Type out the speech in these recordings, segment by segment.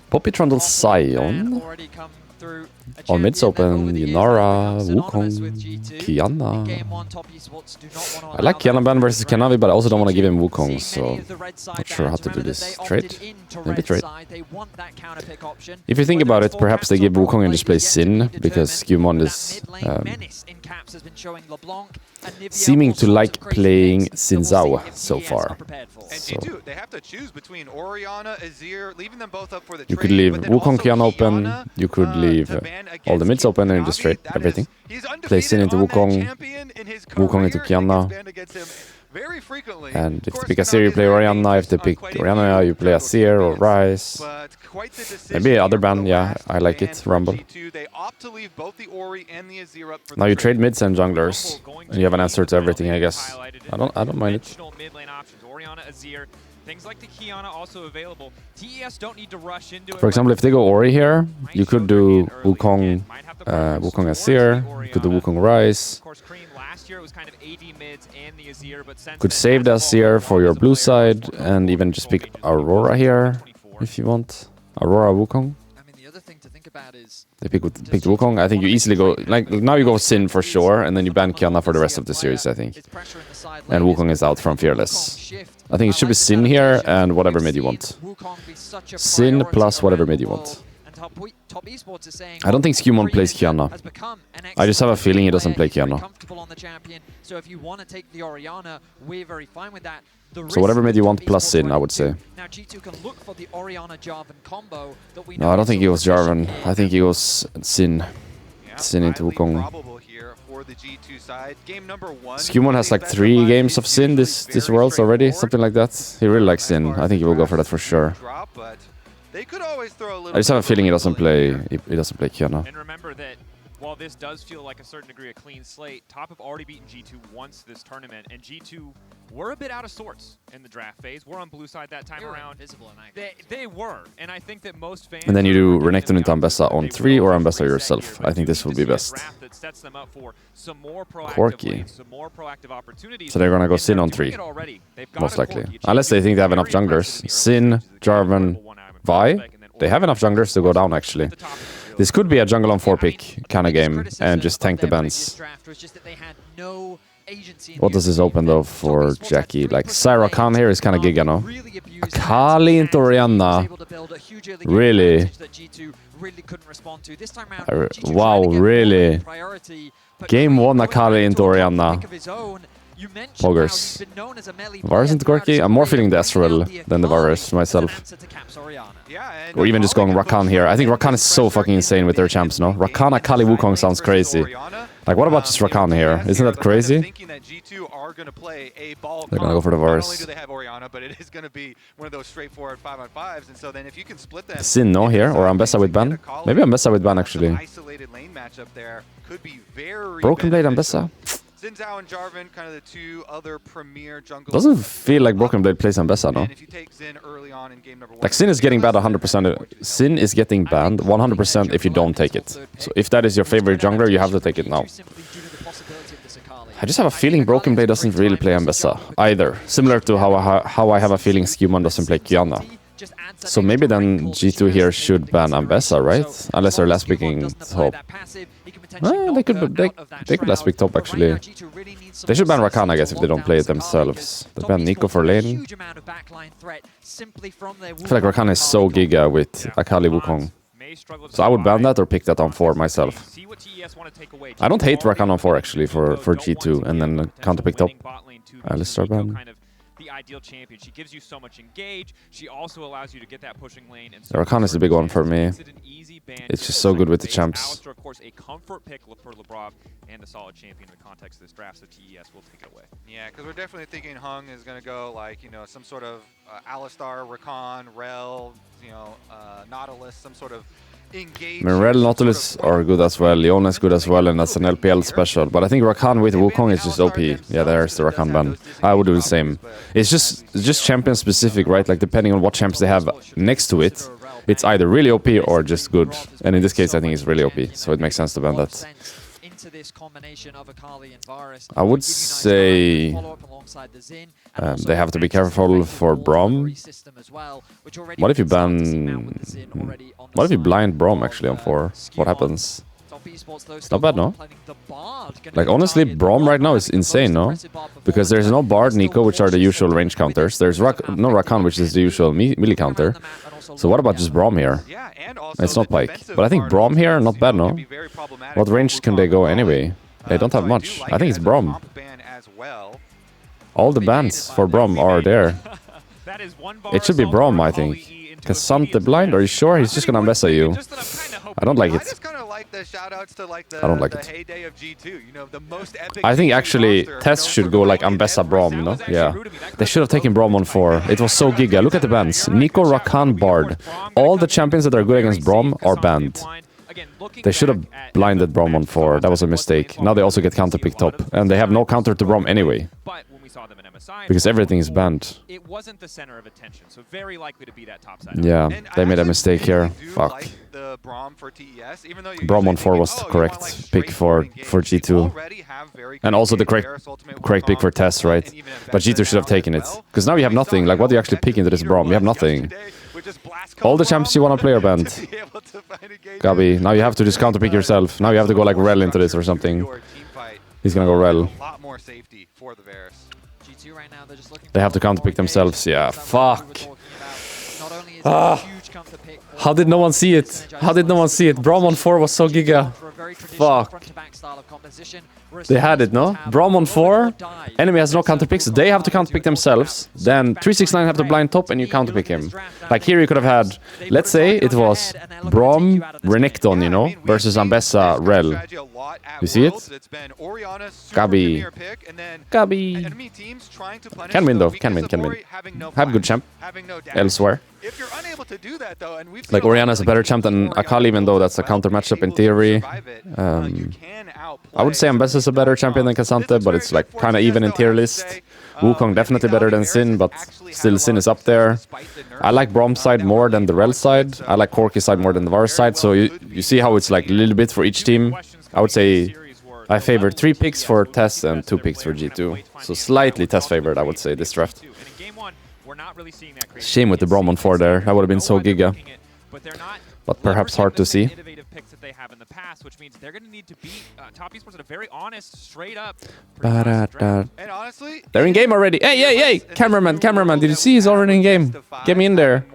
Poppy Trundle Sion. On mid's open, Yunara, Wukong, Kiana. I like Kiana ban versus Kanavi, but I also don't want to give him Wukong, so not sure how to do this. Trade? Maybe trade. If you think about it, perhaps they give Wukong and just play Sin, because Skewmon is seeming to like playing Xin Zhao so far. So they have to choose between Orianna, Azir, leaving them both up for the you could leave Wukong Kiana open, you could leave all the mids open and just trade everything. Play Sin into Wukong, Wukong into Kiana. And if they pick Azir, you play Orianna. If they pick Orianna, you play Azir or Ryze. Maybe other ban, yeah, I like it, Rumble. Now you trade mids and junglers, and you have an answer to everything, I guess. I don't mind it. For example, if they go Ori here, you could do Wukong, Wukong Azir, you could do Wukong Ryze. Could save the Azir for your blue side, and even just pick Aurora here, if you want. Aurora Wukong. They picked Wukong. I think you easily go, like, now you go Sin for sure, and then you ban Kiana for the rest of the series, I think. And Wukong is out from Fearless. I think it should be Sin here, and whatever mid you want. Sin plus whatever mid you want. I don't think Skewmon plays Kiana. I just have a feeling he doesn't play Kiana. So whatever mid you want plus Sin, I would say. No, I don't think he goes Jarvan. I think he goes Sin. Sin into Wukong. Skewmon has like 3 games of Sin this Worlds already, something like that. He really likes Sin. I think he will go for that for sure. I just have a feeling he doesn't play Kiana. And remember that while this does feel like a certain degree of clean slate, Top have already beaten G2 once this tournament, and G2 were a bit out of sorts in the draft phase. We're on blue side that time around. They were, and I think that most fans. And then you do Renekton into Ambessa on 3 or Ambessa yourself. I think this will be best. Corky. So they're gonna go Sin on 3, most likely. Unless they think they have enough junglers. Sin, Jarvan, Vi. They have enough junglers to go down, actually. This could be a jungle on 4 pick kind of game and just tank the bans. What does this open though for Jackie? Like Syra Khan here is kind of giga, no? Akali into Orianna. Really? Wow, really? Game 1 Akali into Orianna. Poggers. Varus into Corki? I'm more feeling the Ezreal than the Varus myself. Or even just going Rakan here. I think Rakan is so fucking insane with their champs, no? Rakan Akali Wukong sounds crazy. Like, what about just Rakan here? Isn't that crazy? They're gonna go for the Varus. Sin, no, here? Or Ambessa with ban? Maybe Ambessa with ban, actually. Broken Blade Ambessa? Xin Zhao and Jarvan, kind of the 2 other premier jungle. Doesn't feel like Broken Blade plays Ambessa, no? Like Sin is getting banned 100%. Sin is getting banned 100% if you don't take it. So if that is your favorite jungler, you have to take it now. I just have a feeling Broken Blade doesn't really play Ambessa either. Similar to how I have a feeling Skewmon doesn't play Kiana. So maybe then G2 here should ban Ambessa, right? Unless they're last picking top. They could last pick top, actually. They should ban Rakan, I guess, if they don't play it themselves. They ban Nico for lane. I feel like Rakan is so giga with Akali Wukong. So I would ban that or pick that on 4 myself. I don't hate Rakan on 4, actually, for G2, and then counter pick top. Alistar ban. Ideal champion. She gives you so much engage. She also allows you to get that pushing lane. And Rakan is the big one for me. It's just so good with the champs. Of course, a comfort pick for Labrov and a solid champion in the context of this draft. So TES will take it away. Yeah, because we're definitely thinking Hung is going to go like, you know, some sort of Alistar, Rakan, Rel, you know, Nautilus, some sort of engage. Rel, Nautilus are good as well. Leona is good as well, and that's an LPL special. But I think Rakan with Wukong is just OP. Yeah, there's the Rakan ban. I would do the same. It's just champion specific, right? Like depending on what champs they have next to it, it's either really OP or just good. And in this case, I think it's really OP, so it makes sense to ban that. I would say they have to be careful for Braum. What if you ban... What if you blind Braum actually on 4? What happens? It's not bad, no? Like, honestly, Braum right now is insane, no? Because there's no Bard, Nico, which are the usual range counters. There's no Rakan, which is the usual melee counter. So what about just Braum here? It's not Pike. But I think Braum here, not bad, no? What range can they go anyway? They don't have much. I think it's Braum. All the bans for Braum are there. It should be Braum, I think. Cassante blind? Are you sure? He's just gonna mess at you. I don't like it. I don't like it. I think actually Tes should go like Ambessa Braum, you know? Yeah. They should have taken Braum on 4. It was so giga. Look at the bans. Nico, Rakan, Bard. All the champions that are good against Braum are banned. They should have blinded Braum on 4. That was a mistake. Now they also get counterpick top. And they have no counter to Braum anyway. Because everything is banned. It wasn't the center of attention, so very likely to be that top side. Yeah, they made a mistake here. Fuck. Braum on 4 was the correct pick for G2. And also the correct pick for Tes, right? But G2 should have taken it. Because now you have nothing. Like, what do you actually pick into this Braum? You have nothing. All the champs you want to play are banned. Gabi, now you have to just counterpick yourself. Now you have to go like Rel into this or something. He's gonna go Rel. They have to counterpick themselves. Yeah, fuck. How did no one see it? How did no one see it? Braum on 4 was so giga. Fuck. They had it, no? Braum on 4. Enemy has no counterpicks. They have to counterpick themselves. Then 369 have to blind top and you counterpick him. Like here you could have had, let's say it was Braum, Renekton, you know, versus Ambessa, Rel. You see it? Gabi. Gabi. Can win though. Can win. Have a good champ. Elsewhere. Like Orianna is a better champ than Akali, even though that's a counter matchup in theory. I would say Ambessa is a better champion than Cassante, but it's like kind of even in tier list. Wukong definitely better than Sin, but still Sin is up there. I like Braum's side more than the Rel side. I like Corki's side more than the Varus side. So you see how it's like a little bit for each team. I would say I favor 3 picks for Tes and 2 picks for G2. So slightly Tes favored, I would say, this draft. Shame with the Braum on 4 there. That would have been so giga. But perhaps hard to see. Which means they're going to need to beat top esports at a very honest, straight up. And honestly, they're in game already. Hey! Cameraman, did you see he's already in game? Get me in there.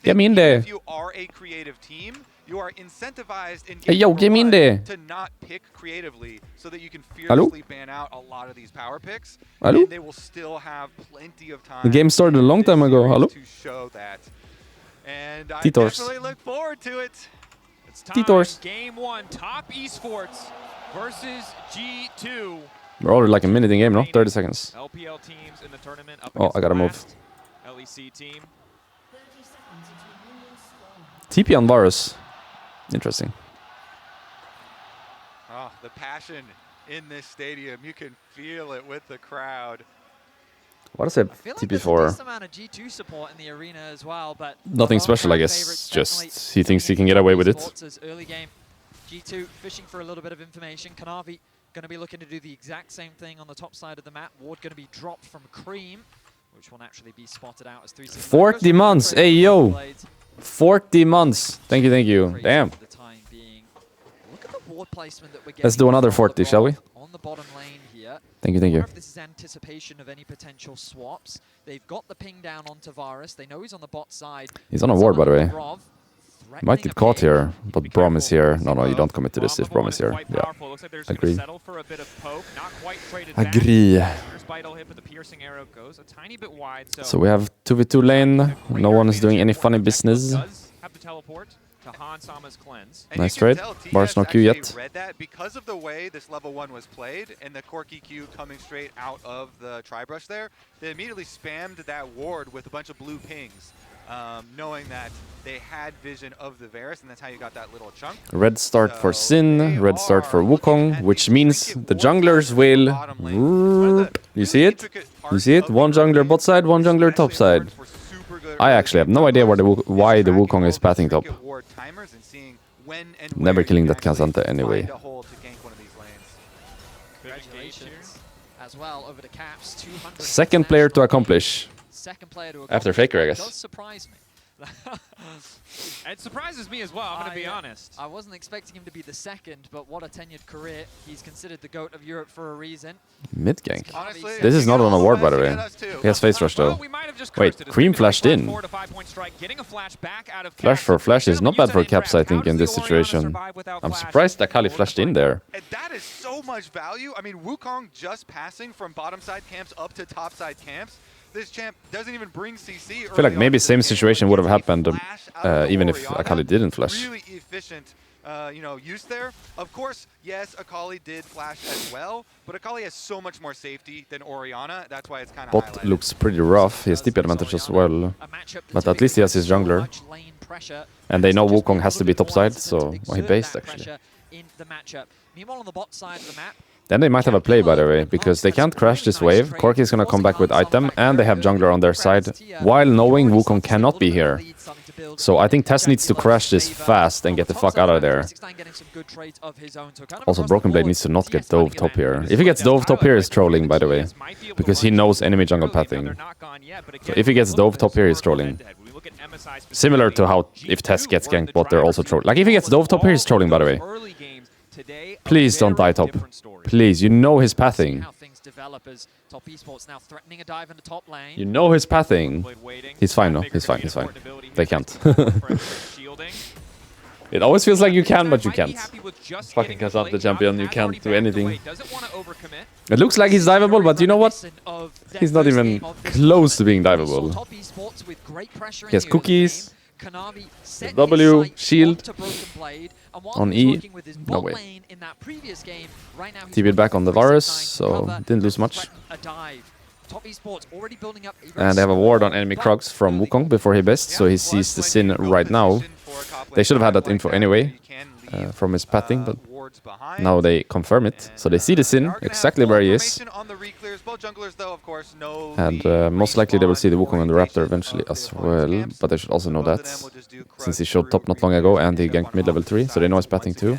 Get me in there. If you are a creative team, you are incentivized in game get me in there. To not pick creatively so that you can fearlessly ban out a lot of these power picks. And they will still have plenty of time. The game started a long time ago. Hello? To show that. And I definitely look forward to it. It's time. Game 1, top esports versus G2. We're already like a minute in game, no? 30 seconds. LPL teams in the tournament up I gotta move. LEC team. TP on Varus. Interesting. Oh, the passion in this stadium. You can feel it with the crowd. What is it? TP for? Nothing special, I guess. Just he thinks he can get away with it. G2 fishing for a little bit of information. Kanavi going to be looking to do the exact same thing on the top side of the map. Ward going to be dropped from Cream, which will naturally be spotted out as 40 months. Hey yo, 40 months. Thank you. Damn. Let's do another 40, shall we? On the bottom lane here. Thank you. If this is anticipation of any potential swaps. They've got the ping down onto Varus. They know he's on the bot side. He's on a ward, by the way. Might get caught here, but Braum is here. No, you don't commit to this if Braum is here. Yeah, agree. So we have 2v2 lane. No one is doing any funny business. Nice trade. Bars no Q yet. Read that because of the way this level 1 was played and the Corki Q coming straight out of the tri-brush there, they immediately spammed that ward with a bunch of blue pings, knowing that they had vision of the Varus, and that's how you got that little chunk. Red start for Sin, red start for Wukong, which means the junglers will... You see it? You see it? One jungler bot side, one jungler top side. I actually have no idea why the Wukong is pathing top. Never killing that Cassante anyway. as well over the caps. 200 Second player to accomplish. Second player to After accomplish. Faker, I That guess. does surprise me. It surprises me as well, I'm going to be honest. I wasn't expecting him to be the second, but what a tenured career. He's considered the GOAT of Europe for a reason. Mid gank. Honestly, This is not an award, by the way. He has face rush, though. Well, we might have just Wait, cursed it. Cream It's been a flashed great in. 4 to 5 point strike, getting a flash back out of Flash Caps. for Flash is not bad for Use that in Caps, I draft. think, How in does this the Orianna situation. survive without I'm Flash? surprised that Kali flashed in there. And that is so much value. I mean, Wukong just passing from bottom side camps up to top side camps. This champ doesn't even bring CC. I feel like maybe same situation would have happened even if Akali didn't flash. Really efficient, use there. Of course, yes, Akali did flash as well, but Akali has so much more safety than Orianna. That's why it's kind of Bot looks pretty rough. He has TP advantage as well. But at least he has his jungler. And they know Wukong has to be topside, so well, he based actually. Meanwhile, on the bot side of the map, Then they might have a play, by the way, because they can't crash this wave. Corki is going to come back with item, and they have jungler on their side, while knowing Wukong cannot be here. So I think Tes needs to crash this fast and get the fuck out of there. Also, Broken Blade needs to not get dove top here. If he gets dove top here, he's trolling, by the way, because he knows enemy jungle pathing. So if he gets dove top here, he's trolling. Similar to how if Tes gets ganked bot, they're also trolling. Like if he gets dove top here, he's trolling, by the way. Please don't die top. Please, you know his pathing. You know his pathing. He's fine, no? He's fine, he's fine. They can't. It always feels like you can, but you can't. Fucking Kazan, the champion, you can't do anything. It looks like he's diveable, but you know what? He's not even close to being diveable. He has cookies. W, shield, on E, no way. TP'd back on the Varus, so didn't lose much. And they have a ward on enemy Krugs from Wukong before he based, so he sees the Sin right now. They should have had that info anyway from his pathing, but now they confirm it. So they see the Sin, exactly where he is. And most likely they will see the Wukong and the Raptor eventually as well, but they should also know that, since he showed top not long ago and he ganked mid-level 3, so they know his pathing too.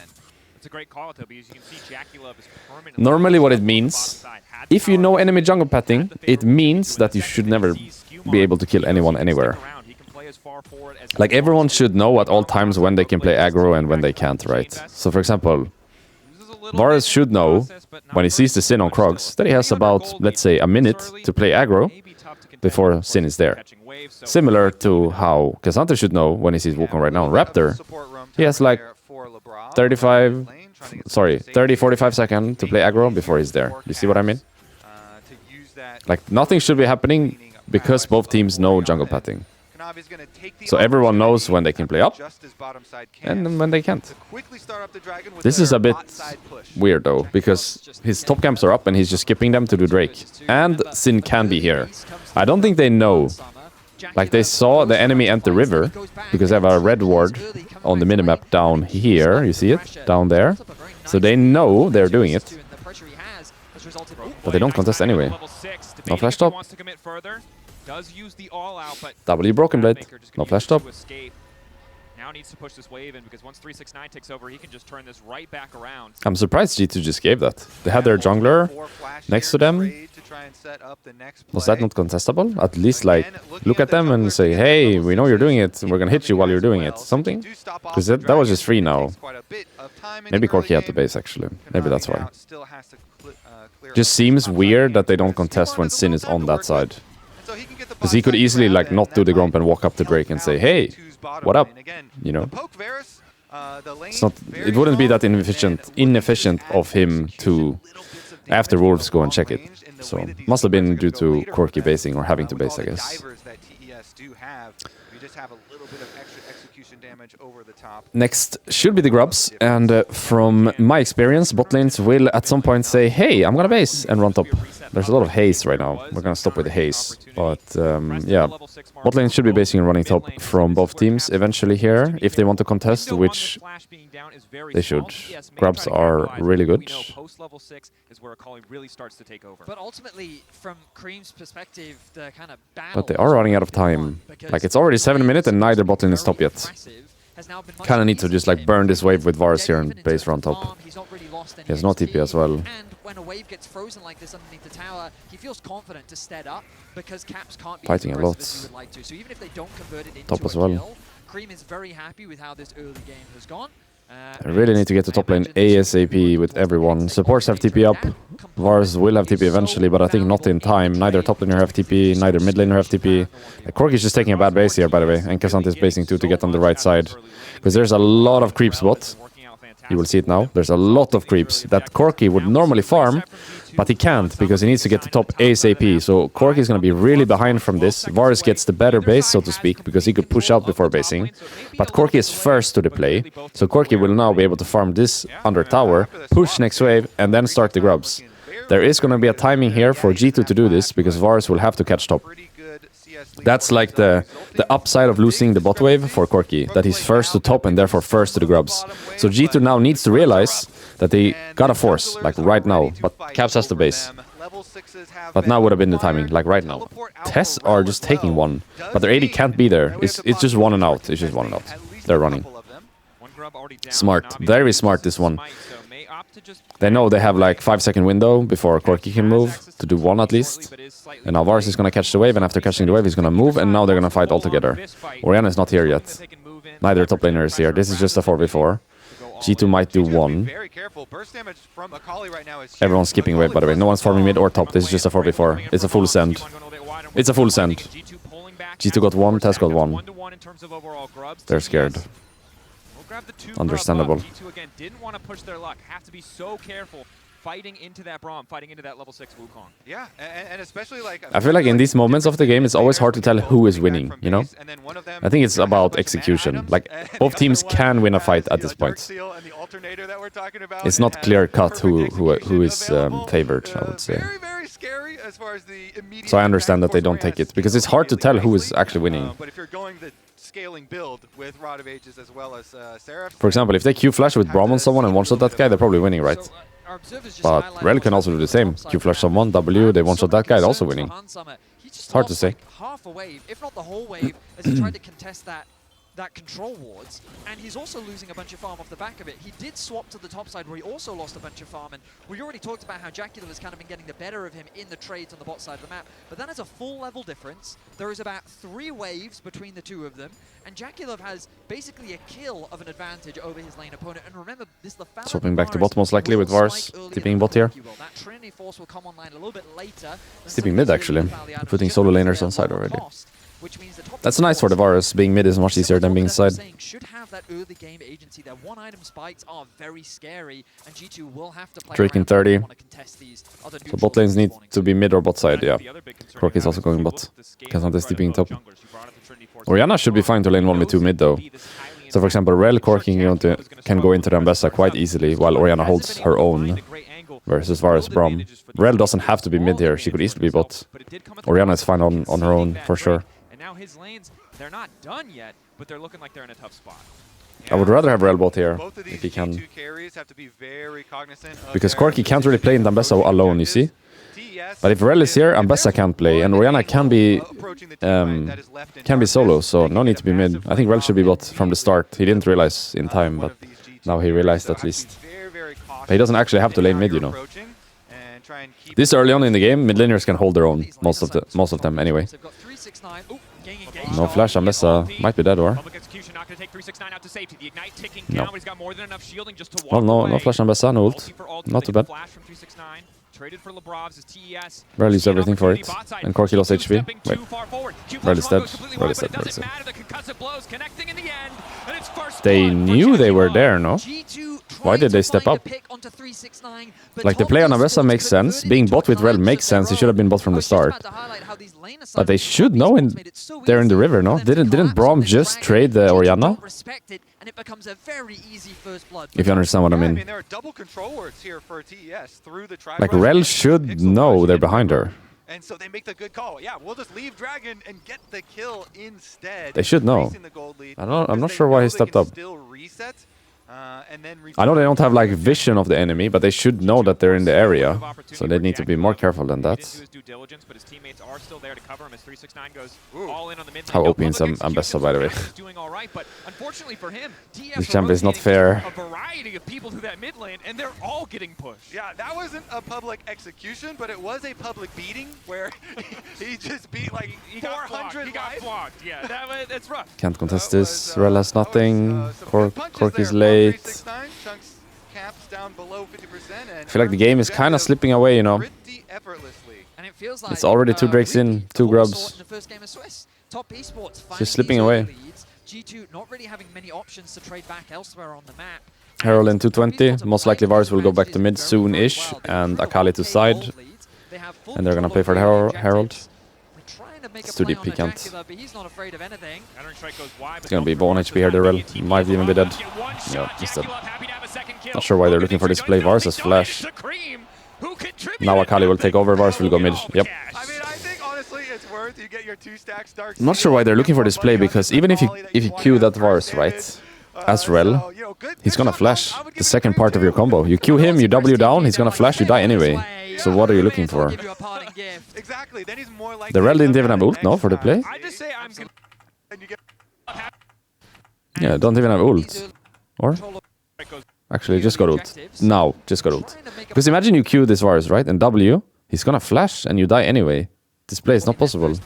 Normally what it means, if you know enemy jungle pathing, it means that you should never be able to kill anyone anywhere. Like everyone should know at all times when they can play aggro and when they can't, right? So for example, Varus should know, when he sees the Sin on Krugs, that he has about, let's say, a minute to play aggro before Sin is there. Similar to how Cassandra should know when he sees Wukong right now on Raptor. He has like 30, 45 seconds to play aggro before he's there. You see what I mean? Like nothing should be happening because both teams know jungle pathing. So everyone knows when they can play up and when they can't. This is a bit weird though, because his top camps are up and he's just skipping them to do Drake. And Sin can be here. I don't think they know. Like they saw the enemy enter river, because they have a red ward on the minimap down here. You see it? Down there. So they know they're doing it. But they don't contest anyway. No flash top. W Broken Blade. No flash top. Now needs to push this wave in, because once 369 takes over, he can just turn this right back around. I'm surprised G2 just gave that. They had their jungler next to them. Was that not contestable? At least like look at them and say, hey, we know you're doing it, we're gonna hit you while you're doing it. Something? Because that was just free now. Maybe Corki had the base actually. Maybe that's why. Just seems weird that they don't contest when Sin is on that side. Because he could easily like not do the grump and walk up to Drake and say, hey, what up? You know? It's not, it wouldn't be that inefficient of him to, after Wolves, go and check it. So, must have been due to Corki basing or having to base, I guess. Next should be the Grubs, and from my experience, bot lanes will at some point say, hey, I'm gonna base, and run top. There's a lot of haze right now. We're gonna stop with the haze. But yeah, bot lane should be basing and running top from both teams eventually here, if they want to contest, which they should. Grubs are really good. But ultimately, from Cream's perspective, the kind of battle. But they are running out of time. Like, it's already 7 minutes and neither bot lane is top yet. has now been Kind of need to just like burn this wave with Varus here and base around top. He's not really lost any He has no XP, TP as well. And when a wave gets frozen like this underneath the tower, he feels confident to stead up because Caps can't be Fighting as a aggressive lot. as he would like to. So even if they don't convert it into Top a as well. kill, Cream is very happy with how this early game has gone. I really need to get to top lane ASAP with everyone. Supports have TP up. Varus will have TP eventually, but I think not in time. Neither top laner have TP, neither mid laner have TP. Corki is just taking a bad base here, by the way, and Cassante is basing too to get on the right side. Because there's a lot of creeps bot. You will see it now. There's a lot of creeps that Corki would normally farm, but he can't because he needs to get to top ASAP. So Corki is going to be really behind from this. Varus gets the better base, so to speak, because he could push out before basing. But Corki is first to the play, so Corki will now be able to farm this under tower, push next wave, and then start the grubs. There is going to be a timing here for G2 to do this, because Varus will have to catch top. That's like the upside of losing the bot wave for Corki, that he's first to top and therefore first to the grubs. So G2 now needs to realize that they gotta force, like right now, but Caps has the base. But now would have been the timing, like right now. Tes are just taking one, but their AD can't be there. It's just one and out. It's just one and out. They're running. Smart. Very smart, this one. They know they have like 5-second window before Corki can move, to do one at least. And now Varus is gonna catch the wave, and after catching the wave he's gonna move, and now they're gonna fight all together. Orianna is not here yet. Neither top laner is here. This is just a 4v4. G2 might do one. Everyone's skipping wave, by the way. No one's farming mid or top. This is just a 4v4. It's a full send. It's a full send. G2 got one, Tes got one. They're scared. Understandable. G2 again didn't want to push their luck. Have to be so careful fighting into that Braum, fighting into that level 6 Wukong. Yeah, and especially like I feel like in these moments of the game, it's always hard to tell who is winning, you know? I think it's about execution. Like, both teams can win a fight at this point. It's not clear-cut who is favored, I would say. So I understand that they don't take it, because it's hard to tell who is actually winning. But if you're going the scaling build with Rod of Ages as well as Seraph, For example, if they Q-flash with Braum on someone and one-shot that guy, they're probably winning, right? But Rel can also do the same. Q-flash someone, W, they one-shot that guy, they're also winning. It's hard to say. Half a wave, if not the whole wave, as he tried to contest that control wards, and he's also losing a bunch of farm off the back of it. He did swap to the top side where he also lost a bunch of farm, and we already talked about how Jackula has kind of been getting the better of him in the trades on the bot side of the map, but that is a full level difference. There is about 3 waves between the two of them, and Jackula has basically a kill of an advantage over his lane opponent. And remember, this the Swapping back to bot most likely with Varus, tipping bot here. That Trinity Force will come online a little bit later. Tipping mid actually, putting solo laners on side already. That's nice for the Varus. Being mid is much easier than being side. Should have that early game agency. Their one-item spikes are very scary, and G2 will have to play Drake in 30. So bot lanes need to be mid or bot side, yeah. Corki is also going bot. Cassante is TPing top. Orianna should be fine to lane 1v2 mid though. So for example, Rel, Corki can go into the Ambessa quite easily, while Orianna holds her own versus Varus Braum. Rel doesn't have to be mid here, she could easily be bot. Orianna is fine on her own, for sure. Now his lanes, they're not done yet, but they're looking like they're in a tough spot. I would rather have Rel bot here, if he can. Because Corki can't really play in Ambessa alone, you see? But if Rel is here, Ambessa can't play, and Orianna can be solo, so no need to be mid. I think Rel should be bot from the start. He didn't realize in time, but now he realized at least. But he doesn't actually have to lane mid, you know. This early on in the game, mid laners can hold their own, most of them anyway. No flash, Ambessa might be dead, or? No. Well, no flash, Ambessa, no ult. Not too bad. Rel used everything for it, and Corki lost HP. Wait, Rel is dead. Rel is dead. Rel is dead. They knew they were there, no? Why did they step up? Like, the play on Ambessa makes sense. Being bot with Rel makes sense. He should have been bot from the start. But they should know they're in the river, no? Didn't Braum just trade the Orianna? If you understand what I mean. Like, Rel should know they're behind her. And so they make the good call. Yeah, we'll just leave Dragon and get the kill instead. They should know. I'm not sure why he stepped up. And then I know they don't have like vision of the enemy, but they should know that they're in the area, so they need to be more careful than that. How OP is Ambessa, by the way. This champ is not fair. A variety of people through that mid lane, and they're all getting pushed. Yeah, that wasn't a public execution, but it was a public beating where he just beat like 400 He got flogged. Yeah, that's rough. Can't contest this. Rel has nothing. Cork is late. I feel like the game is kind of slipping away, you know. And it feels like, It's already 2 Drakes in, 2 grubs. The first game of Swiss. Top esports Just slipping away. leads. G2 not really having many options to trade back elsewhere on the map. Herald in 220. Most likely Varus will go back to mid soon-ish, and Akali to side. And they're gonna play for the Herald. It's too deep, he can't. It's gonna be Bone HP here, the Rel. Might even be dead. Yeah, he's dead. Not sure why they're looking for this play. Varus has flash. Now Akali will take over, Varus will go mid. Yep. I mean, I think honestly it's worth you get your 2 stacks dark. I'm not sure why they're looking for this play, because even if you queue that Varus, right, as Rel, he's gonna flash the second part of your combo. You queue him, you W down, he's gonna flash, you die anyway. So what are you looking for? Exactly. Then he's more like The Rel didn't even have ult, no, for the play? I just say I'm gonna. Yeah, don't even have ult. Or? Actually, just got ult. Now, just got ult. Because imagine you queue this Varus, right, and W, he's gonna flash and you die anyway. This play is not possible.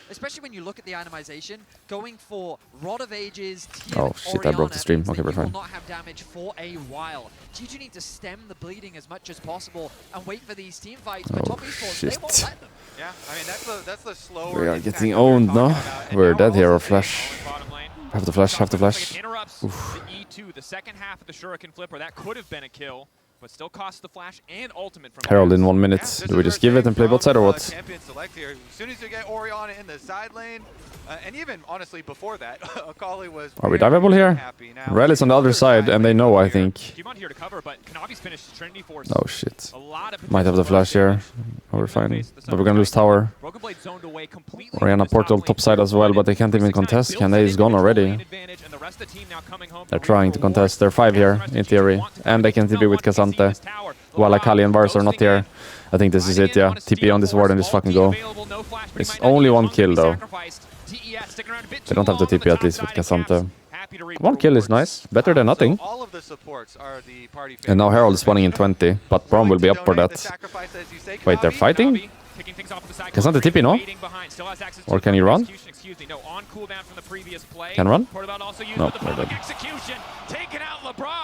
Especially when you look at the itemization, going for Rod of Ages, Oh shit, I broke the stream. Okay, we're fine. will not have damage for a while. G2 need to stem the bleeding as much as possible and wait for these team fights, but top esports, they won't let them. Yeah, I mean that's the slower. We are getting owned, no? We're dead here, or flash. Have to flash, have to flash. Interrupts the E2, the second half of the Shuriken flipper. That could have been a kill, but still costs the flash and ultimate from Herald in 1 minute. Do we just give it and play bot side or what? Champion select here. As soon as you get Orianna in the side lane, and even honestly before that, Akali was. Are we diveable here? Rel is on the other side, and they know, I think. Here to cover, but Kanavi's finished Trinity Force. Oh shit. Might have the flash here. Oh, we're fine. But we're gonna lose tower. Orianna portal top side as well, but they can't even contest. Kane is gone already. They're trying to contest. They're 5 here, in theory. And they can TP with Cassante. While Akali and Varus are not here. I think this is it, yeah. TP on this ward and just fucking go. It's only 1 kill though. They don't have to TP at least with Cassante. 1 kill is nice. Better than nothing. And now Herald is spawning in 20, but Braum will be up for that. Wait, they're fighting? Cassante TP, no? Or can he run? Can run? No, they're dead.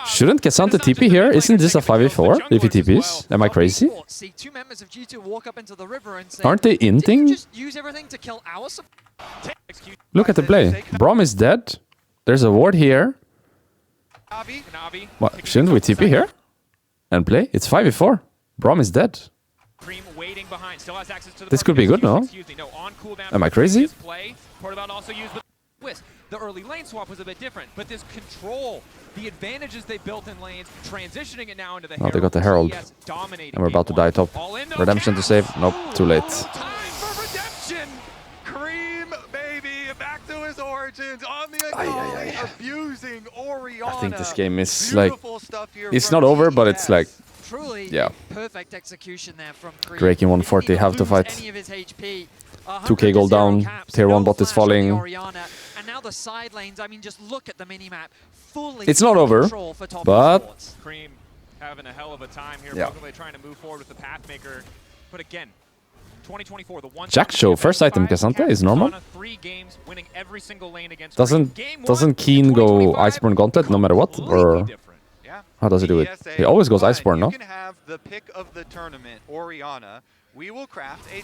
Shouldn't Cassante TP here? Isn't this a 5v4 if he TPs? Am I crazy? Aren't they inting? Look at the play. Braum is dead. There's a ward here. What? Shouldn't we TP here? And play? It's 5v4. Braum is dead. This could be good, no? Am I crazy? The early lane swap was a bit different, but this control, the advantages they built in lanes, transitioning it now into the Oh, they got the Herald. And we're about to die top. Redemption to save. Nope, too late. Time for redemption! Cream, baby, back to his origins on the Akali, abusing Orianna. I think this game is like... It's not over, but it's like... Truly yeah. Perfect execution there from Cream. Drake in 140, have to fight. 2k gold down, tier 1 bot is falling. And now the side lanes, I mean, just look at the minimap. Fully it's not over, but... Cream having a hell of a time here. Yeah. Trying to move forward with the Pathmaker. But again, 2024, the one Jack Show, first item Cassante is normal. Doesn't Keen go Iceborne Gauntlet no matter what? Or how does he do it? He always goes Iceborne, no?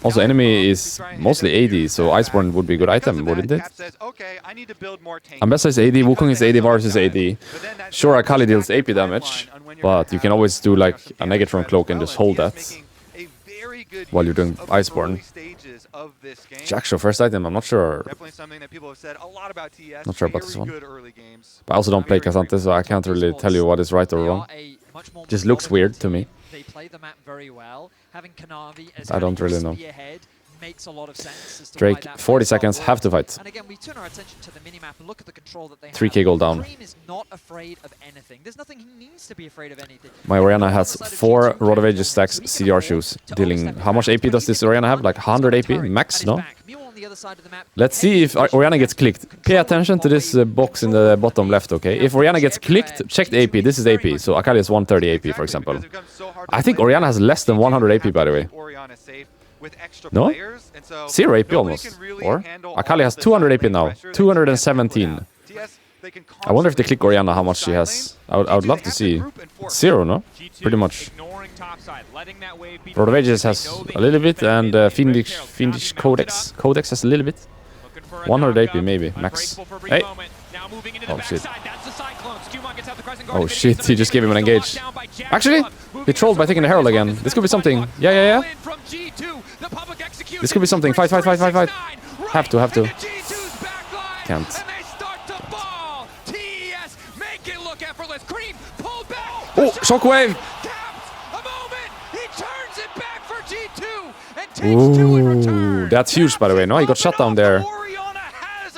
Also, enemy is mostly AD, so Iceborne would be a good item, wouldn't it? Ambessa is AD, Wukong is AD, Varus is AD. Sure, Akali deals AP damage, but you can always do like a Negatron Cloak and just hold that while you're doing Iceborne. Jackshow, first item, I'm not sure. Not sure about this one. But I also don't play Cassante, so I can't really tell you what is right or wrong. Just looks weird to me. They play the map very well. Having Kanavi as I don't really know. makes a lot of sense as to Drake, why that 40 plays seconds, well. have to fight. And again, we turn our attention to the minimap and look at the control that they 3k gold down. Cream is not afraid of anything. There's nothing he needs to be afraid of anything. My Orianna has 4 Rod of Ages stacks CDR shoes, dealing... How much AP does this Orianna have? Like 100 AP? Max, no? Let's see if Orianna gets clicked. Pay attention to this box in the bottom left, okay? If Orianna gets clicked, check the AP. This is AP, so Akali has 130 AP, for example. I think Orianna has less than 100 AP, by the way. No? 0 AP almost. Or? Akali has 200 AP now. 217. I wonder if they click Orianna, how much she has. I would love to see. 0, no? Pretty much. Rod of Ages has a little bit, and Fiendish Codex. Codex has a little bit. 100 AP maybe, max. Hey! Oh shit. Oh shit, he just gave him an engage. Actually, he trolled by taking the Herald again. This could be something. Yeah. This could be something. Fight. Have to. Can't. Oh, shockwave! Ooh, that's huge, by the way. No, he got shut down there.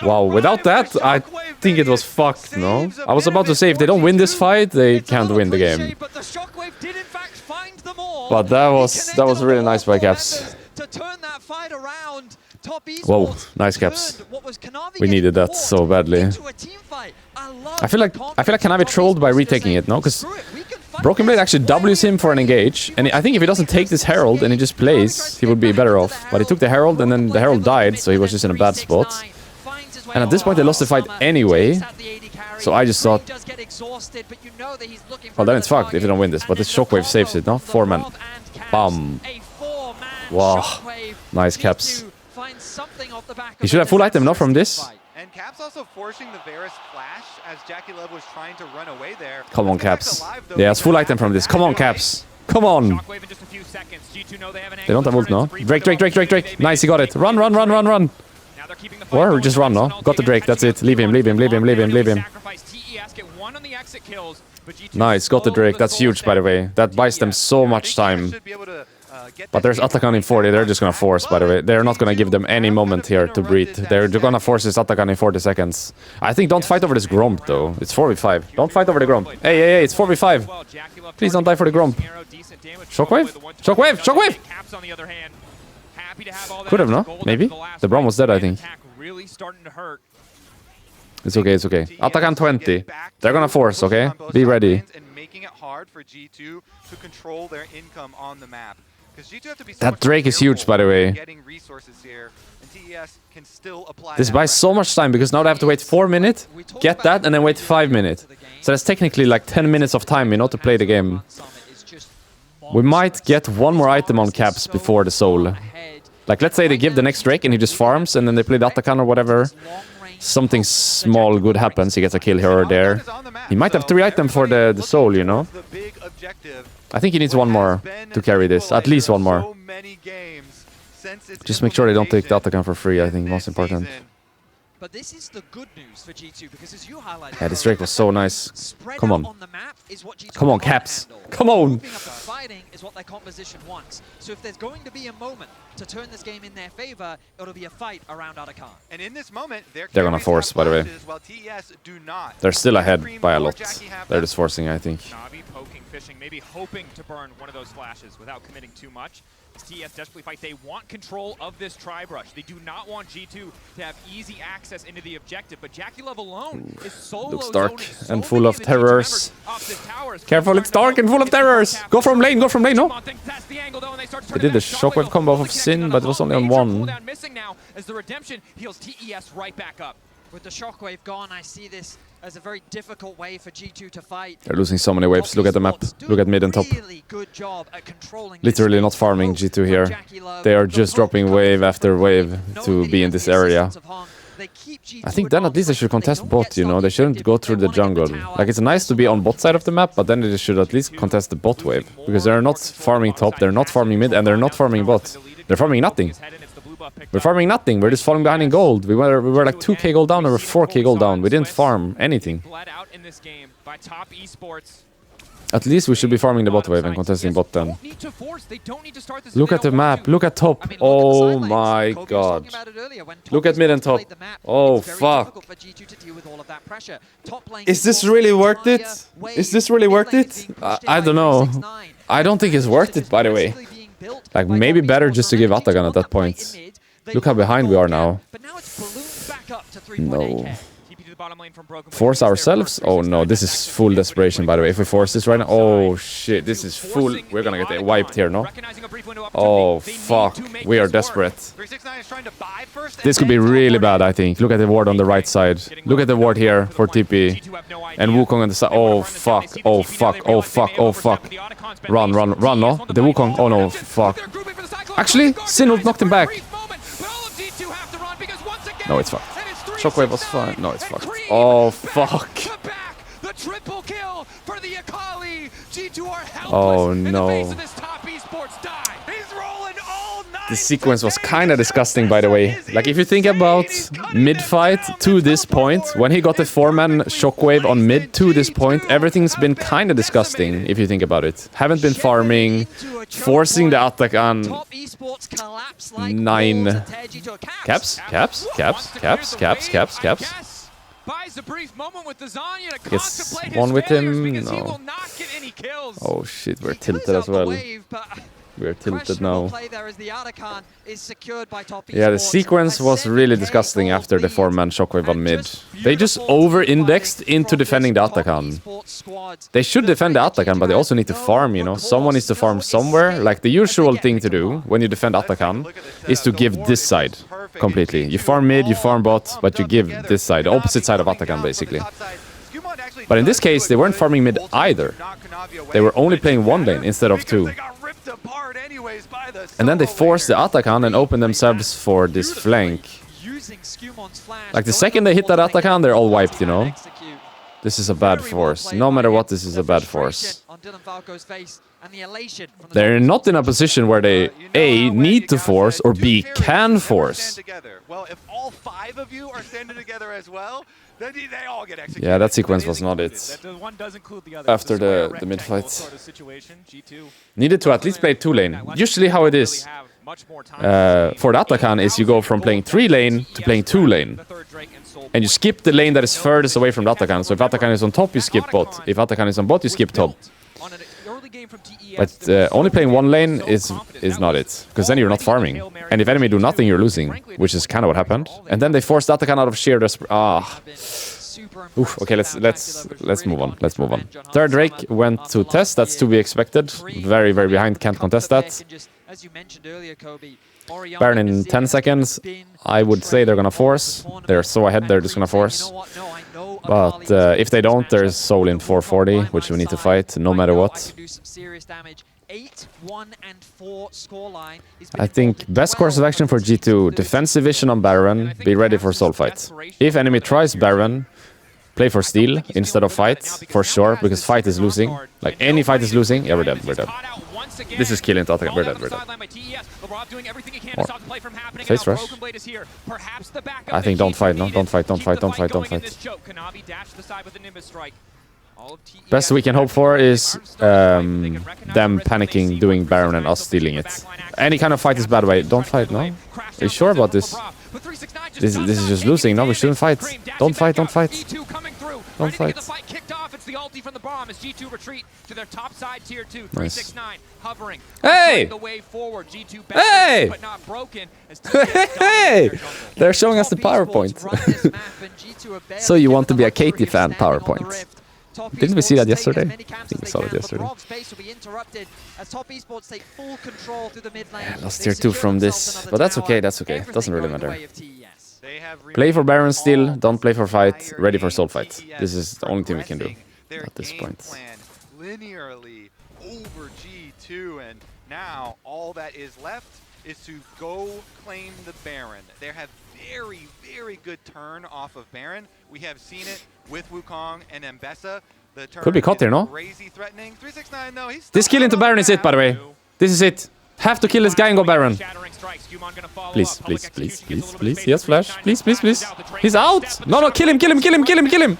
Wow, without that, I think it was fucked, no? I was about to say, if they don't win this fight, they can't win the game. But that was really nice by Caps. Whoa, nice Caps. We needed that so badly. I feel like Kanavi trolled by retaking it, no? Because Broken Blade actually W's him for an engage, and I think if he doesn't take this Herald and he just plays, he would be better off. But he took the Herald, and then the Herald died, so he was just in a bad spot. And at this point, they lost the fight anyway. So I just thought, well, then it's fucked if they don't win this. But this Shockwave saves it, no? 4-man. Bam. Wow. Nice Caps. He should have full item, no, from this? And Caps also forcing the Varus flash as Jackie Love was trying to run away there. Come on, Caps. Yeah, it's full item from this. Come on, Caps. Come on. They don't have ult, no? Drake. Nice, he got it. Run. Or just run, no? Got the Drake, that's it. Leave him. Nice, got the Drake. That's huge, by the way. That buys them so much time. But there's Atakan in 40. They're just gonna force, by the way. They're not gonna give them any moment here to breathe. They're gonna force this Atakan in 40 seconds. I think don't fight over this Gromp, though. It's 4v5. Don't fight over the Gromp. Hey, it's 4v5. Please don't die for the Gromp. Shockwave? Could have, no? Maybe? The Braum was dead, I think. It's okay. Atakan 20. They're gonna force, okay? Be ready. Making it hard for G2 to control their income on the map. That Drake is huge, by the way. This buys so much time because now they have to wait 4 minutes, get that, and then wait 5 minutes. So that's technically like 10 minutes of time, you know, to play the game. We might get one more item on Caps before the Soul. Like, let's say they give the next Drake and he just farms, and then they play the Atakan or whatever. Something small good happens, he gets a kill here or there. He might have 3 items for the Soul, you know? I think he needs one more to carry this. At least one more. Just make sure they don't take the Atakan for free, I think, most important. But this is the good news for G2 because as you highlighted, yeah, this Drake was so nice. Come on. Come on, Caps. Come on. Fighting is what their composition wants. So if there's going to be a moment to turn this game in their favor, it'll be a fight around Atakan. And in this moment, they're gonna force, by the way. They're still ahead by a lot. They're just forcing, I think. Navi poking, fishing, maybe hoping to burn one of those flashes without committing too much. TS desperately fight. They want control of this tri-brush. They do not want G2 to have easy access into the objective, but Jackie Love alone is solo looks dark and full of terrors. Careful, it's dark and full of terrors. Go from lane, no? They did the shockwave combo of Sin, but it was only on one. As the redemption heals TES right back up. With the shockwave gone, I see this as a very difficult way for G2 to fight. They're losing so many waves. Look at the map. Look at mid and top. Literally not farming G2 here. They are just dropping wave after wave to be in this area. I think then at least they should contest bot, you know? They shouldn't go through the jungle. Like, it's nice to be on bot side of the map, but then they should at least contest the bot wave. Because they're not farming top, they're not farming mid, and they're not farming bot. They're farming nothing. We're farming nothing. We're just falling behind in gold. We were like 2k gold down, or 4k gold down. We didn't farm anything. At least we should be farming the bot wave and contesting bot then. Don't need to force. They don't need to start this. Look at the map. Look at top. I mean, Oh look at the side my lanes. Kobe was god. talking about it earlier. When Look top at mid and esports top. played the map, Oh, it's very fuck. difficult for G2 to deal with all of that pressure. Top lane Is this lost really the worth it? entire wave. Is this really Mid worth lane it? is being pushed in I by don't know. 369. I don't think it's worth it, by the way. Aggressively being built Like, by maybe top better esports. just to give Remember, Atakan G2 at that won play point. in mid. They Look how won the behind we gold are gap, now. But now it's ballooned back up to 3.8k. No. TP to the bottom lane from Broken Blade. Force There ourselves? first, Oh no, this is full desperation, by the way. If we force this right now... Oh shit, this is full... Forcing We're gonna the get Otacon, wiped here, no? recognizing a brief window of Oh opportunity. They need fuck, to make we are this work. desperate. 369 is trying to buy first. This could be really bad, I think. Look at the ward on the right side. Look at the ward here for TP. And Wukong on the side. Oh fuck, oh fuck, oh fuck, oh fuck. Run, run, run, no? The Wukong, oh no, fuck. Actually, Sin ult knocked him back. No, it's fucked. Shockwave was fine. No, it's fucked. Oh fuck. The triple kill for the Akali. G2 are helpless Oh in the no. face of this top esports die. He's rolling all night. The sequence was kind of disgusting, by the way. Like, if you think about mid-fight to this point, when he got the 4-man shockwave on mid to this point, everything's been kind of disgusting, if you think about it. Haven't been farming, forcing the attack on... Top esports collapse like 9 balls and tear G2 a Caps, caps, caps, caps, caps, caps, caps. Buys a brief moment with the Zanya to Gets contemplate one his with failures him? because he No. will not get any kills. Oh shit, we're He clears tilted out as the well. wave, but We're tilted questionable now. play there as the Otacon is secured by top Yeah, the esports. sequence A was really 7K disgusting gold after the lead. 4-man shockwave on And mid. just They just beautiful over-indexed teamwork into from defending the this top Atakan. esports squad. They should defend the Atakan, but they also need to farm, you know? Someone needs to farm somewhere. Like, the usual thing to do when you defend Atakan is to give this side completely. You farm mid, you farm bot, but you give this side, the opposite side of Atakan, basically. But in this case, they weren't farming mid either. They were only playing one lane instead of two. And then they forced the Atakan and opened themselves for this flank. Like, the second they hit that Atakan, they're all wiped, you know? This is a bad force. No matter what, this is a bad force. They're not in a position where they A, need to force, or B, can force. Well, if all 5 of you are standing together as well, then they all get executed. Yeah, that sequence was not it. That one does include the other. After It's a square the mid-fight. rectangle sort of situation. G2 Needed to at least play 2 lane. Usually how it is have much more time. for the Atakan is you go from playing 3 lane to playing 2 lane. The third Drake and Soul And you skip the lane that is furthest away from the Atakan. So if Atakan is on top, you skip bot. If Atakan is on bot, you skip top. on an early game from TES. But only playing 1 lane is not it. Because then you're not farming. And if enemy do nothing, you're losing. Which is kind of what happened. And then they forced Atakan out of sheer Oof, okay, let's move on. Let's move on. Third Drake went to Tes. That's to be expected. Very, very behind. Can't contest that. Baron in 10 seconds. I would say they're gonna force. They're so ahead, they're just gonna force. But if they don't, there's Soul in 440, which we need to fight, no matter what. I think best course of action for G2, defensive vision on Baron, be ready for soul fight. If enemy tries Baron, play for steal instead of fight, for sure, because fight is losing. Like, any fight is losing, yeah, we're dead, we're dead. This is killing Tottenham, we're dead, we're dead. Or face rush. I think don't fight, no, don't fight, don't fight, don't fight, don't fight. Best we can hope for is them panicking, doing Baron and us stealing it. Any kind of fight is bad way. Don't fight, no? Are you sure about this? This is just losing, no? We shouldn't fight. Don't fight, don't fight. Don't fight. Nice. Hey! Hey! Hey! They're showing us the PowerPoint. So you want to be a Katie fan, PowerPoint. Didn't we see that yesterday? I think we saw it yesterday. Yeah, lost tier 2 from this, but that's okay, that's okay. Doesn't really matter. Play for Baron still, don't play for fight, ready for soul fight. This is the only thing we can do at this point. Linearly over G2, and now all that is left is to go claim the Baron. They have very, very good turn off of Baron. We have seen it with Wukong and Mbessa. The turn Could be caught here, no? Crazy threatening. 369 though. He's This kill into Baron is it, by the way. This is it. Have to kill this guy and go Baron. Please, please, please, please, please. He has flash. Please, please, please. He's out. No, no, kill him, kill him, kill him, kill him, kill him.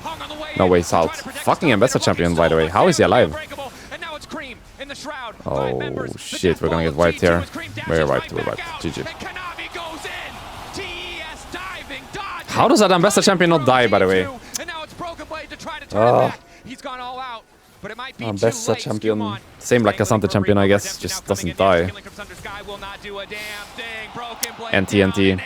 No way, he's out. Fucking Mbessa champion, by the way. How is he alive? the shroud. Oh shit, we're gonna get wiped here. We're wiped, we're wiped. GG. How does that Ambessa champion not die, by the way? He's gone all out. But it might be Ambessa champion, same like Asante champion, I guess, just doesn't die. NT.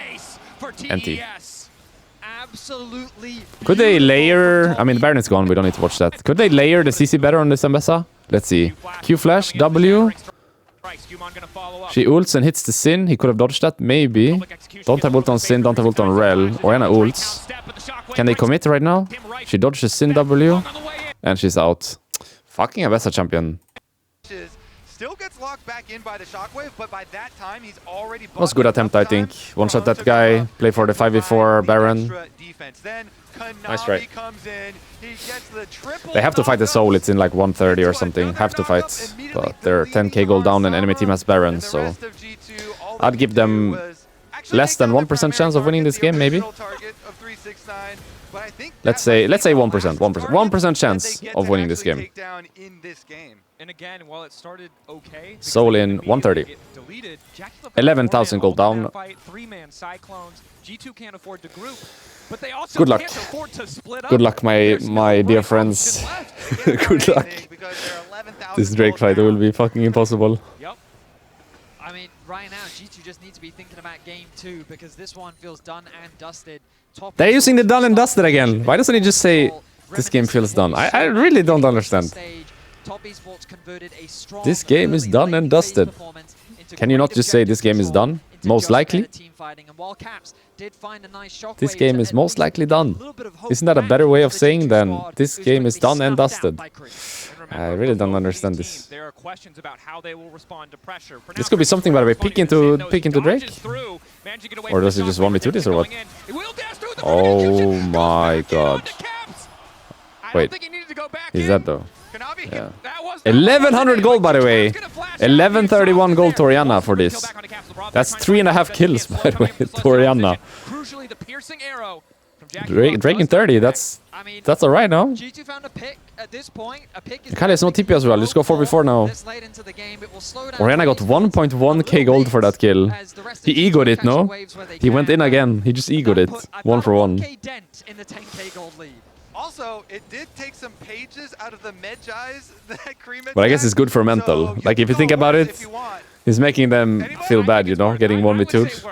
Absolutely. Could they layer... I mean, Baron is gone, we don't need to watch that. Could they layer the CC better on this Ambessa? Let's see. Q flash, W. She ults and hits the Sin. He could have dodged that, maybe. Don't have ult on Sin, don't have ult on Rel. Orianna ults. Can they commit right now? She dodged the Sin W. And she's out. Fucking Ambessa champion. Still gets locked back in by the shockwave, but by that time he's already Was good attempt, I think. One shot that guy, play for the 5v4 Baron. Nice try. They have to fight the soul, it's in like 130 or something. Have to fight. But they're 10k gold down and enemy team has Baron, so I'd give them less than 1% chance of winning this game, maybe. Let's say 1%. 1% chance of winning this game. And again, while it started okay, Soul in 130. 11,000 gold down. G2 can't afford to group, but they also Good luck. can't afford to split up. Good luck, my dear friends. Good luck. This Drake fight will be fucking impossible. Yep. I mean, right now, G2 just need to be thinking about game 2 because this one feels done and dusted. They're using the done and dusted again. Why doesn't he just say this game feels done? I really don't understand. This game is done and dusted. Can you not just say this game is done? Most likely? This game is most likely done. Isn't that a better way of saying than this game is done and dusted? I really don't understand this. This could be something, by the way. Pick into Drake? Or does he just 1v2 this or what? Oh my god. Wait. He's dead though. Yeah. 1100 gold, by the way. 1131 gold to Orianna for this. That's 3.5 kills, by the way, to Orianna. Drake in 30, that's alright now. Akali has no TP as well, just go 4v4 now. Orianna got 1.1k gold for that kill. He egoed it, no? He went in again, he just egoed it. 1 for 1. Also, it did take some pages out of the Medjai's that Cream. But I guess it's good for mental. Like, if you think about it, he's making them feel bad, you know, getting 1v2'd.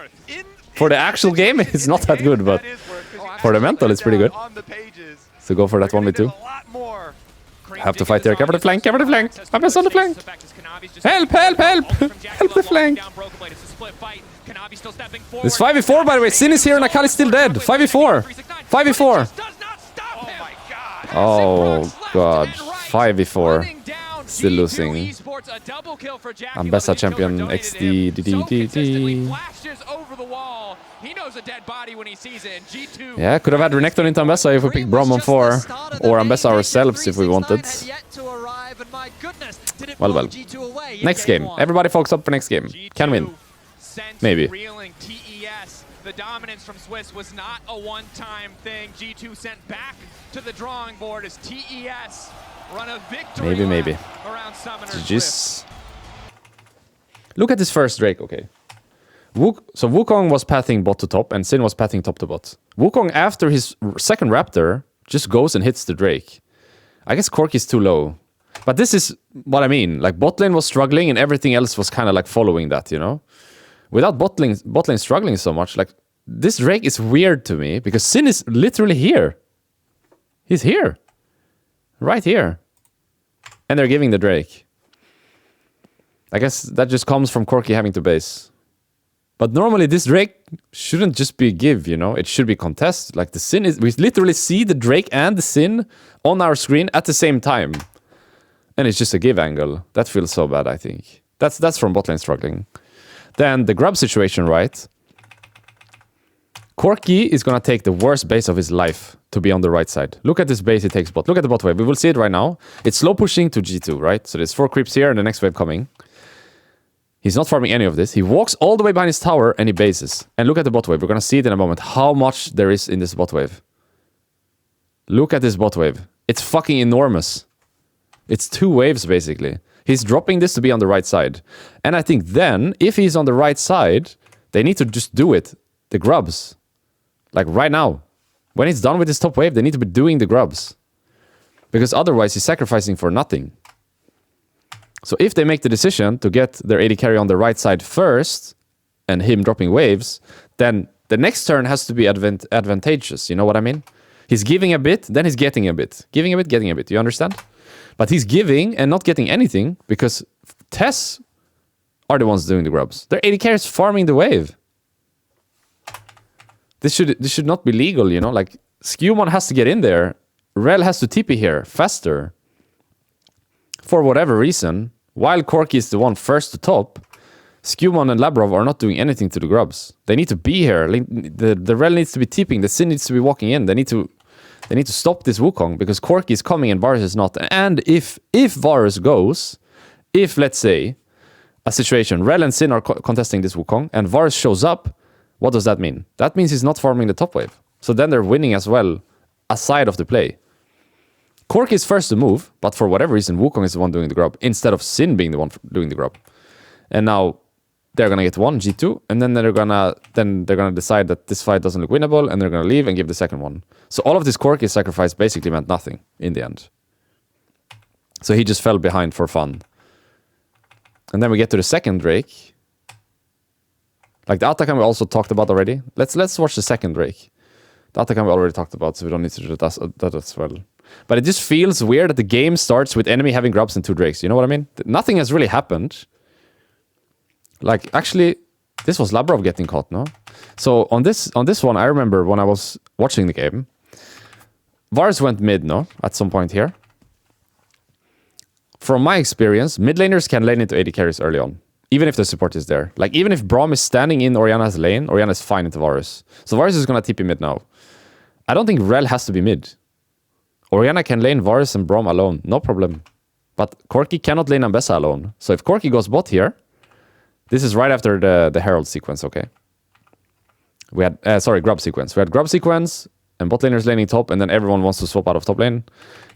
For the actual game, it's not that good, but for the mental, it's pretty good. So go for that 1v2. Have to fight here. Cover the flank, cover the flank. Ambessa on the flank. Help, help, help. Help the flank. This 5v4, by the way. Sin is here and Akali's still dead. 5v4. 5v4. Oh god, 5v4. Still losing. Ambessa champion XD DDDD. Yeah, could have had Renekton into Ambessa if we picked Braum on 4. Or Ambessa ourselves if we wanted. Well. Next game. Everybody focus up for next game. Can win. Maybe. The dominance from Swiss was not a one-time thing. G2 sent back to the drawing board as TES run a victory maybe. around Summoner Just look at this first Drake, okay. So Wukong was pathing bot to top and Sin was pathing top to bot. Wukong, after his second Raptor, just goes and hits the Drake. I guess Cork is too low. But this is what I mean. Like, bot lane was struggling and everything else was kind of like following that, you know? Without bot lane struggling so much, like, this Drake is weird to me because Sin is literally here. He's here. Right here. And they're giving the Drake. I guess that just comes from Corki having to base. But normally this Drake shouldn't just be a give, you know? It should be contest. Like, the Sin is... We literally see the Drake and the Sin on our screen at the same time. And it's just a give angle. That feels so bad, I think. That's from bot lane struggling. Then the grab situation, right? Corki is gonna take the worst base of his life to be on the right side. Look at this base he takes bot. Look at the bot wave. We will see it right now. It's slow pushing to G2, right? So there's 4 creeps here and the next wave coming. He's not farming any of this. He walks all the way behind his tower and he bases. And look at the bot wave. We're gonna see it in a moment. How much there is in this bot wave. Look at this bot wave. It's fucking enormous. It's 2 waves, basically. He's dropping this to be on the right side. And I think then, if he's on the right side, they need to just do it. The grubs. Like right now. When he's done with his top wave, they need to be doing the grubs. Because otherwise he's sacrificing for nothing. So if they make the decision to get their AD carry on the right side first, and him dropping waves, then the next turn has to be advantageous. You know what I mean? He's giving a bit, then he's getting a bit. Giving a bit, getting a bit. You understand? But he's giving and not getting anything because Tes are the ones doing the grubs. Their AD carry is farming the wave. This should not be legal, you know? Like, Skewmon has to get in there. Rel has to TP here faster. For whatever reason, while Corki is the one first to top, Skewmon and Labrov are not doing anything to the grubs. They need to be here. The Rel needs to be TPing. The Sin needs to be walking in. They need to stop this Wukong because Corki is coming and Varus is not. And if Varus goes, if let's say a situation, Rel and Sin are contesting this Wukong and Varus shows up, what does that mean? That means he's not farming the top wave. So then they're winning as well, aside of the play. Corki is first to move, but for whatever reason, Wukong is the one doing the grub instead of Sin being the one doing the grub. And now they're gonna get one G2, and then they're gonna decide that this fight doesn't look winnable, and they're gonna leave and give the second one. So all of this Corki sacrifice basically meant nothing in the end. So he just fell behind for fun. And then we get to the second Drake. Like the Atacam we also talked about already. Let's watch the second Drake. The Atacam we already talked about, so we don't need to do that as well. But it just feels weird that the game starts with enemy having grubs and 2 Drakes. You know what I mean? Nothing has really happened. Like, actually, this was Labrov getting caught, no? So on this one, I remember when I was watching the game, Varus went mid, no? At some point here. From my experience, mid laners can lane into AD carries early on. Even if the support is there. Like, even if Braum is standing in Orianna's lane, Orianna is fine into Varus. So Varus is gonna TP mid now. I don't think Rel has to be mid. Orianna can lane Varus and Braum alone, no problem. But Corki cannot lane Ambessa alone. So if Corki goes bot here, this is right after the Herald sequence, okay? We had, grub sequence. We had grub sequence, and bot laners laning top, and then everyone wants to swap out of top lane.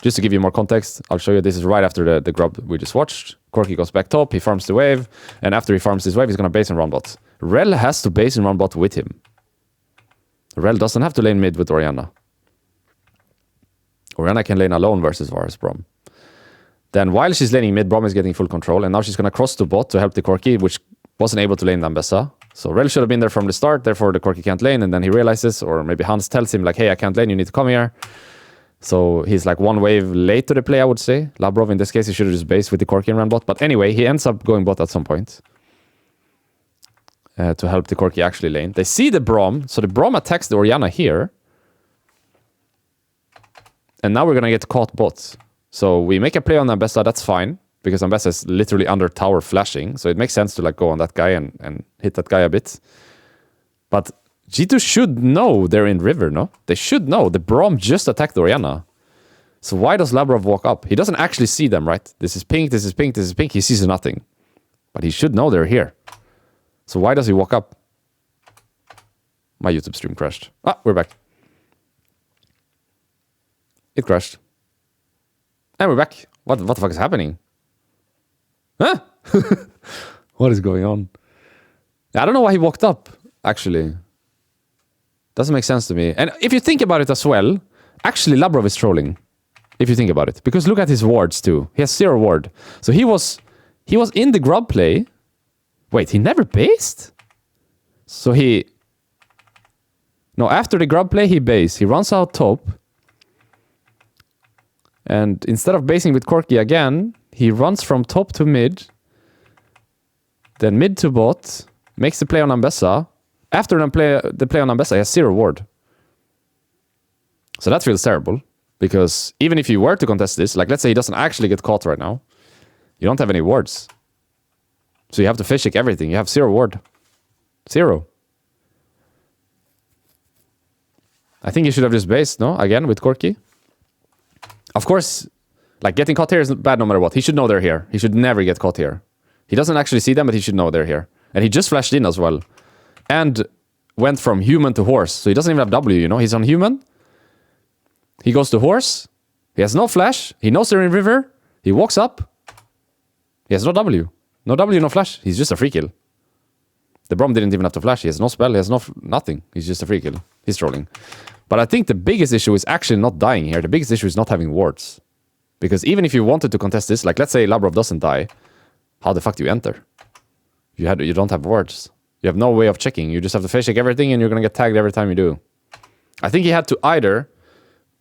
Just to give you more context, I'll show you this is right after the grub we just watched. Corki goes back top, he farms the wave, and after he farms this wave, he's gonna base and run bot. Rel has to base and run bot with him. Rel doesn't have to lane mid with Orianna. Orianna can lane alone versus Varus Braum. Then while she's laning mid, Braum is getting full control, and now she's gonna cross to bot to help the Corki, which wasn't able to lane Ambessa. So Rel should have been there from the start, therefore the Corki can't lane, and then he realizes, or maybe Hans tells him like, hey, I can't lane, you need to come here. So he's like one wave late to the play, I would say. Labrov, in this case, he should have just based with the Corki and ran bot. But anyway, he ends up going bot at some point. To help the Corki actually lane. They see the Braum, so the Braum attacks the Orianna here. And now we're gonna get caught bot. So we make a play on Ambessa, that's fine. Because Ambessa is literally under tower flashing. So it makes sense to like go on that guy and hit that guy a bit. But G2 should know they're in river, no? They should know. The Braum just attacked Orianna. So why does Labrov walk up? He doesn't actually see them, right? This is pink, this is pink, this is pink. He sees nothing. But he should know they're here. So why does he walk up? My YouTube stream crashed. Ah, we're back. It crashed. And we're back. What the fuck is happening? Huh? What is going on? I don't know why he walked up, actually. Doesn't make sense to me. And if you think about it as well, actually Labrov is trolling. If you think about it. Because look at his wards too. He has 0 ward. So he was in the grub play. Wait, he never based? So no, after the grub play, he based. He runs out top. And instead of basing with Corki again, he runs from top to mid. Then mid to bot. Makes the play on Ambessa. After the play on Ambessa, he has 0 ward. So that feels terrible. Because even if you were to contest this, like let's say he doesn't actually get caught right now, you don't have any wards. So you have to fish check everything. You have 0 ward. 0. I think you should have just based, no? Again, with Corki. Of course, like getting caught here is bad no matter what. He should know they're here. He should never get caught here. He doesn't actually see them, but he should know they're here. And he just flashed in as well. And went from human to horse. So he doesn't even have W, you know? He's on human. He goes to horse. He has no flash. He knows they're in river. He walks up. He has no W. No W, no flash. He's just a free kill. The Brom didn't even have to flash. He has no spell. He has nothing. He's just a free kill. He's trolling. But I think the biggest issue is actually not dying here. The biggest issue is not having wards. Because even if you wanted to contest this, like let's say Labrov doesn't die, how the fuck do you enter? You don't have wards. You have no way of checking. You just have to face check everything and you're going to get tagged every time you do. I think he had to either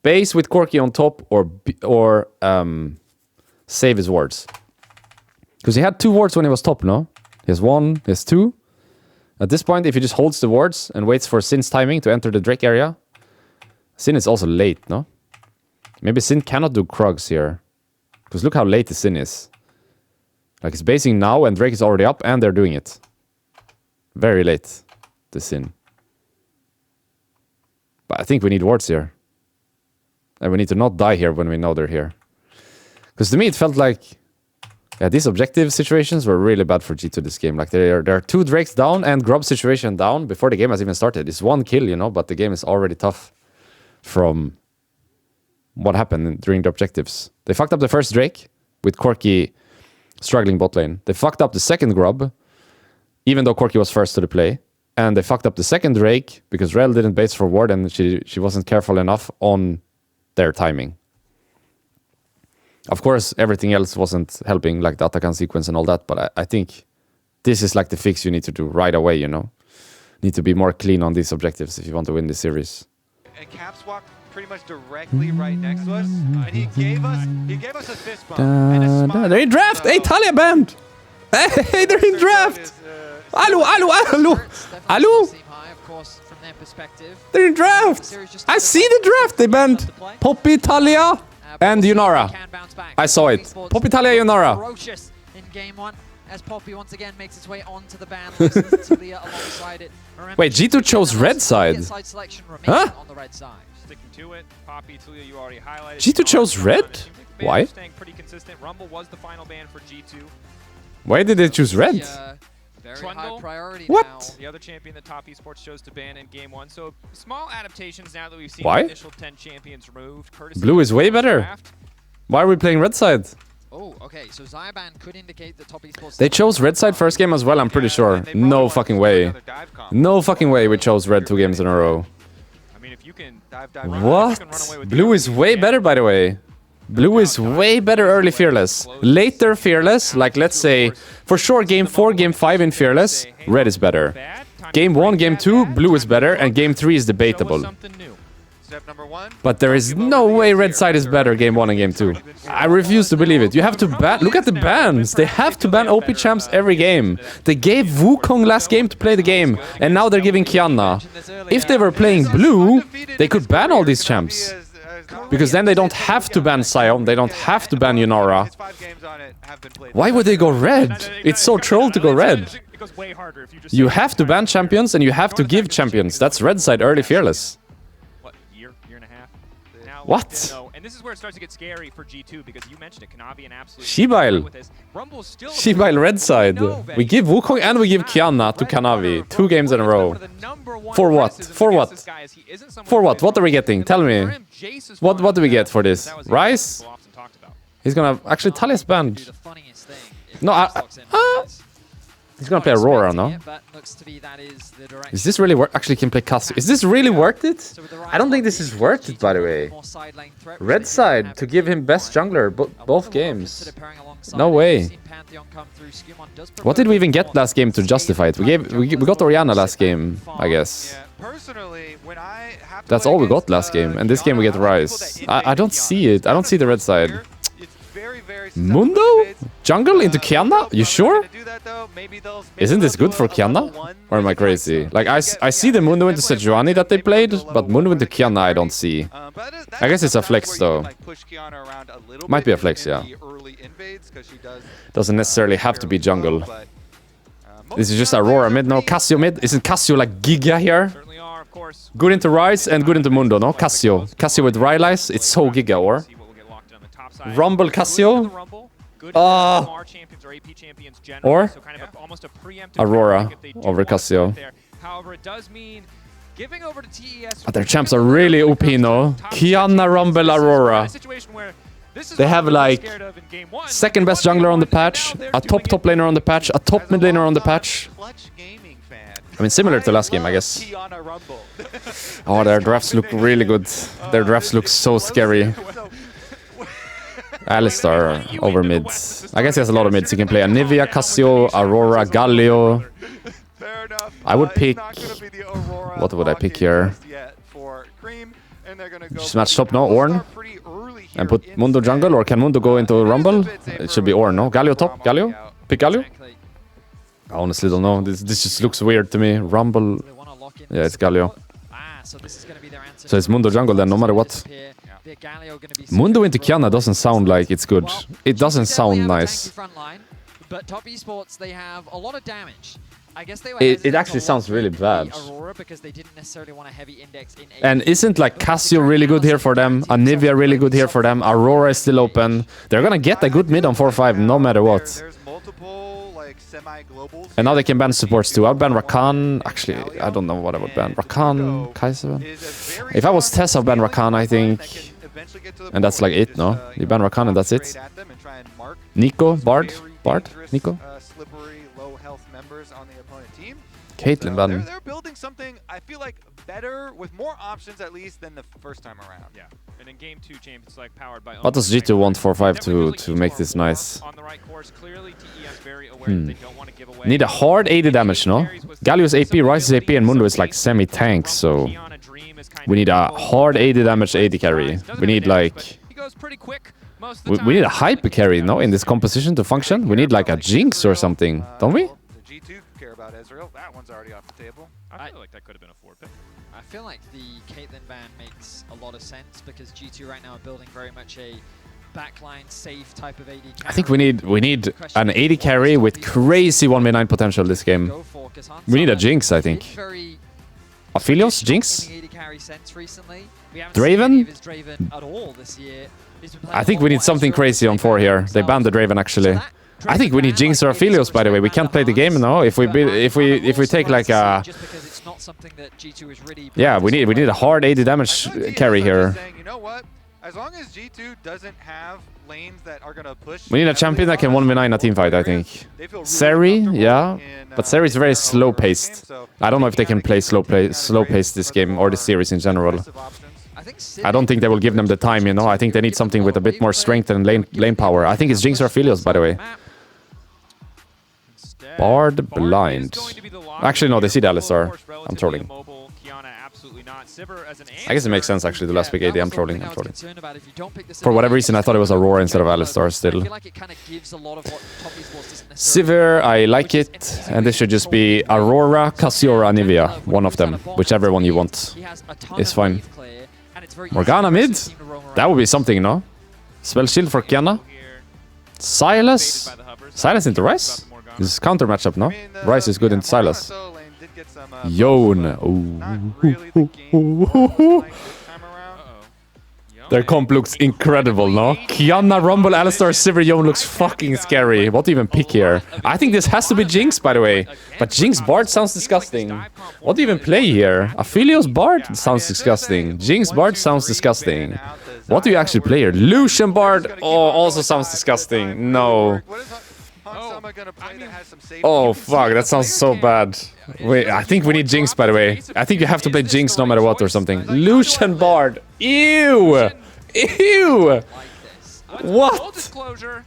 base with Corki on top or save his wards. Because he had 2 wards when he was top, no? He has 1, he has 2. At this point, if he just holds the wards and waits for Sin's timing to enter the Drake area, Sin is also late, no? Maybe Sin cannot do Krugs here. Because look how late the Sin is. Like, it's basing now and Drake is already up and they're doing it. Very late, the Sin. But I think we need wards here. And we need to not die here when we know they're here. Because to me, it felt like... Yeah, these objective situations were really bad for G2 this game. Like, there are 2 Drakes down and Grub situation down before the game has even started. It's 1 kill, you know, but the game is already tough from what happened during the objectives. They fucked up the first Drake with Corki struggling bot lane. They fucked up the second Grub, even though Corki was first to the play. And they fucked up the second Drake because Rel didn't base for ward and she wasn't careful enough on their timing. Of course, everything else wasn't helping, like the Atakan sequence and all that, but I think this is like the fix you need to do right away, you know? Need to be more clean on these objectives if you want to win this series. And Caps walked pretty much directly right next to us, and he gave us a fist bump and a smile. They're in draft! Hey, Talia banned! Hey, they're in draft! Allo! They're in draft! I see the draft! They banned Poppy, Talia, and Yunara. I saw it. Poppy, Talia, Yunara. Ferocious in game 1 as Poppy once again makes its way onto the ban list with Talia alongside it. Wait, G2 chose red side? Huh? On the red side. Sticking to it. Poppy, Talia, you already highlighted. G2 chose red? Why? Staying pretty consistent. Rumble was the final ban for G2. Why did they choose red? Very high priority what? now. The other champion that Top Esports chose to ban in game 1. So small adaptations now that we've seen Why? the initial 10 champions removed. Blue is way better. Draft. Why are we playing red side? Oh, okay. So Zyban could indicate that Top Esports... They chose red side first game as well, I'm pretty sure. No fucking way. No fucking way we chose red 2 games in a row. I mean, if you can What? Blue is way better, by the way. Blue is way better early Fearless. Later Fearless, like let's say, for sure game 4, game 5 in Fearless, red is better. Game 1, game 2, blue is better, and game 3 is debatable. But there is no way red side is better game 1 and game 2. I refuse to believe it. You have to ban... Look at the bans. They have to ban OP champs every game. They gave Wukong last game to play the game, and now they're giving Kiana. If they were playing blue, they could ban all these champs. Because then they don't have to ban Sion, they don't have to ban Yunara. Why would they go red? It's so troll to go red. You have to ban champions and you have to give champions. That's red side early Fearless. What, year and a half? Now, What? And this is where it starts to get scary for G2 because you mentioned it, Kanavi and Absolute. Shebail red side. We give Wukong and we give Kiana to Kanavi. 2 games in a row. For what? For what? For what? What are we getting? Tell me. What do we get for this? Rice? He's gonna... Actually, Talia's banned. No, he's gonna play Aurora, no? Is this really worth... Actually, he can play Cassio. Is this really worth it? I don't think this is worth it, by the way. Red side to give him best jungler both games. No way. What did we even get last game to justify it? We got Orianna last game, I guess. That's all we got last game, and this game we get Ryze. I don't see it. I don't see the red side. Mundo? Jungle into Kiana? You sure? Isn't this good for Kiana? Or am I crazy? Like, I see the Mundo into Sejuani that they played, but Mundo into Kiana I don't see. I guess it's a flex though. Might be a flex, yeah. Doesn't necessarily have to be jungle. This is just Aurora mid, no? Cassio mid? Isn't Cassio like Giga here? Good into Ryze and good into Mundo, no? Cassio. Cassio with Rylai's, it's so Giga, or? Rumble Cassio? Or Aurora over Cassio. But their champs are really OP, no? Kiana, Rumble, Aurora. They have like second best jungler on the patch, a top laner on the patch, a top mid laner on the patch. I mean, similar to last game, I guess. Oh, their drafts look really good. Their drafts look so scary. Alistar over mid. I guess he has a lot of mids. He can play Anivia, Cassio, Aurora, Galio. I would pick... What would I pick here? Just match top, no? Ornn? And put Mundo jungle? Or can Mundo go into Rumble? It should be Ornn, no? Galio top? Galio? Pick Galio? I honestly don't know. This just looks weird to me. Rumble... Yeah, it's Galio. So it's Mundo jungle then, no matter what. Mundo into Kiana doesn't sound like it's good. It doesn't sound nice. But top esports, they have a lot of damage. I guess they were it actually sounds really bad. Aurora because they didn't necessarily want a heavy index in and isn't like Cassio really good here for them? Anivia really good here for them? Aurora is still open. They're gonna get a good mid on 4-5 no matter what. And now they can ban supports too. I would ban Rakan. Actually, I don't know what I would ban. Rakan, Kaiser. If I was Tes, I'd ban Rakan, I think. And that's like it, no? You ban Rakan and that's it. Nico, Bard, Nico. Caitlyn ban. They're building something, I feel like, better, with more options at least than the first time around. Yeah. And in game 2, Champions like powered by what does G2 want 4-5 to make this nice? On the right course, clearly TES very aware that they don't want to give away. Need a hard 80 damage, no? Galio's AP, Ryze's AP, and Mundo is like semi-tank, so we need a hard 80 damage AD carry. We need like... We need a hyper carry, no? In this composition to function? We need like a Jinx or something, don't we? Ezreal, that one's already off the table. I feel like that could have been a 4 pick. I feel like the Caitlyn ban makes a lot of sense because G2 right now are building very much a backline safe type of AD carry. I think we need an AD carry with crazy 1v9 potential this game. We need a Jinx, I think. Aphelios? Jinx? Draven? I think we need something crazy on 4 here. They banned the Draven actually. I think we need Jinx or Aphelios, by the way. We can't play the game now if we take like a... Yeah, we need a hard 80 damage carry here. You know what? As long as G2 doesn't have lanes that are gonna push... We need a champion that can 1v9 a teamfight, I think. Seri, yeah. But Seri is very slow-paced. I don't know if they can play slow-paced this game or the series in general. I don't think they will give them the time, you know. I think they need something with a bit more strength and lane power. I think it's Jinx or Aphelios, by the way. Bard blind. Actually, no, they see the Alistar. I'm trolling. I guess it makes sense, actually, the last pick AD. I'm trolling. For whatever reason, I thought it was Aurora instead of Alistar still. Sivir, I like it. And this should just be Aurora, Cassio, or Anivia. One of them. Whichever one you want. It's fine. Morgana mid? That would be something, no? Spell shield for Kiana. Sylas? Sylas into Ryze? This is counter matchup, no? Ryze is good into Sylas. Yone. Their comp looks incredible, no? Kiana, Rumble, Alistar, Sivir, Yone looks fucking scary. What to even pick here? I think this has to be Jinx, by the way. But Jinx Bard sounds disgusting. What do you even play here? Aphelios Bard sounds disgusting. Jinx Bard sounds disgusting. What do you actually play here? Lucian Bard also sounds disgusting. No. Oh fuck, that sounds so bad. Wait, I think we need Jinx, by the way. I think you have to play Jinx no matter what or something. Lucian Bard. Ew! Ew! What?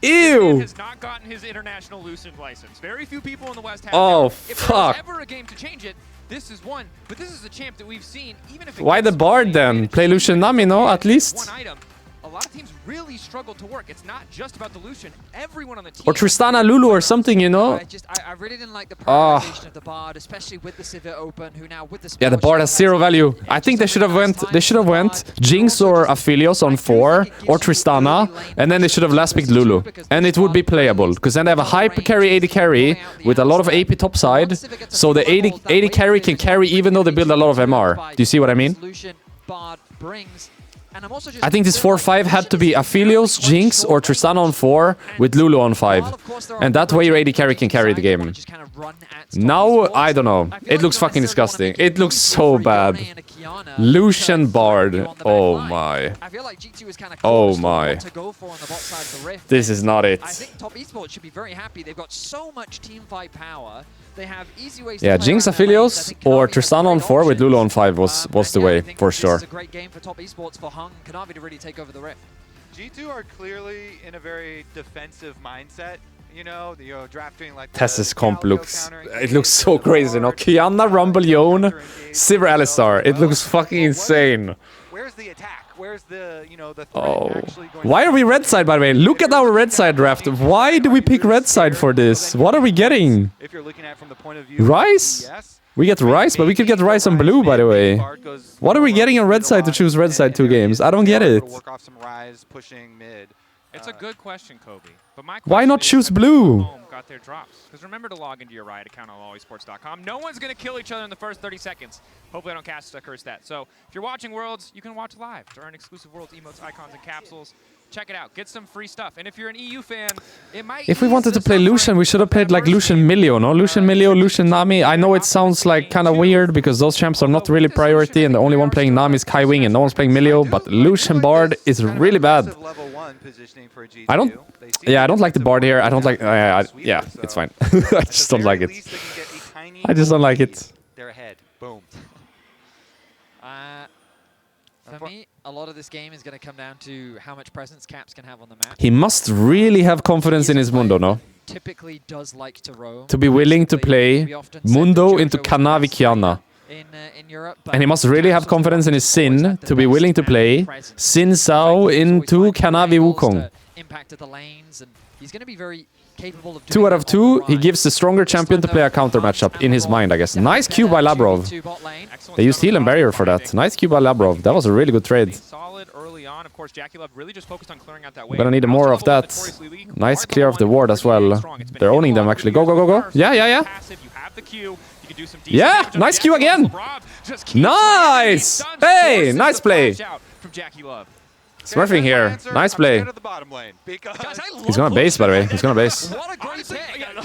Ew! Has not gotten his international Lucian license. Very few people in the West have. Oh fuck! If there was ever a game to change it, this is one. But this is a champ that we've seen. Even if why the Bard then? Play Lucian Nami, no? At least. One item. A lot of teams really struggle to work. It's not just about the Lucian. Everyone on the team. Or Tristana Lulu or something, you know? I really didn't like the prioritization of the Bard, especially with the Sivir open, who now with the yeah, the Bard has 0 value. I think they should have went Jinx or Aphelios on 4 or Tristana, and then they should have last picked Lulu. And it would be playable, because then they have a hyper carry, AD carry with a lot of AP topside, so the AD carry can carry even though they build a lot of MR. Do you see what I mean? Bard brings And I'm also just I think this 4-5 had to be Aphelios, Jinx, or Tristana on 4 with Lulu on 5. And that way your AD carry can carry the game. Now, I don't know. It looks fucking disgusting. It looks so bad. Lucian Bard. Oh my. Oh my. This is not it. I think Top Esports should be very happy. They've got so much team fight power. They have easy ways Yeah, to play Jinx, around their lanes. I Aphelios, think or Kanavi has Tristana on great 4 with Lulu on options. 5 was the Again, I way, think for this sure. is a great game for Top Esports for Hung Kanavi to really take over the Rift. G2 are clearly in a very defensive mindset. You know, drafting like Tess's comp looks... It looks so crazy, no? Kiana, Rumble, Yone, Sivir, Alistar. It looks fucking insane. Where's the attack? Where's the, the threat Oh. actually going Why are we red side, by the way? Look at our red side draft. Why do we pick red side for this? What are we getting? If you're looking at from the point of view Rice? yes. We get Rice, but we could get Rice on blue, by the way. What are we getting on red side to choose red side 2 games? I don't get it. Work off some Rise, pushing mid. It's a good question, Kobe. But my Why question not is, choose have blue? people at home got their drops? Because remember to log into your Riot account on allesports.com. No one's going to kill each other in the first 30 seconds. Hopefully I don't cast a curse that. So if you're watching Worlds, you can watch live to earn exclusive Worlds emotes, icons, and capsules. Check it out. Get some free stuff. And if you're an EU fan, it might... If we wanted to play Lucian, we should have played like Lucian Milio, no? Lucian Milio, Lucian Nami. I know it sounds like kind of weird because those champs are not really priority and the only one playing Nami is Kai Wing and no one's playing Milio, but Lucian Bard is really bad. I don't... Yeah, I don't like the Bard here. I don't like... yeah, it's fine. I just don't like it. I just don't like it. They're ahead. Boom. For me, a lot of this game is going to come down to how much presence Caps can have on the map. He must really have confidence in his Mundo, no? Typically does like to roam. To be willing to play Mundo into Kanavi Kiana. In Europe, And he must really have confidence in his Sin to be willing to play Sin Sao into Kanavi Wukong. Impacted the lanes, and he's going to be very capable of 2 out of 2, he gives the stronger champion to play a counter matchup in his mind, I guess. Nice Q by Labrov. They used heal and barrier for that. Nice Q by Labrov. That was a really good trade. Solid early on. Of course, Jackie Love really just focused on clearing out that We're gonna need more of that. Nice clear of the ward as well. They're owning them actually. Go, go, go, go. Yeah, yeah, yeah. Yeah, nice Q again. Nice. Hey, nice play. Smurfing here. Nice play. He's gonna base, by the way. He's gonna base. What a great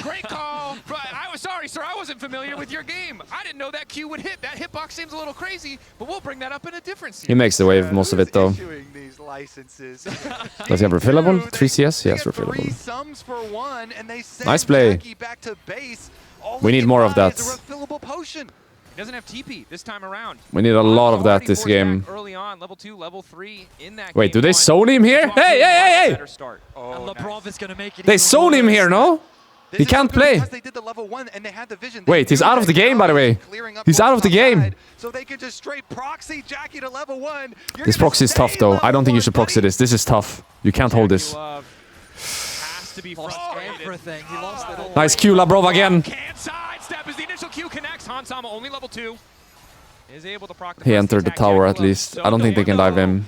great call. I was sorry, sir. I wasn't familiar with your game. I didn't know that Q would hit. That hitbox seems a little crazy, but we'll bring that up in a different series. He makes the wave most of it though. Does he have refillable? 3 CS? Yes, refillable. Nice play. We need more of that. He doesn't have TP this time around. We need a lot of that this game. Early on, level 2, level 3 in that Wait, do they zone him here? Hey, hey, hey, hey! They zone him here, no? He can't play. Wait, he's out of the game, by the way. He's out of the game. This proxy is tough, though. I don't think you should proxy this. This is tough. You can't hold this. Nice Q, Labrov again. He entered the tower at least. I don't think they can dive him.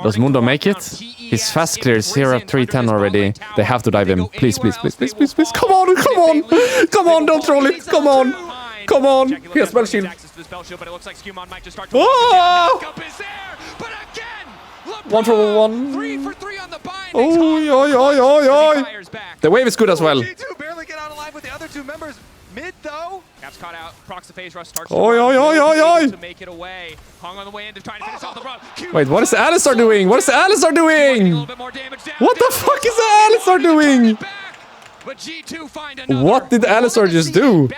Does Mundo make it? His fast clear is here at 310 already. They have to dive him. Please, please, please, please, please, please. Come on, come on. Come on, don't troll it. Come on. Come on. He has spell shield. Oh! 1 for 1. 3 for 3 on the bind. Oi, oi, oi, oi, oi. The wave is good as well. G2 barely get out alive with the other 2 members. Mid though. Caps caught out. Procs the phase rush starts Oi, oi, oi, oi, oi. to make it away. Hung on the way in to try to finish off the run. Wait, what is the Alistar doing? What is the Alistar doing? What the fuck is the Alistar doing? What did Alistar just do?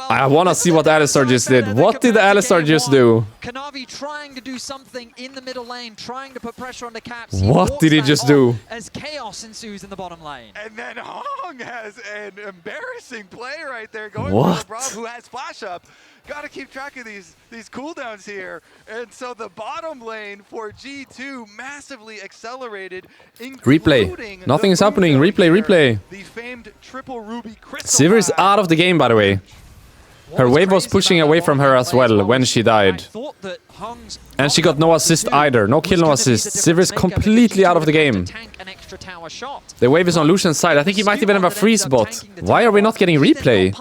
I wanna see what Alistar just did. What did Alistar just do? Kanavi trying to do something in the middle lane, trying to put pressure on the Caps. What did he just do? As chaos ensues in the bottom lane. And then Hong has an embarrassing play right there going What? for Labrov, who has flash up. Got to keep track of these cooldowns here. And so the bottom lane for G2 massively accelerated. Replay. Nothing is happening. Replay, replay. The famed triple ruby crystal. Sivir is out of the game, by the way. Her wave was pushing away from her as well when she died. And she got no assist either. No kill, no assist. Sivir is completely out of the game. The wave is on Lucian's side. I think he might even have a free spot. Why are we not getting replay?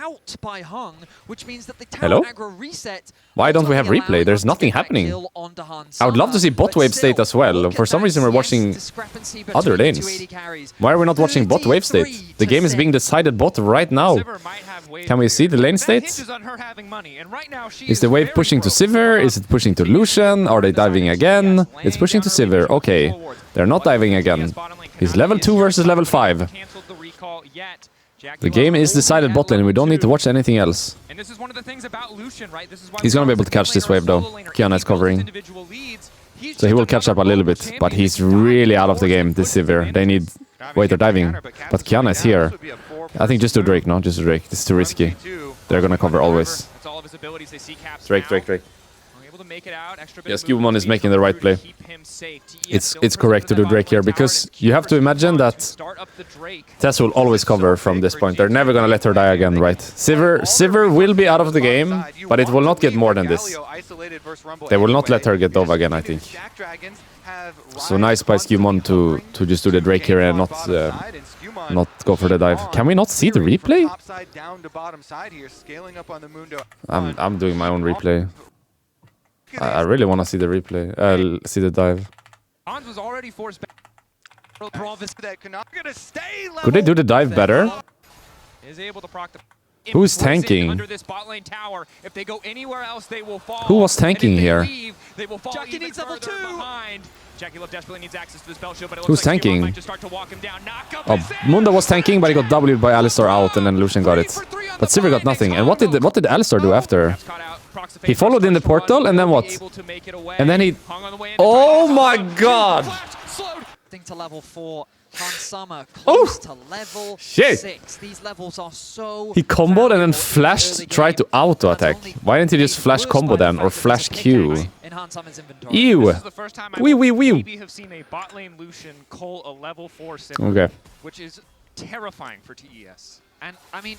out by Hung, which means that the Hello? tower aggro reset. Why don't we have ultimately replay? allowing There's Hung to nothing get that happening. kill onto Han I would love to Summer, see bot but wave state still, as well. look For at some that reason we're CS watching discrepancy other between the two lanes. AD carries. Why are we not watching bot wave state? 33 The game is being decided bot right now. Sivir might have wave Can we see the lane That states? hinges on her having money, and right now she Is the wave very pushing to broke. Sivir? Is it pushing to Lucian? Are they diving again? It's pushing to Sivir. Okay. They're not diving again. He's level 2 versus level 5. The game is decided bot lane. We don't need to watch anything else. And this is one of the things about Lucian, right? This is why He's gonna be able to catch this wave though. Kiana is covering. So he will catch up a little bit. But he's really out of the game, this Sivir. They need... Wait, they're diving. But Kiana is here. I think just do Drake, no? Just do Drake. This is too risky. They're gonna cover always. That's all of his abilities. They see Caps Drake, now. Drake, Drake. We're able to make it out. Extra bit Yes, of movement Cubemon is speed making from the right Drew to play. keep him safe. TES It's correct to do Drake here because you have to imagine that Tes will always cover from this point. They're never gonna let her die again, right? Sivir will be out of the game, but it will not get more than this. They will not let her get Dove again, I think. So nice by Cubemon to just do the Drake here and not go for the dive. Can we not see the replay? I'm doing my own replay. I really want to see the replay. See the dive. Hans was already forced back. Could they do the dive better? Is able to proc the Who's Imprison tanking? Under this bot lane tower. If they go anywhere else, they will fall. Who was tanking And if they here? leave, they will fall Jackie even needs level further 2. behind. Jackie Love desperately needs access to the spell shield, but it Who's looks like Cubemon tanking? might just start to walk him down. Knock up Oh, his Munda was tanking, but he got W'd by Alistar out, and then Lucian got it. But Sivir got nothing. And what did Alistar do after? Caps caught out, procs the He face, followed in the starts to portal, run, and then will what? be able to make it away. And then he... Hung on the way into Oh Drake's my zone. god! Flash, slowed. To level 4, Han Summer Oh! close to level Shit. 6. These levels are so He comboed and then valuable in the flashed, early tried to game. auto-attack. Hans only Why didn't he just made flash worse combo by the then, or fact that flash there's a Q? pickaxe in Han Summer's inventory. Ew! This is the first time I Wee, will wee, wee. maybe have seen a bot lane Lucian cull a level 4 Sivir, Okay. which is terrifying for TES. And I mean,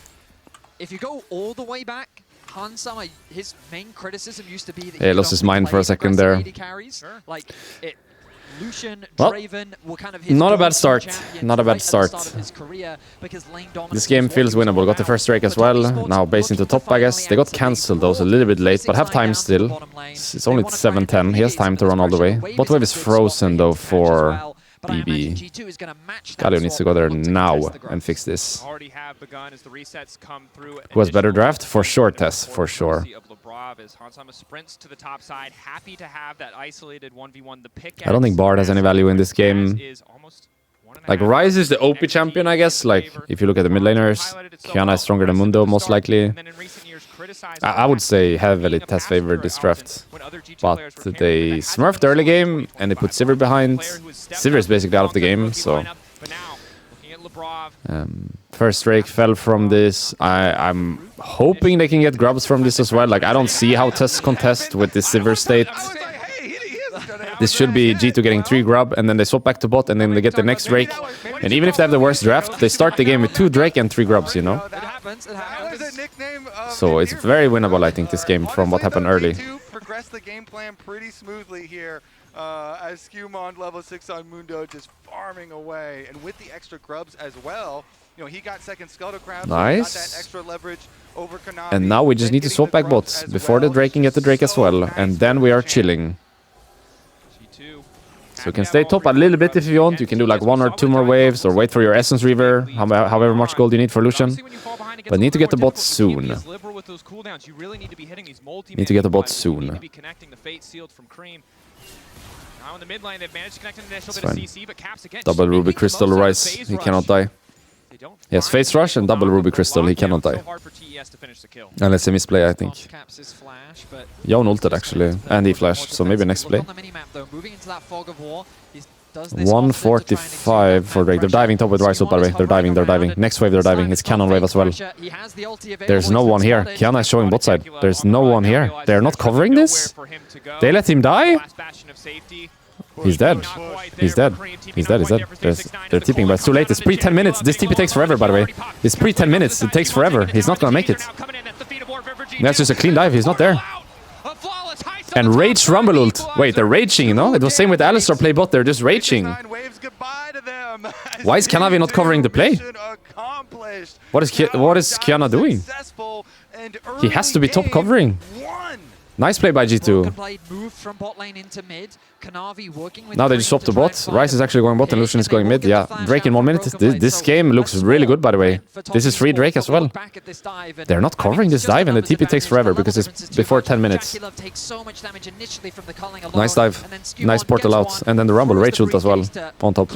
if you go all the way back, Han Summer, his main criticism used to be that Yeah, he lost his mind for a second there. Carries. Sure. Like Lucian, Well, Draven were kind of his not a bad go-to start. champions Not a bad right at the start. of his career because lane This dominance game was what feels he was winnable. all Got the about. first Drake as But well. Esports Now base into looking to top, I guess. They got finally cancelled activate those a little bit late, but have 6-9 time down to the still. bottom lane. It's They only wanna try and 7-10. He has mitigate time to some of run all the this way. pressure. Bot wave is Wave is a good swap frozen in though this match as for well, but I imagine BB. G2 is gonna match that Galio needs to swap go there and look to now contest the and growth. fix this. Already have begun as the resets come through. Who has better Additional draft? For sure, and Tes. For sure. of Lebrov as Hansama sprints to the top side, happy to have that isolated 1v1. The pick I don't think Bard has any value in this game. Like, Ryze is the OP champion, I guess. Like, if you look at the mid laners, Kiana is stronger than Mundo, most likely. I would say heavily Tes favored this draft. But they smurfed early game, and they put Sivir behind. Sivir is basically out of the game, so... First Drake fell from this. I'm hoping they can get grubs from this as well. Like, I don't see how Tes contest with this Sivir state. This should be G2 getting 3 grub, and then they swap back to bot, and then they get the next Drake. And even if they have the worst draft, they start the game with 2 Drake and 3 grubs, you know? It happens, it happens. So it's very winnable, I think, this game from what happened early. Progress the game plan pretty smoothly here as Skewmon level 6 on Mundo just farming away. And with the extra grubs as well, you know, he got second Skullcrab. Nice. So got that extra leverage over Kanavi. And now we just need to swap back bots before the Drake can get the Drake as well. And then we are chilling. So you can stay top a little bit if you want. You can do like 1 or 2 more waves or wait for your Essence Reaver, however much gold you need for Lucian. But need to get the bot soon. Need to get the bot soon. It's fine. Double Ruby Crystal Rise. He cannot die. He has Face Rush and double Ruby Crystal. He cannot die. Unless he misplay, I think. Jon ulted actually, and he flashed, so maybe next play. 145 for Drake. They're diving top with Rise up, by the way. They're diving. Next wave, they're diving. It's Cannon wave as well. There's no one here. Kiana is showing bot side. There's no one here. They're not covering this? They let him die? He's dead. He's dead. He's dead. He's dead. They're tipping, but it's too late. It's pre 10 minutes. This TP takes forever, by the way. It's pre 10 minutes. It takes forever. He's not gonna make it. That's just a clean dive. He's not there. And Rage Rumble ult. Wait, they're raging, no? It was same with Alistar play bot. They're just raging. goodbye to them. Why is Kanavi not covering the play? What is Kiana doing? He has to be top covering. Nice play by G2. Moved from bot lane into mid. Kanavi working with Now they just swapped the bot. Rice is actually going bot and Lucian is going mid. Yeah, Drake in 1 minute. This game looks really good, by the way. This is free Drake as well. They're not covering this dive and the TP takes forever because it's before 10 minutes. Nice dive. Nice portal out. And then the Rumble rage ult as well on top.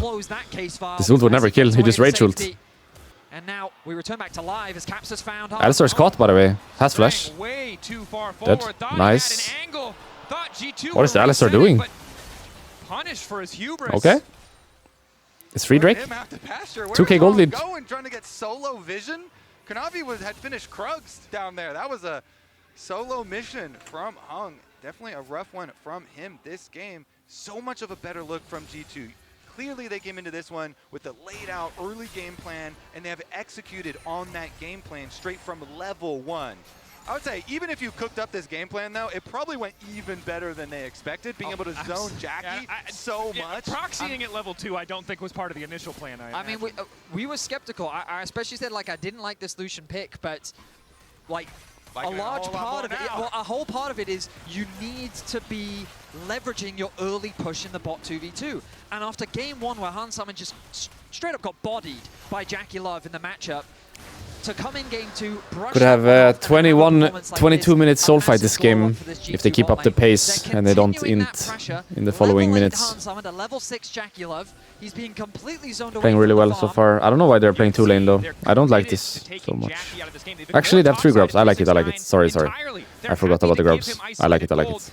This ult would never kill. He just rage ult. And now we return back to live as Caps has found Alistar's caught, by the way. Has flash. Way too far Dead. forward. Nice. G2 What is the Alistar doing? Punished for his hubris. Okay. It's free Drake. 2k gold lead. Trying to get solo vision. Kanavi had finished Krugs down there. That was a solo mission from Hung. Definitely a rough one from him this game. So much of a better look from G2. Clearly, they came into this one with a laid-out early game plan, and they have executed on that game plan straight from level 1. I would say, even if you cooked up this game plan, though, it probably went even better than they expected, being able to zone Jackie so much. Proxying at level 2, I don't think was part of the initial plan. I mean, we were skeptical. I especially said, like, I didn't like this Lucian pick, but, like a large part of it, well, a whole part of it is you need to be leveraging your early push in the bot 2v2. And after game 1 where Hans Summon just straight up got bodied by Jackie Love in the matchup, to come in game 2, could have 22 minutes soul fight this game if they keep up the pace and they don't int in the following minutes. He's being completely zoned away. Playing really well so far. I don't know why they're playing 2 lane though. I don't like this so much. Actually, they have 3 grubs. I like it, I like it. Sorry. I forgot about the grubs. I like it, I like it.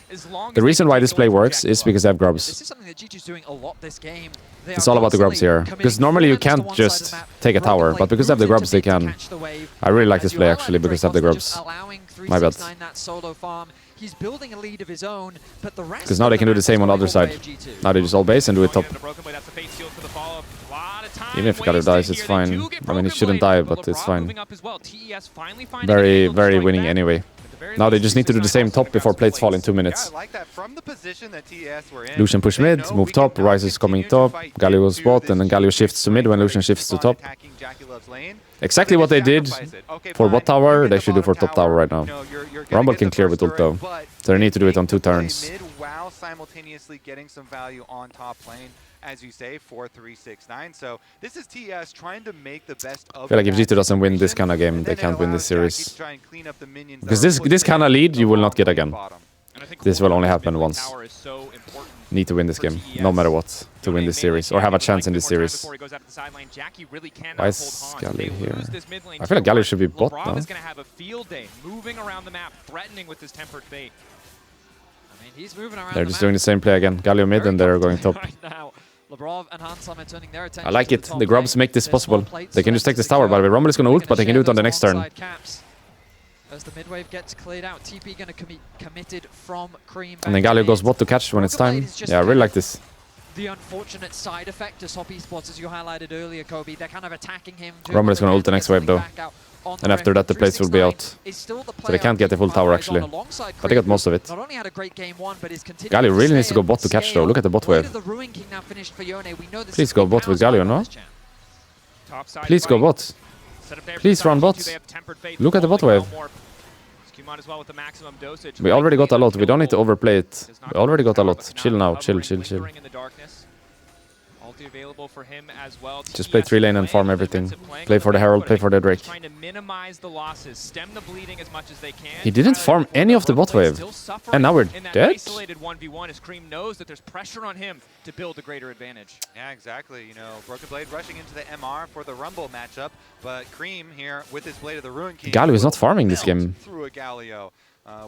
The reason why this play works is because they have grubs. This is something that G2's doing a lot this game. It's all about the grubs here. Because normally you can't just take a tower, but because they have the grubs they can. I really like this play actually because they have the grubs. My bad. He's building a lead of his own, but the rest because now they can do the same on the other side. Now they just all base and do it top. Even if Galio dies, it's fine. I mean, he shouldn't die, but it's fine. Very, very winning anyway. Now they just need to do the same top before plates fall in 2 minutes. Lucian push mid, move top, Rice is coming top, Galio goes bot, and then Galio shifts to mid when Lucian shifts to top. Exactly what they did for bot tower, they should do for top tower right now. Rumble can clear with ult though, so they need to do it on 2 turns. While simultaneously getting some value on top lane, as you say, 4-3-6-9. So this is TS trying to make the best of. I feel like if G2 doesn't win this kind of game, they can't win this series. Because this kind of lead you will not get again. This will only happen once. Need to win this game, no matter what, to win this series, or have a chance in this series. Why is Galio here? I feel like Galio should be bot now. They're just doing the same play again. Galio mid and they're going top. I like it. The grubs make this possible. They can just take this tower, by the way. Rumble is going to ult, but they can do it on the next turn. As the mid wave gets cleared out, TP going to committed from Cream. And then Galio goes bot to catch when it's time. Yeah, I really like this. The unfortunate side effect to Soppy Spots, as you highlighted earlier, Kobe. They're kind of attacking him. Rumble is going to ult the next wave though. And after that the plates will be out. So they can't get the full tower actually. But they got most of it. Galio really needs to go bot to catch though. Look at the bot wave. Please go bot with Galio, no? Please go bot. Please run bot. Look at the bot wave. We already got a lot. We don't need to overplay it. We already got a lot. Chill now. Chill. Just play 3 lane and farm everything. Play for the Herald, play for the Drake. He didn't farm any of the bot wave. And now we're dead? Yeah, exactly. You know, Broken Blade rushing into the MR for the Rumble matchup, but Cream here with his Blade of the Ruin King. Galio is not farming this game. Through a Galio,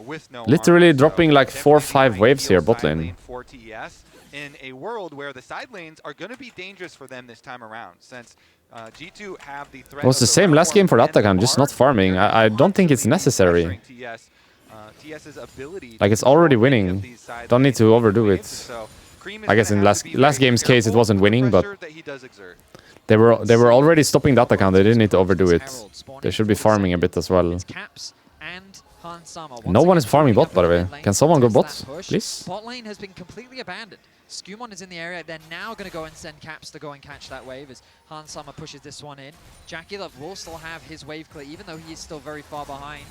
with no literally armor, dropping like 4 or 5 waves here bot lane. For TES in a world where the side lanes are going to be dangerous for them this time around, since G2 have the threat. It was the same last game for Atakan, just not farming. I don't think it's necessary. Like, it's already winning. Don't need to overdo it. I guess in last game's case it wasn't winning, but they were already stopping the Atakan. They didn't need to overdo it. They should be farming a bit as well. No one is farming bot, by the way. Can someone go bot, please? Bot lane has been completely abandoned. Skumon is in the area. They're now going to go and send Caps to go and catch that wave as Hans Summer pushes this one in. JackeyLove will still have his wave clear, even though he is still very far behind.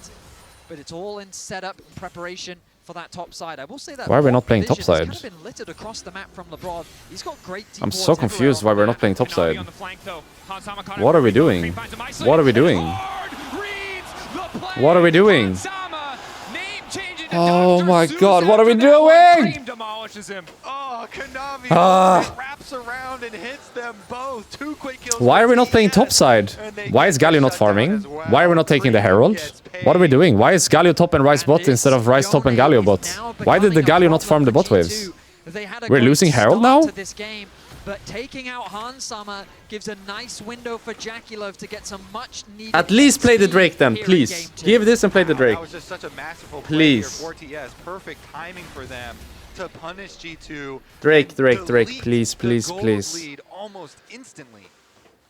But it's all in setup and preparation for that top side. I will say that. Why are we not playing top side? Kind of been littered across the map from LeBron. He's got great deep I'm so confused why we're not playing top side. What What are we doing? What are we doing? What are we doing? Oh my god, what are we doing? Demolishes him. Oh, Kanavi wraps around and hits them both. 2 quick kills. Why are we not playing top side? Why is Galio not farming? Why are we not taking the Herald? What are we doing? Why is Galio top and Ryze bot instead of Ryze top and Galio bot? Why did the Galio not farm the bot waves? We're losing Herald now? But taking out Hans Summer gives a nice window for JackeyLove to get some much needed. At least play the Drake then, please. Give this and play the Drake. That was just such a masterful play Please. here for TS. Perfect timing for them to punish G2. Drake, Drake, and Drake, delete please, the please, gold please. lead almost instantly.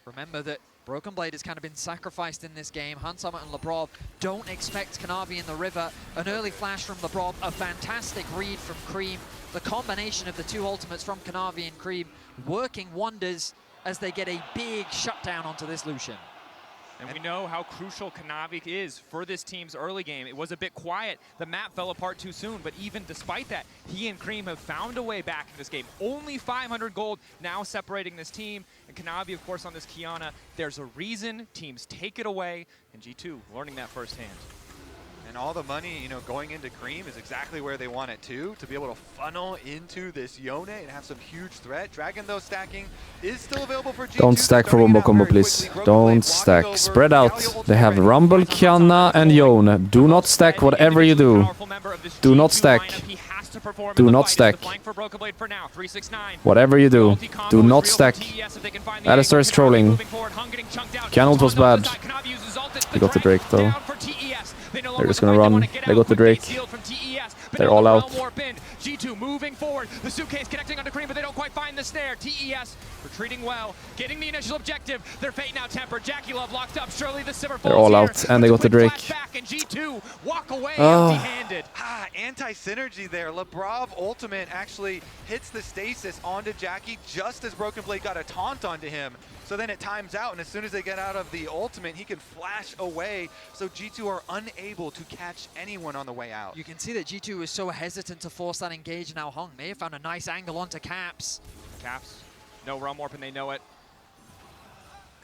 Remember that Broken Blade has kind of been sacrificed in this game. Hans Summer and Lebrov don't expect Kanavi in the river. An early flash from Lebrov, a fantastic read from Cream. The combination of the 2 ultimates from Kanavi and Cream working wonders as they get a big shutdown onto this Lucian. And we know how crucial Kanavi is for this team's early game. It was a bit quiet. The map fell apart too soon, but even despite that, he and Cream have found a way back in this game. Only 500 gold now separating this team. And Kanavi, of course, on this Kiana. There's a reason teams take it away, and G2 learning that firsthand. And all the money, you know, going into Cream is exactly where they want it to be able to funnel into this Yone and have some huge threat. Dragon, though, stacking is still available for G2. Don't stack for Wombo combo, please. Don't stack. Spread out. They have Rumble, Kiana, and Yone. Do not stack whatever you do. Do not stack. Do not stack. Whatever you do, do not stack. Alistar is trolling. Cannold was bad. They got the Drake, though. They're just gonna run. They got the Drake. They're all out. G2 moving forward. The suitcase connecting onto Cream, but they don't quite find the snare. TES retreating well, getting the initial objective. Their fate now tempered. JackeyLove locked up. Surely the Silver They're all out, and they got the Drake. Back and G2 walk away empty-handed. Anti-synergy there. Lebrov ultimate actually hits the stasis onto Jackie just as Broken Blade got a taunt onto him. So then it times out, and as soon as they get out of the ultimate, he can flash away. So G2 are unable to catch anyone on the way out. You can see that G2 is so hesitant to force that engage. Now Hong may have found a nice angle onto Caps. Caps, no realm warp, and they know it.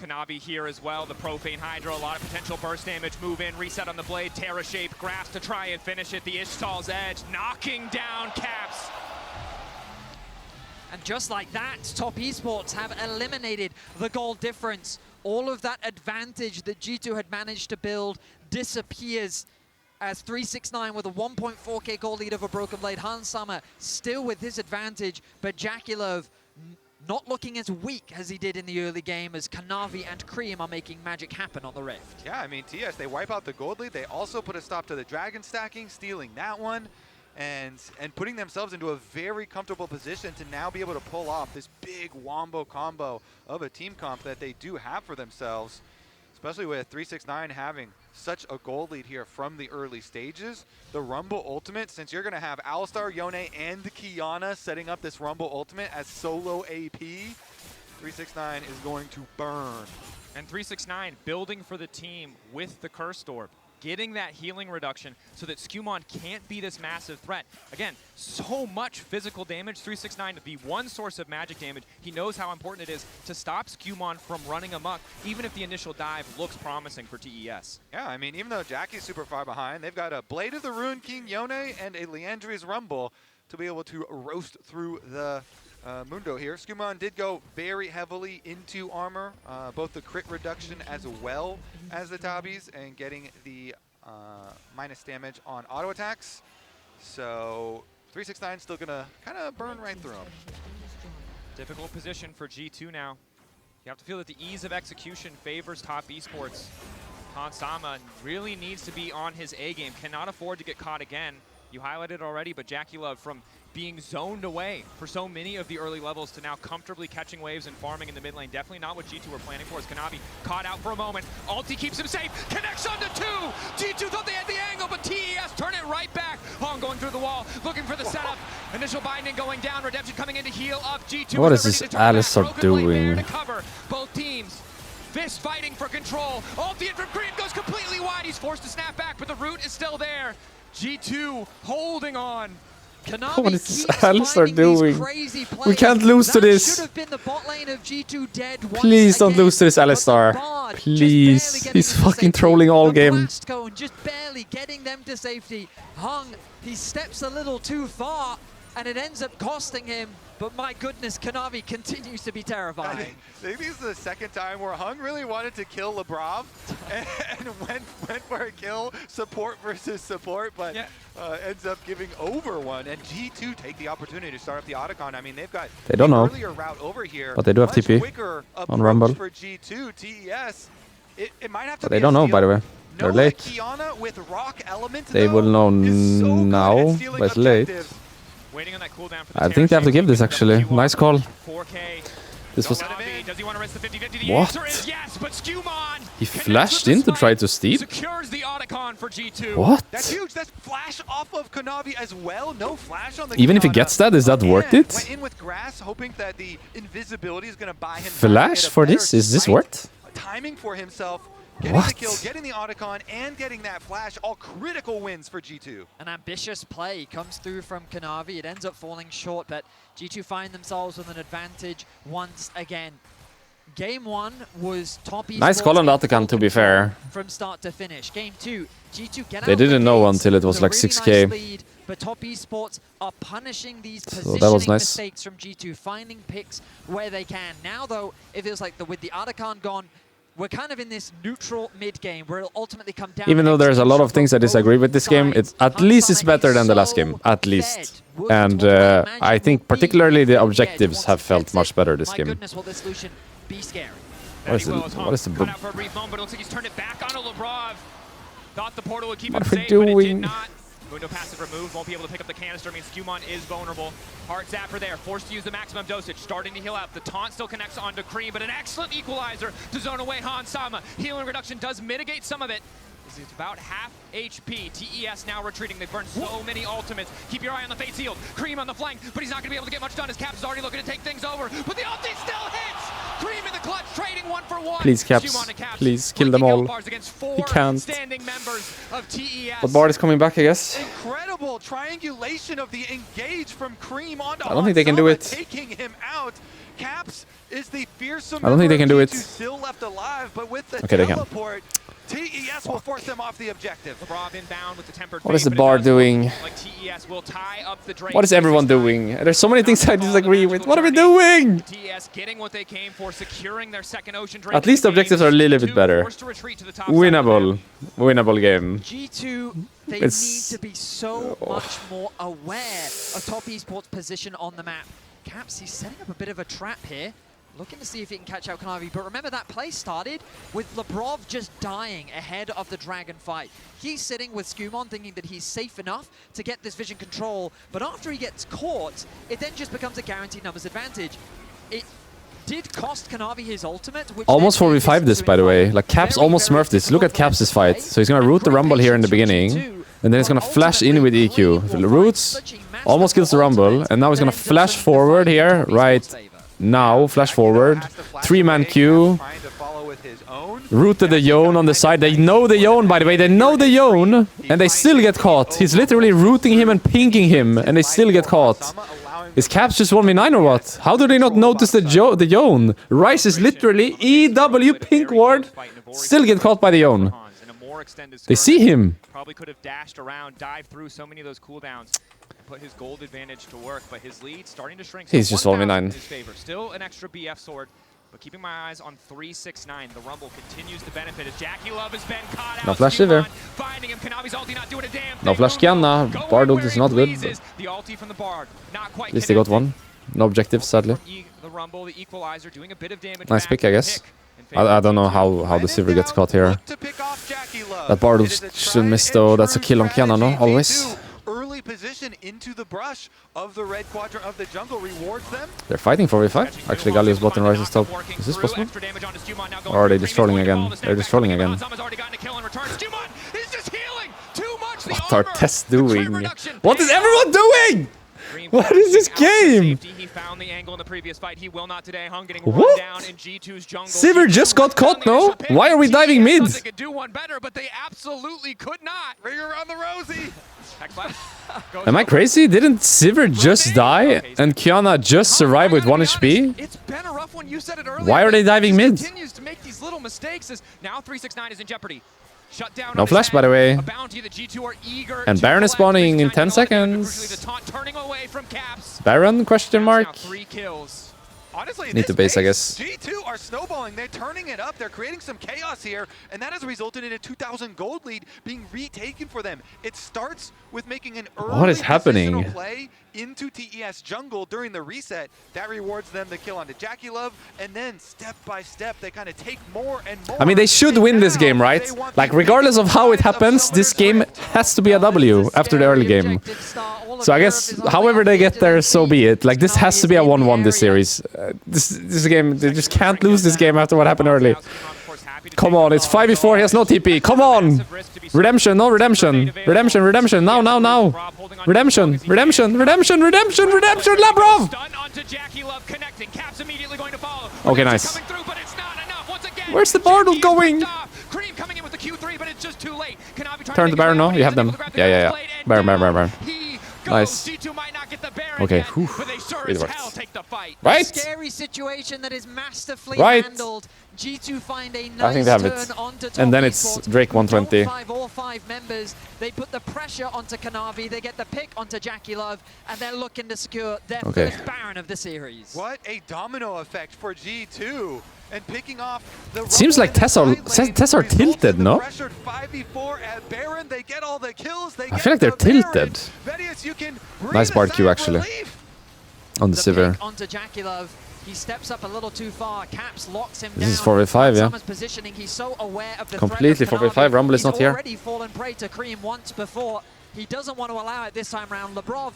Kanavi here as well, the Profane Hydra, a lot of potential burst damage, move in, reset on the blade, Terra shape, grasp to try and finish it, the Ishtal's edge, knocking down Caps. And just like that, Top Esports have eliminated the goal difference. All of that advantage that G2 had managed to build disappears as 369 with a 1.4k goal lead over Broken Blade. Hans Summer still with his advantage, but JackeyLove not looking as weak as he did in the early game as Kanavi and Cream are making magic happen on the Rift. Yeah, I mean, TS, they wipe out the gold lead. They also put a stop to the Dragon stacking, stealing that one. And putting themselves into a very comfortable position to now be able to pull off this big wombo combo of a team comp that they do have for themselves, especially with 369 having such a gold lead here from the early stages. The Rumble Ultimate, since you're going to have Alistar, Yone, and Kiana setting up this Rumble Ultimate as solo AP, 369 is going to burn. And 369 building for the team with the Cursed Orb, getting that healing reduction so that Skumon can't be this massive threat. Again, so much physical damage. 369 to be one source of magic damage. He knows how important it is to stop Skumon from running amok, even if the initial dive looks promising for TES. Yeah, I mean, even though Jackie's super far behind, they've got a Blade of the Ruin King Yone and a Leandri's Rumble to be able to roast through the Mundo here. Skumon did go very heavily into armor, both the crit reduction as well as the tabbies, and getting the minus damage on auto attacks. So 369 still gonna kind of burn right through him. Difficult position for G2 now. You have to feel that the ease of execution favors Top Esports. Hans Summer really needs to be on his A game, cannot afford to get caught again. You highlighted it already, but JackeyLove from being zoned away for so many of the early levels to now comfortably catching waves and farming in the mid lane. Definitely not what G2 were planning for as Kanavi caught out for a moment. Ulti keeps him safe, connects onto 2! G2 thought they had the angle, but TES turn it right back. Hong going through the wall, looking for the setup. Initial binding going down, Redemption coming in to heal up G2. What is this Alistar doing? To cover both teams. Fist fighting for control. Ulti in from Cream goes completely wide. He's forced to snap back, but the root is still there. G2 holding on. Kanavi what is Alistar doing? We can't lose to this. Should have been the bot lane of G2 dead Please don't lose to this Alistar. Please. He's fucking trolling all game. Just barely getting them to safety. Hung, he steps a little too far, and it ends up costing him. But my goodness, Kanavi continues to be terrifying. I think this is the second time where Hung really wanted to kill Lebrov and went for a kill, support versus support, but ends up giving over one. And G2 take the opportunity to start up the Otacon. I mean, they've got they don't know, earlier route over here, but they do have TP on Rumble. For G2, TES, it might have to but be they don't know, by the way. They're late. With rock element, they will know now, but it's late. Waiting on that cooldown for the I think they have to give this actually. Nice call. 4K. This was. Does he want to risk the 50-50? What? Yes, but Skewmon he flashed in to try to steep. Secures the Otacon for G2. What? That's huge. That's flash off of Kanavi as well. No flash on the even if he gets that, is that worth it? Went in with grass, hoping that the invisibility is going to buy him flash for this? Is this worth? Timing for himself. Getting the kill, getting the Otacon, and getting that flash, all critical wins for G2. An ambitious play comes through from Kanavi. It ends up falling short, but G2 find themselves with an advantage once again. Game 1 was top esports. Nice call on the Otacon, to be fair. From start to finish. Game 2, G2 get out. They didn't know until it was like really 6K. Nice lead, but top esports are punishing these So that was nice. mistakes from G2, finding picks where they can. Now, though, it feels like with the Otacon gone, we're kind of in this neutral mid-game where it'll ultimately come down. Even though there's a lot of things I disagree with this game, it's at least it's better than the last game, at least. And I think particularly the objectives have felt much better this game. Goodness, will this solution be scary? What is the cut out for a brief moment, but it looks like he's turned it back onto Lebrov. Thought the portal would keep him What are we safe, but it did doing? not. Mundo passive removed, won't be able to pick up the canister, means Skewmon is vulnerable. Heart Zapper there, forced to use the maximum dosage, starting to heal out. The taunt still connects onto Cream, but an excellent equalizer to zone away Han Sama. Healing reduction does mitigate some of it. It's about half HP. TES now retreating. They've burned so many ultimates. Keep your eye on the Fate's Healed. Cream on the flank, but he's not going to be able to get much done. His Caps is already looking to take things over, but the ulti still hits! Cream in the clutch, trading 1-for-1. Please, Caps. Please, kill them all. He can't. Standing members of TES. But Bard is coming back, I guess. Incredible triangulation of the engage from Cream onto I don't think they can do it. Taking him out. Caps is the fearsome. I don't think they can do it. Still left alive, but with the okay, teleport, TES will force them off the objective. Inbound with the tempered what is the Bard doing? Like TES will tie up the what is everyone doing? There's so many things I disagree with. What are we doing? TES getting what they came for, securing their second ocean drain. At least the objectives are a little bit better. Winnable. Winnable game. G2, they need to be so much more aware of top esports' position on the map. Caps, he's setting up a bit of a trap here. Looking to see if he can catch out Kanavi, but remember that play started with Lebrov just dying ahead of the Dragon fight. He's sitting with Skewmon thinking that he's safe enough to get this vision control, but after he gets caught, it then just becomes a guaranteed numbers advantage. It did cost Kanavi his ultimate, which almost 4v5 this, by the way. Like, Caps almost smurfed this. Look at Caps' fight. So he's gonna root the Rumble here in the beginning, and then he's gonna flash in with EQ. Roots, almost kills the Rumble, and now he's gonna flash forward here, right now, flash forward. 3-man Q. Rooted the Yone on the side. They know the Yone, by the way. They know the Yone, and they still get caught. He's literally rooting him and pinking him, and they still get caught. Is Caps just 1v9 or what? How do they not notice the Yone? Rice is literally EW pink ward, still get caught by the Yone. They see him. Probably could have dashed around, dived through so many of those cooldowns, put his gold advantage to work, but his lead starting to shrink. He's just 1v9. Still an extra BF sword, but keeping my eyes on 369. The Rumble continues to benefit as Jackie Love has been caught out. No flash either. Finding him, Kanavi's ulti not doing a damn thing. No flash Kiana. Bard ult is not good. The ulti from the Bard, not quite at least they got one. No objectives, sadly. The Rumble, the equalizer, doing a bit of damage. Nice pick, I guess. I don't know how the Sivir gets caught here. That Bard should miss though. That's a kill on Kiana, no? Always. Early position into the brush of the red quadrant of the jungle rewards them. They're fighting for V5. Actually, Galio's bot and Ryze is top. Is this possible? Or are they just trolling again? They're just trolling again. What are Tes doing? What is everyone doing? What is this game? He found the angle in the previous fight. He will not today. Hung getting What? run down in G2's jungle. Sivir just got caught, no? Why are we diving mid? They could do one better, but they absolutely could not. Ring around the rosy. Am I crazy? Didn't Sivir just die and Kiana just survive with 1 HP? It's been a rough one. You said it earlier. Why are they diving mid? Continues to make these little mistakes as now 369 is in jeopardy. Shut down No flash, by the way. A bounty that G2 are eager And to Baron is collect. spawning in 10 The seconds. taunt turning away from Caps. Baron, question mark? Now 3 kills. Honestly, Need to base, I guess. G2 are snowballing. They're turning it up. They're creating some chaos here, and that has resulted in a 2,000 gold lead being retaken for them. It starts with making an early What is happening? positional play into TES jungle during the reset. That rewards them the kill onto Jackie Love, and then step by step, they kind of take more and more. I mean, they should win this game, right? Like, regardless of how it happens, this game has to be a W after the early game. So I guess, however they get there, so be it. Like, this has to be a 1-1 this series. This game, they just can't lose this game after what happened early. Come on, it's 5v4, he has no TP. Come on! Redemption, no redemption. Redemption, redemption, now, now, now. Redemption, redemption, redemption, redemption, redemption, Labrov! Okay, nice. Where's the Bartle going? Turn the Baron, no? You have them. Yeah, yeah, yeah. Baron, Baron, Baron, Baron. Nice. Okay, whew. It works. Right? Scary situation that is masterfully Right. handled. G2 find a nice I think they have it. turn onto top And then it's esports. Drake 120. All 5 members, they put the pressure onto Kanavi, they get the pick onto Jackie Love, and they're looking to secure their first Baron of the series. What a domino effect for G2. And picking off the Seems like Tes are tilted, no? Pressured 5v4 at Baron. They get all the kills. They I feel like they're tilted. Nice Bard Q, actually. On the Sivir. Onto Jackie Love. He steps up a little too far. Caps locks him This down. is 4v5, yeah. Summer's positioning. He's so aware of the Completely threat of 4v5. Kanavi. Rumble is not He's here. already fallen prey to Cream once before. He doesn't want to allow it this time round. Labrov,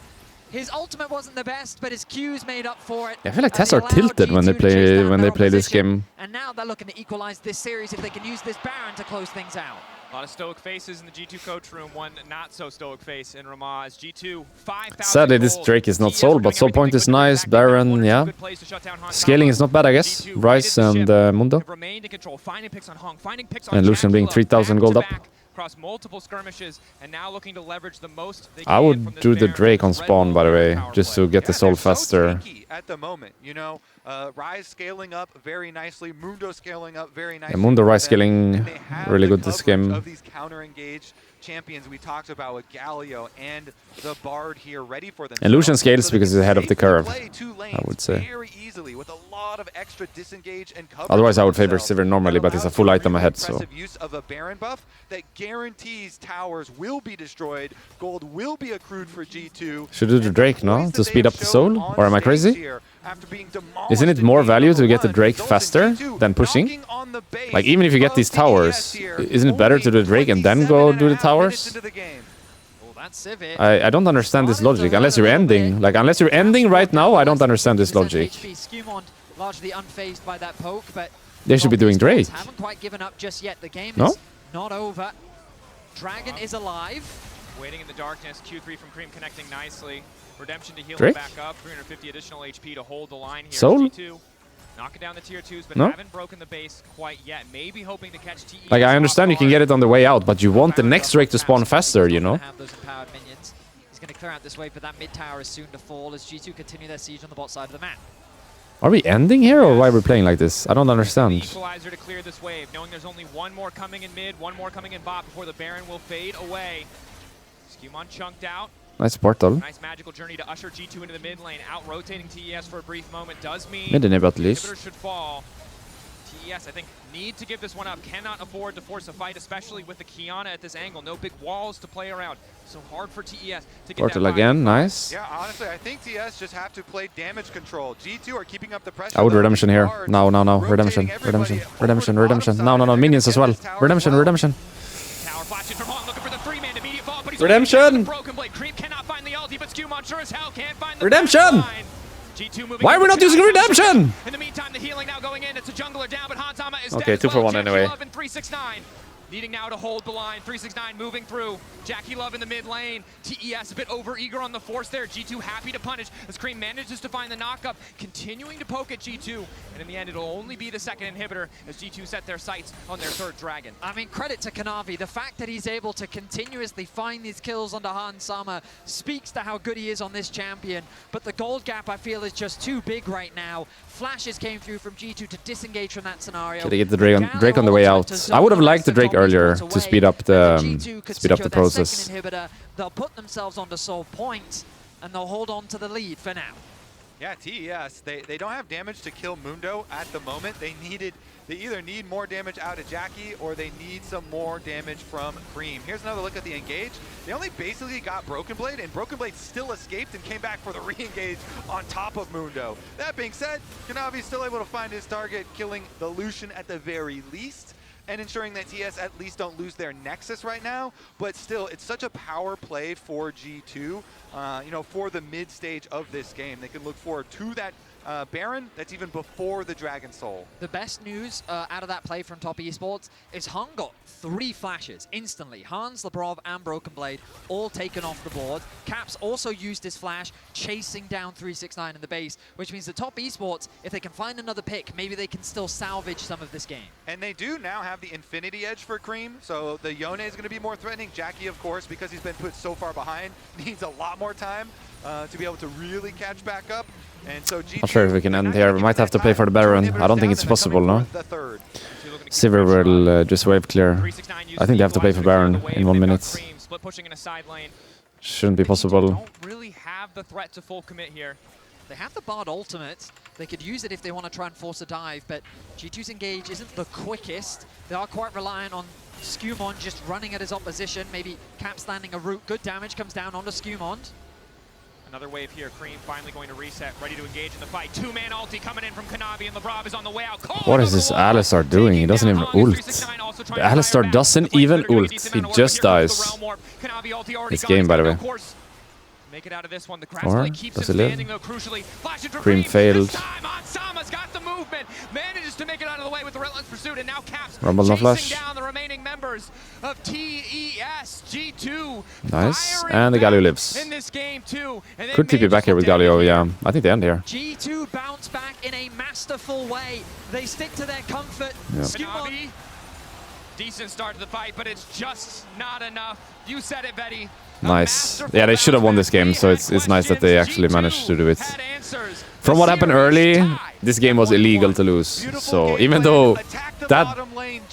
his ultimate wasn't the best, but his Q's made up for it. Yeah, I feel like Tes And are they allowed tilted when they G2 to chase play down their this opposition. game. And now they're looking to equalize this series if they can use this Baron to close things out. A lot of stoic faces in the G2 coach room. One not so stoic face in Ramaz. G2, 5,000 Sadly, this Drake is not sold, but soul point is nice. Baron, yeah. Scaling is not bad, I guess. Ryze and Mundo. And Lucian being 3,000 gold up. Across multiple skirmishes and now looking to leverage the most they I can would from this do the Baron. Drake on spawn, by the way, just to get the soul they're so faster. tanky at the moment, you know, Ryze scaling up very nicely, Mundo scaling up very nicely. Yeah, Mundo Ryze And scaling they have really the good this coverage game. Of these counter-engaged champions we talked about with Galio and the Bard here ready for them. And Lucian scales because he's ahead of the curve, Play 2 lanes I would say. very easily with a lot of extra disengage and coverage. Otherwise, I would favor themselves. Sivir normally, That but he's a allows full for item really ahead, so. impressive use of a Baron buff that guarantees towers will be destroyed, gold will be accrued for G2. Should do the Drake, no? To speed up the soul? Or am I crazy? Isn't it more value to get the Drake faster than pushing? Like, even if you get these towers, isn't it better to do the Drake and then go do the towers? I don't understand this logic, unless you're ending. Like, unless you're ending right now, I don't understand this logic. Largely unfazed by that poke, but They should be doing Drake. haven't quite given up just yet. The game No? is not over. Dragon is alive. Waiting in the darkness, Q3 from Cream connecting nicely. Redemption to heal Drake? him back up, 350 additional HP to hold the line here. Soul? G2 knocking down the tier 2s, but No? haven't broken the base quite yet. Maybe hoping to catch TES. Like, I understand you can get it on the way out, but you want the next Drake to spawn faster, you know? Have those empowered minions. He's going to clear out this wave, but that mid tower is soon to fall as G2 continue their siege on the bot side of the map. Are we ending here, or why we're playing like this? I don't The understand. equalizer to clear this wave, knowing there's only one more coming in mid, one more coming in bot before the Baron will fade away. Skewmon chunked out. Nice portal. Nice magical journey to usher G2 into the mid lane, out-rotating TES for a brief moment. Does mean Mid enable at least. inhibitors should fall. TES, I think, need to give this one up. Cannot afford to force a fight, especially with the Kiana at this angle. No big walls to play around. So hard for TES to get Portal that again, nice. Yeah, honestly, I think TS just have to play damage control. G2 are keeping up the pressure. I would though. redemption here. Hard. No, no, no. Rotating Redemption, everybody redemption, over redemption, the redemption. bottom No, no, side. no. They're Minions gonna as well. get this tower Redemption, as well. redemption. Tower flashing from Hong, looking for the 3-man immediate fall, but he's Redemption! Broken blade. Creep cannot find the ulti, but Skewmon sure as hell can't find the Redemption! backline. G2 moving Why are we not using redemption? In the meantime, the healing now going in. It's a jungler down, but Hansama is Okay, dead 2 as for well. 1 anyway. Love and 369. Needing now to hold the line. 369 moving through. Jackie Love in the mid lane. TES a bit over-eager on the force there. G2 happy to punish as Cream manages to find the knockup. Continuing to poke at G2. And in the end, it'll only be the second inhibitor as G2 set their sights on their third dragon. I mean, credit to Kanavi. The fact that he's able to continuously find these kills onto Hansama speaks to how good he is on this champion. But the gold gap, I feel, is just too big right now. Flashes came through from G2 to disengage from that scenario. Should they get the Drake on the way out? I would have liked the Drake earlier to speed up the process. Inhibitor, they'll put themselves onto solve point, and they'll hold on to the lead for now. Yeah, TES, they don't have damage to kill Mundo at the moment. They either need more damage out of Jackie or they need some more damage from Cream. Here's another look at the engage. They only basically got Broken Blade, and Broken Blade still escaped and came back for the re-engage on top of Mundo. That being said, Kanavi's still able to find his target, killing the Lucian at the very least, and ensuring that TS at least don't lose their Nexus right now. But still, it's such a power play for G2, you know, for the mid stage of this game. They can look forward to that Baron that's even before the Dragon Soul. The best news out of that play from Top Esports is Han got 3 flashes instantly. Hans, Labrov, and Broken Blade all taken off the board. Caps also used his flash, chasing down 369 in the base, which means that Top Esports, if they can find another pick, maybe they can still salvage some of this game. And they do now have the Infinity Edge for Cream, so the Yone is going to be more threatening. Jackie, of course, because he's been put so far behind, needs a lot more time to be able to really catch back up. And so Not sure if we can end here. We might have to play for the Baron. I don't think it's possible, no? Sivir will just wave clear. I think they have to play for Baron in 1 minute. Shouldn't be possible. Don't really have the threat to full commit here. They have the Bard ultimate. They could use it if they want to try and force a dive, but G2's engage isn't the quickest. They are quite reliant on Skewmon just running at his opposition. Maybe Caps landing a root. Good damage comes down onto Skewmon. Another wave here. Cream finally going to reset, ready to engage in the fight. 2-man ulti coming in from Kanavi, and Labrov is on the way out. What is this Alistar doing? He doesn't even ult. The Alistar doesn't even ult. He just dies. It's game, by the way. Make it out of this one. The Or keeps does him he live? standing, though, crucially. Cream failed. Hansama's got the movement, manages to make it out of the way with the relentless pursuit, and now Caps Rumble, no flash. down the remaining members of TES. G2 Nice. And the Galio lives. in this game too. And Could TP back here with Galio, yeah. I think they end here. G2 bounce back in a masterful way. They stick to their comfort. Yeah. Kanavi, decent start to the fight, but it's just not enough. You said it, Betty. Nice. Yeah, they should have won this game, so it's nice that they actually managed to do it. From what happened early, this game was illegal to lose. So even though that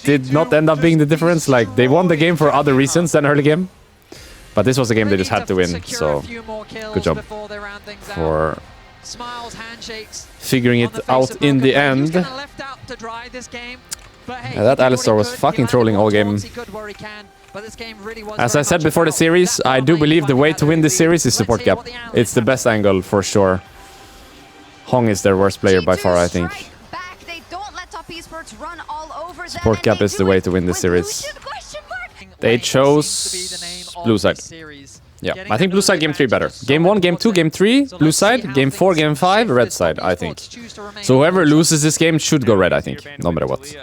did not end up being the difference, like they won the game for other reasons than early game. But this was a game they just had to win, so good job for figuring it out in the end. Yeah, that Alistar was fucking trolling all game. As I said before the series, I do believe the way to win this series is support gap. It's the best angle for sure. Hong is their worst player by far, I think. Support gap is the way to win this series. They chose blue side. Yeah, I think blue side game 3 better. Game 1, game 2, game 3, blue side. Game 4, game 5, red side, I think. So whoever loses this game should go red, I think, no matter what.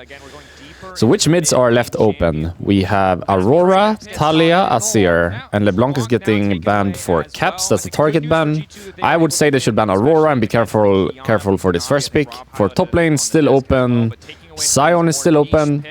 So which mids are left open? We have Aurora, Talia, Azir, and LeBlanc is getting banned for Caps. That's the target ban. I would say they should ban Aurora and be careful for this first pick. For top lane, still open. Sion is still open.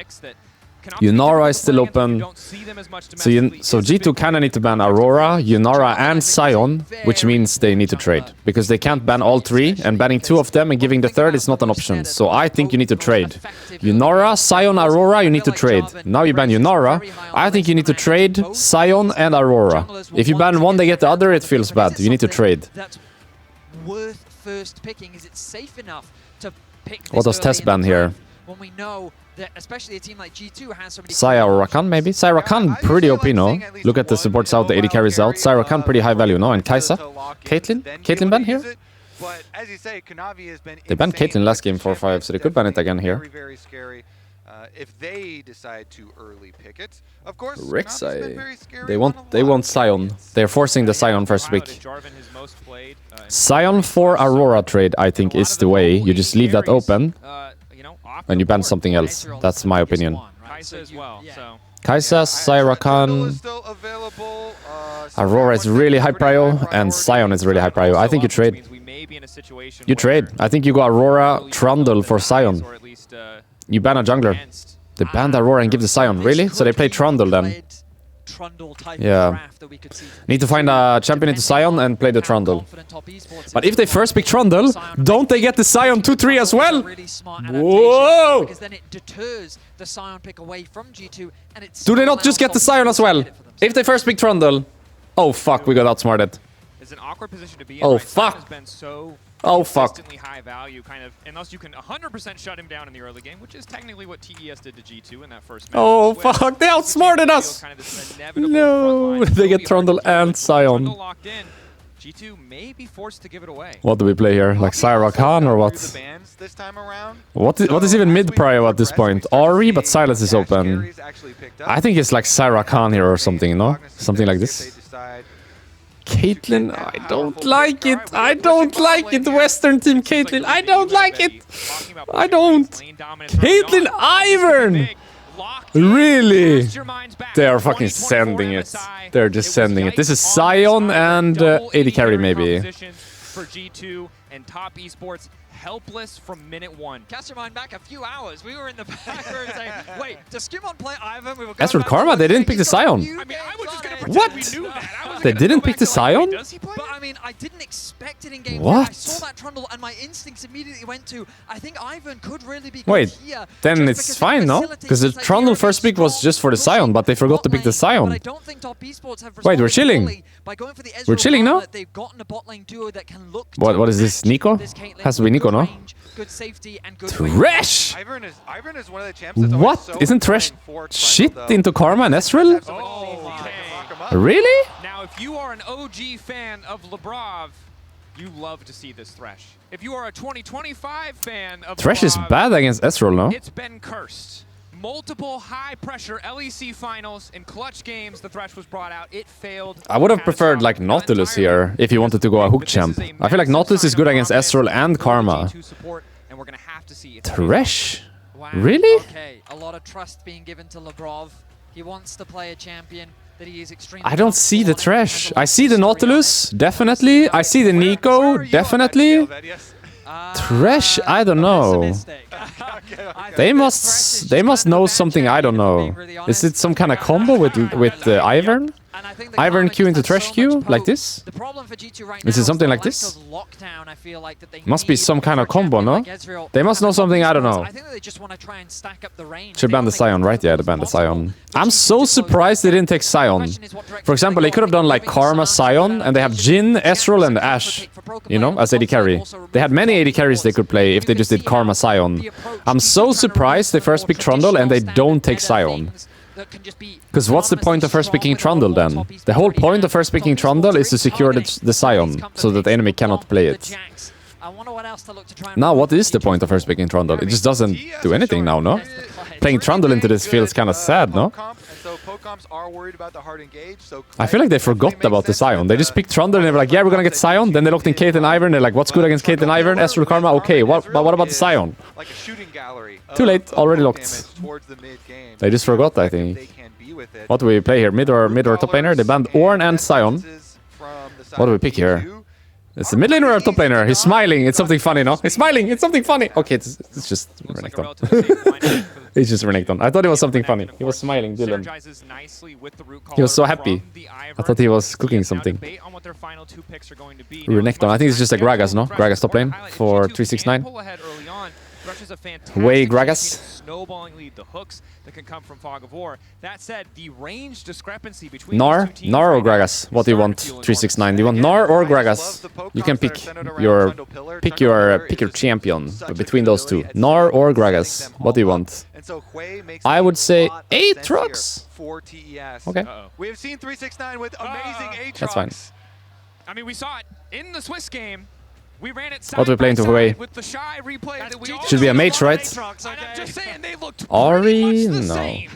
Yunara is still open. So G2 kinda need to ban Aurora, Yunara, and Sion, which means they need to trade. Because they can't ban all 3, and banning 2 of them and giving the 3rd is not an option. So I think you need to trade. Yunara, Sion, Aurora, you need to trade. Now you ban Yunara. I think you need to trade Sion and Aurora. If you ban one, they get the other, it feels bad. You need to trade. Worth first picking. Is it safe enough to pick What does Tes ban here? When we know that especially a team like G2 has so many... Saya or Rakan, maybe? Saya Rakan, pretty OP, no? Look at the supports out, the AD carries out. Saya Rakan, pretty high value, no? And Kaisa? Caitlyn? Caitlyn ban here? But as you say, Kanavi has been They banned Caitlyn last game 4-5, so they could ban it again here. Very scary. if they decide to early pick it. Of course, Rek'Sai. They want Sion. They're forcing the Sion first pick. Sion for Aurora trade, I think, is the way. You just leave that open, and you ban something else. That's my opinion. Kai'Sa, Syra Khan, Aurora is really high prio, and Sion is really high prio. I think you trade. You trade. I think you go Aurora, Trundle for Sion. You ban a jungler. They banned Aurora and give the Sion. Really? So they play Trundle then. Yeah. Need to find a champion into Sion and play the Trundle. But if they first pick Trundle, don't they get the Sion 2-3 as well? Whoa! Because then it deters the Sion pick away from G2, and it's Do they not just get the Sion as well? If they first pick Trundle. Oh fuck, we got outsmarted. It's an awkward position to be in. Oh right? fuck. Has been so Oh fuck. consistently high value, kind of, unless you can 100% shut him down in the early game, which is technically what TES did to G2 in that first match. Oh fuck, they outsmarted us! Kind of this inevitable No, frontline. they get It'll be Trundle hard to and do, but Sion. Trundle locked in, G2 may be forced to give it away. What do we play here? Like Syra Khan or what? What is even mid prio at this point? Ori, but Silence is open. I think it's like Syra Khan here or something, no? Something like this. Caitlyn, I don't like it. I don't like it. Western team Caitlyn, I don't like it. I don't. Caitlyn Ivern. Really? They are fucking sending it. They're just sending it. This is Sion and AD carry maybe. For G2 and top esports helpless from minute one. Cast your mind back a few hours. We were in the back room saying, wait, does Skimon play Ivan? We were As for Karma, they didn't pick the Sion. I mean, I was just gonna pretend What? we knew that. I was They gonna didn't go pick back the to, like, Sion? wait, does he play? But I mean, I didn't expect it in game What? one. I saw that Trundle and my instincts immediately went to, I think Ivan could really be good Wait, here. then just it's because fine, no? facilitates Because the this, like, Trundle very first pick was strong just for the Sion, but they forgot to pick the bot lane, Sion. But I don't think top esports have Wait, we're responded chilling. fully by going for the We're Ezreal chilling now? gauntlet. They've gotten a bot lane duo that can look What is this, Nico? Has to be Nico, no? Good safety and good Thresh! Ivern is one of the champs that's always What? so Isn't Thresh playing for shit Trundle, though. into Karma and Ezreal? Oh, okay. Really? Now, if you are an OG fan of Lebrov, you love to see this Thresh. If you are a 2025 fan of Thresh is Lebrov, bad against Ezreal, no? it's been cursed. Multiple high-pressure LEC finals in clutch games. The Thresh was brought out. It failed. I would have preferred like Nautilus here if you wanted to go a hook champ. I feel like Nautilus is good against Ezreal and Karma. Thresh? Wow. Really? Okay, a lot of trust being given to Lebrov. He wants to play a champion that he is extremely I don't see the comfortable on, Thresh. has a lot I of see the history on it. Nautilus, definitely. I see the Nico, definitely. Thresh, I don't know. They must know something I don't know. Is it some kind of combo with Ivern? Ivern Q into Thresh Q like this? The problem for G2 right Is now it something the like this? lack of lockdown, I feel like, that they Must be need some kind of for a combo, champion no? like Ezreal. They must know And something I don't Nautilus, know. I think that they just want to try and stack up the range. Should They ban the wanna make it Sion, as right? Yeah, they difficult banned the as possible. Sion. But I'm G2 so just surprised they didn't take The Sion. question is what direction For example, they go. could have done like Giving Karma, Sion, and they have Jhin, Ezreal, and Ashe, you know, as AD carry. They had many AD carries they could play if they just did Karma, Sion. I'm so surprised they first pick Trundle and they don't take Sion. Because what's the point of first picking Trundle then? The whole point of first picking Trundle is to secure the Sion, so that the enemy cannot play it. Now, what is the point of first picking Trundle? It just doesn't do anything now, no? Playing Trundle into this feels kind of sad, no? I feel like they forgot about the Sion. They just picked Trundle and they were like, yeah, we're gonna get Sion. Then they looked in Caitlyn Ivern. They're like, what's good against Caitlyn Ivern? Ezreal Karma, okay. But what about the Sion? Too late, already locked. They just forgot, I think. What do we play here? Mid or top laner? They banned Ornn and Sion. What do we pick here? It's the mid laner or top laner? He's smiling. It's something funny, no? He's smiling. It's something funny. Okay, it's just Renekton. He's just Renekton. I thought it was something funny. He was smiling, Dylan. He was so happy. I thought he was cooking something. Renekton. I think it's just a Gragas, no? Gragas top lane for 369. Way Gragas. Snowballing lead, the hooks that can come from Fog of War. That said, the range discrepancy between Gnar? these two teams Gnar or right now Gragas? What do you want? starting to feel 369. Do you want Gnar or Gragas? You can pick your champion between those two. Gnar or Gragas? What do you want? I would say Aatrox. Okay. We have seen 369 with amazing Aatrox. That's fine. I mean, we saw it in the Swiss game. We ran it What do we play into away? with the shy replay that we Should be a mage, right? And I'm just saying they looked Ari? pretty much the No. same.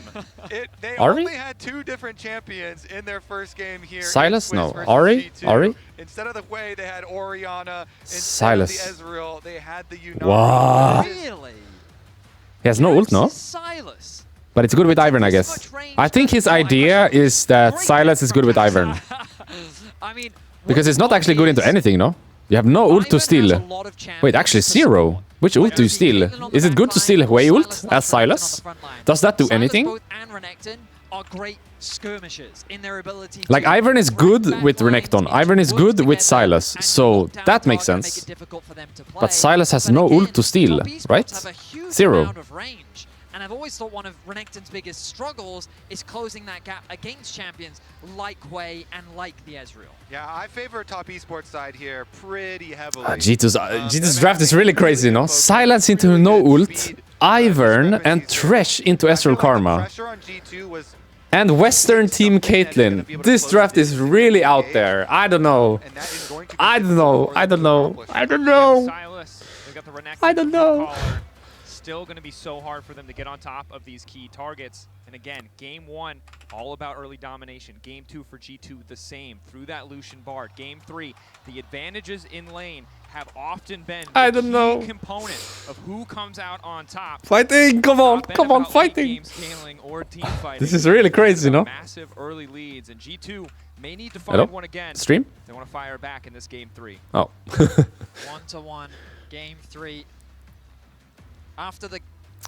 They Ari? only had 2 different champions in their first game here. Silas? in No. Swiss versus Ari? G2. Ari? Instead of the Wei, they had Orianna. Instead Silas. of the Ezreal, they had the Unite. Wow. Really? He has no ult, no? Silas. But it's good with Ivern, I guess. I think his idea is that Silas is good with Ivern. I mean, Because it's not actually good into anything, no? You have no ult to steal. Wait, actually 0. Which ult do you steal? Is it good to steal Wei ult as Silas? Does that do anything? Like, Ivern is good with Renekton. Ivern is good with Silas. So that makes sense. But Silas has no ult to steal, right? 0. And I've always thought one of Renekton's biggest struggles is closing that gap against champions like Wei and like the Ezreal. Yeah, I favor top esports side here pretty heavily. G2's draft is really crazy, no? Silence into no ult, Ivern and Thresh into Ezreal Karma. Pressure on G2 was, And Western Team Caitlyn. This draft is really out there. I don't know. and that is going to be I don't know. I don't know. I don't know. Silas, they got the Renekton I don't know. caller. Still going to be so hard for them to get on top of these key targets. And again, game 1, all about early domination. Game 2 for G2, the same. Through that Lucian Bard. Game 3, the advantages in lane have often been the key component of who comes out on top. Fighting! Come on! Not been Come on! about late Fighting! game scaling or team fighting. This is really crazy, no? Massive early leads, and G2 may need to Hello? find one again. Stream? They want to fire back in this game 3. Oh. 1-1, game 3. After the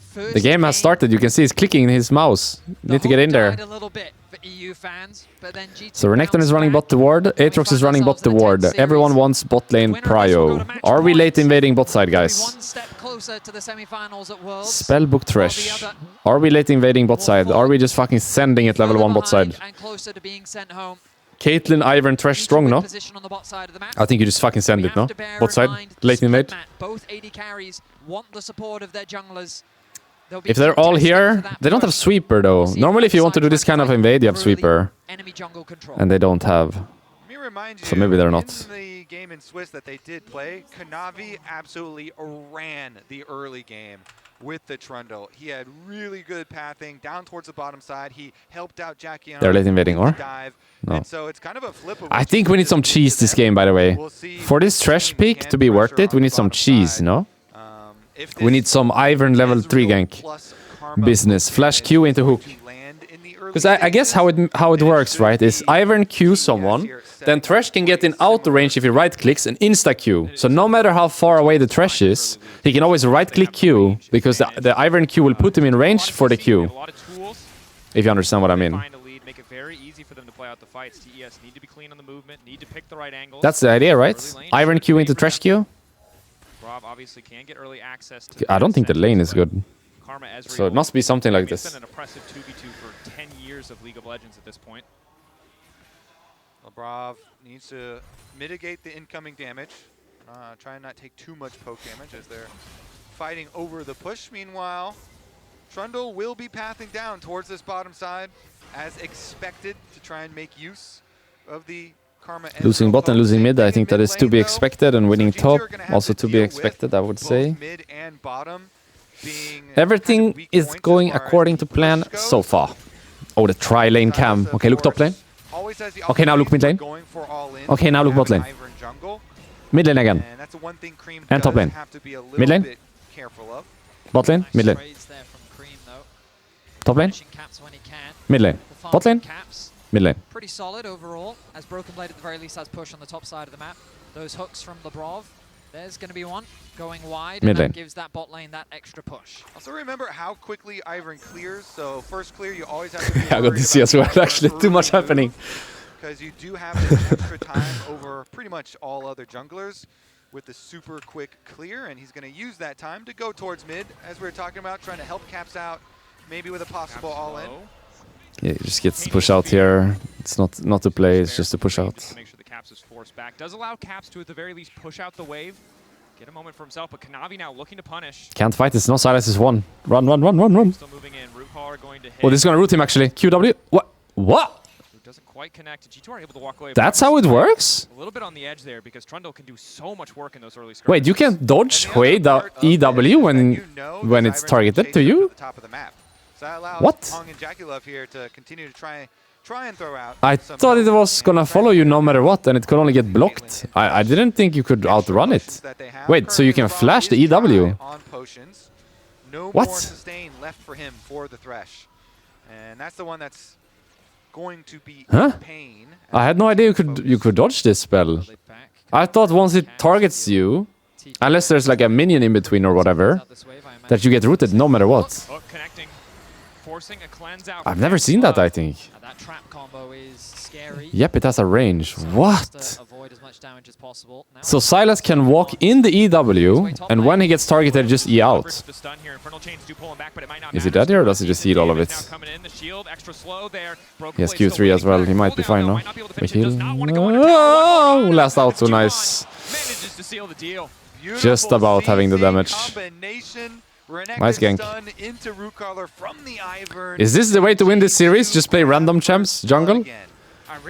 first The game has started. You can see he's clicking in his mouse. Need to get in there. A little bit for EU fans, but then G2 So Renekton is running bot the ward. Aatrox is running bot the ward. Everyone wants bot lane prio. Are we late invading bot side, guys? One step closer to the semi-finals at Worlds. Spellbook Thresh. Are we late invading bot side? Are we just fucking sending it level 1 bot side? And closer to being sent home. Caitlyn, Ivern, Thresh strong, no? Position on the bot side of the map. I think you just fucking send it, no? Bot side, late invade. Both AD carries want the support of their junglers. If they're all here, they don't have sweeper though. Normally if you want to do this kind of invade, you have sweeper. Enemy jungle control. And they don't have. Let me remind you, So maybe they're not. in the game in Swiss that they did play, Kanavi absolutely ran the early game with the Trundle. He had really good pathing down towards the bottom side. He helped out Jackie on They're late invading, or? dive. No. And so it's kind of a flip of I what think you we need did some cheese this game, by the way. We'll see For this Thresh team pick can to be worth pressure it, we on need the some bottom cheese, side. no? If We need this some Ivern level 3 Ezreal gank plus Karma business. Flash Q into hook. to land in the early Because I guess stages, how it and works, should right, is be Ivern Q someone, here, then Thresh can get in auto range if he right-clicks and insta-Q. So no matter how far away the Thresh is, he can always right-click Q, because the Ivern Q will put him in range for the Q. If you understand what I mean. Make it very easy for them to play out the fights. TES need to be clean on the movement, need to pick the right angles. That's the idea, right? Early lane Ivern should Q be into for Thresh them. Q? Rob obviously can get early access to I don't think the lane is good. Karma, Ezreal. So it must be something like It's this. been an oppressive 2v2 for 10 years of League of Legends at this point. Brav needs to mitigate the incoming damage. Try and not take too much poke damage as they're fighting over the push. Meanwhile, Trundle will be pathing down towards this bottom side as expected to try and make use of the Karma. Losing bot and losing mid, I think that is to be lane, though. expected, and winning So G2 top are gonna have also to to be deal with expected, I would both say. mid and bottom being Everything kind of weak is points going as far as according to push plan goes. so far. Oh, the tri-lane cam. Silas, Okay, of look top lane. course, always has the Okay, now look mid lane. going for all in. Okay, now look bot lane. Ivern jungle. Mid lane again. And that's the one thing Cream And top does lane. have to be a little Mid lane. bit careful of. Bot lane, Nice mid lane. trades there from Cream, though. Top lane, Finishing caps when he can. mid lane. The farm Bot lane, caps. mid lane. Pretty solid overall, as Broken Blade at the very least has push on the top side of the map. Those hooks from Labrov, there's going to be one going wide, Mid and lane. that gives that bot lane that extra push. Also remember how quickly Ivern clears. So first clear, you always have to be I got this as well, actually. Too much happening. Because you do have this extra time over pretty much all other junglers with the super quick clear, and he's going to use that time to go towards mid, as we were talking about, trying to help Caps out, maybe with a possible all-in. Yeah, he just gets to push out here. It's not to play, it's just to push out. Just to make sure the Caps is forced back. Does allow Caps to at the very least push out the wave. Get a moment for himself, but Kanavi now looking to punish. Can't fight this, no Silas is one. Run, run. Still moving in. Root Caller going to hit. Oh, this is gonna root him actually. QW. What? Who doesn't quite quite connected. G2 are able to walk away. That's how it works? A little bit on the edge there because Trundle can do so much work in those early skirmishes. Wait, you can't dodge Hui EW when it's targeted to you? What? I thought it was gonna follow you no matter what, and it could only get blocked. I didn't think you could outrun it. Wait, so you can flash the EW? No What? more sustain left for him for the Thresh. And that's the one that's going to be in pain. I had no idea you could dodge this spell. I thought once it targets you, unless there's like a minion in between or whatever, that you get rooted no matter what. Oh, connecting, forcing a cleanse out. I've never seen that, I think. That trap combo is scary. Yep, it has a range. What? Avoid as much damage as possible. So Sylas can walk in the EW, and when he gets targeted, just E out. Is he dead here, or does he just heal all of it? He has Q3 as well. He might be fine now. We heal. Oh, last out, so nice. Just about having the damage. Nice gank. Is this the way to win this series? Just play random champs jungle?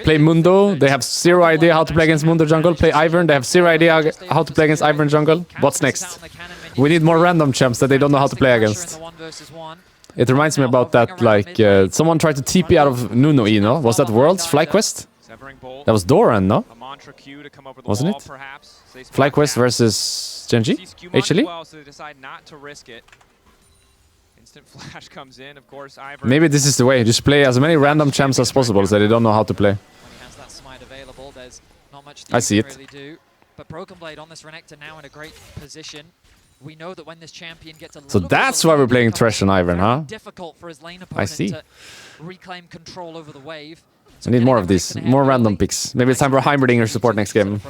Play Mundo, they have zero idea how to play against Mundo jungle. Play Ivern, they have zero idea how to play against Ivern jungle. What's next? We need more random champs that they don't know how to play against. It reminds me about that, like, someone tried to TP out of Nuno E, no? Was that Worlds? FlyQuest? That was Doran, no? Wasn't it? FlyQuest versus Genji? Actually? Flash comes in, of course. Maybe this is the way. Just play as many random champs as possible so they don't know how to play. I see it. But Broken Blade on this Renekton now in a great position. We know that when this champion gets a So that's why we're playing Thresh and Ivern, huh? Difficult for his lane I see. to reclaim control over the wave. I need more of these. More random picks. Maybe it's time for Heimerdinger support next game.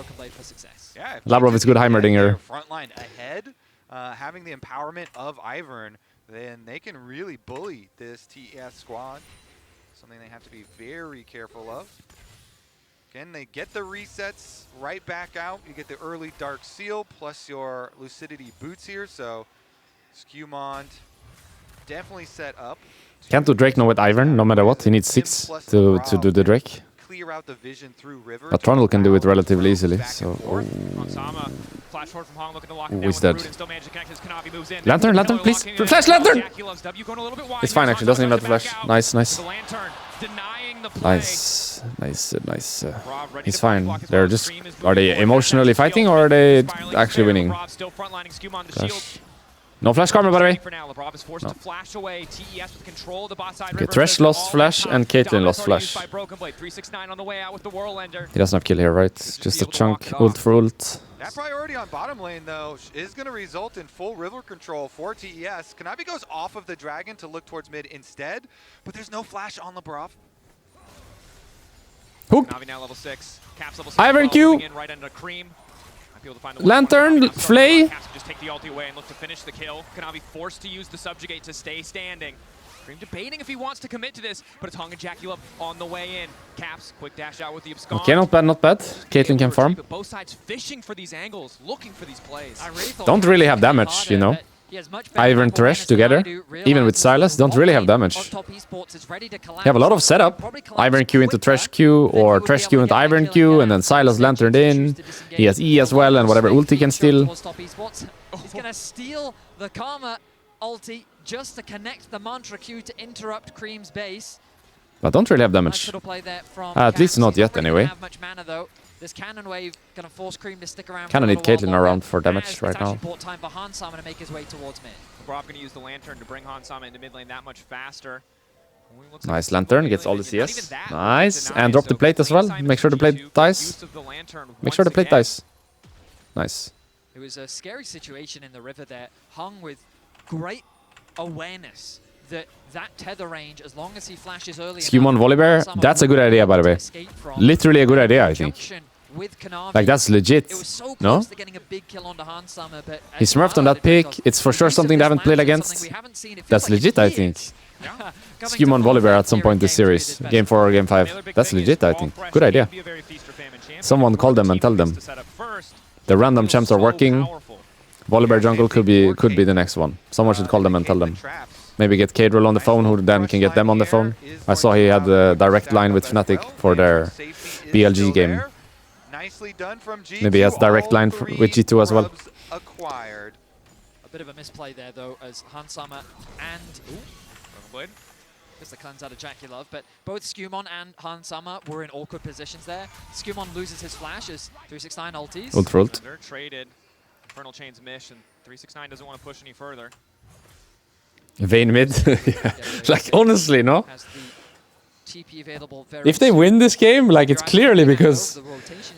Yeah, Labrov is good Heimerdinger. Frontline ahead, having the empowerment of Ivern, then they can really bully this TES squad. Something they have to be very careful of. Again, they get the resets right back out. You get the early Dark Seal plus your Lucidity boots here. So Skewmond definitely set up. Can't do Drake now with Ivern, no matter what. He needs 6 to do the Drake. Clear out the vision through river. But Trundle can do it relatively easily, so... he's dead. Lantern, Lantern, please! Flash Lantern! It's fine, actually. Doesn't even have to flash. Nice, nice. Nice, nice, nice. He's fine. They're just... Are they emotionally fighting, or are they actually winning? Flash. No flash karma, by the way. No. Okay, Thresh lost flash and Caitlyn lost flash. He doesn't have kill here, right? Just a chunk, ult for ult. That priority on bottom lane, though, is going to result in full river control for TES. Kanavi goes off of the dragon to look towards mid instead, but there's no flash on Labrov. Hook! Ivern Q! Lantern, Flay. Just take the ulti away and look to finish the kill. Kanavi forced to use the subjugate to stay standing. Cream debating if he wants to commit to this, but it's Hong and Jackie on the way in. Caps, quick dash out with the abscond. Okay, not bad, not bad. Caitlyn can farm. Both sides fishing for these angles, looking for these plays. Don't really have damage, you know. Ivern Thresh together, even with Sylas, don't really have damage. You have a lot of setup. Ivern Q into Thresh Q, or Thresh Q into Ivern Q, and then Sylas Lanterned in. He has E as well, and whatever ulti can steal. He's going to steal the Karma ulti just to connect the Mantra Q to interrupt Cream's base. But don't really have damage. At least not yet, anyway. This cannon wave gonna force Cream to stick around. Kinda need Caitlyn around for damage right now. Time for Hansama to make his way towards mid. Labrov gonna use the Lantern to bring Hansama into mid lane that much faster. Nice Lantern, gets all the CS. Nice, and drop the plate as well. Make sure the plate dies. Make sure the plate dies. Nice. It was a scary situation in the river there, hung with great awareness that tether range, as long as he flashes early. Skewmon Volibear, that's a good idea, by the way. Literally a good idea, I think. Like, that's legit, no? He smurfed on that pick. It's for sure something they haven't played against. That's legit, I think. Skewmon Volibear at some point this series. Game 4 or Game 5. That's legit, I think. Good idea. Someone call them and tell them. The random champs are working. Volibear jungle could be the next one. Someone should call them and tell them. Maybe get Cadril on the phone, who then can get them on the phone. I saw he had a direct line with Fnatic for their BLG game. Nicely done from G2. Maybe he has direct line with G2 as well. Acquired. A bit of a misplay there, though, as Hansama and... Blade. Just the cleanse out of Jackie Love, but both Skumon and Hansama were in awkward positions there. Skumon loses his flash as 369 ulties. Ult. They're traded. Infernal Chain's mission. 369 doesn't want to push any further. Vayne mid. Yeah. Like, honestly, no? Has the TP available very If they win this game, like, it's clearly because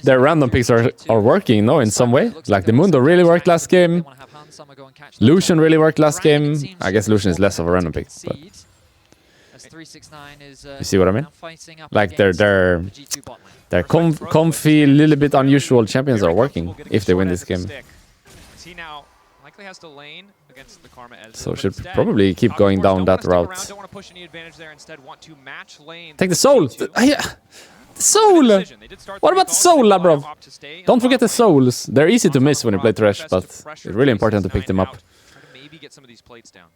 their random picks are working, no, in some way. Like, the Mundo really worked last game. Lucian really worked last game. I guess Lucian is less of a random pick, but... You see what I mean? Like, they're comfy, little bit unusual champions are working if they win this game. He now likely has to lane against the Karma Ezreal, So should probably keep going down that route. Don't want to push any advantage there, instead want to match lane. Take the soul! The soul! What about the soul, Labrov? Don't forget the souls. They're easy to miss when you play Thresh, but it's really important to pick them up. Maybe get some of these plates down.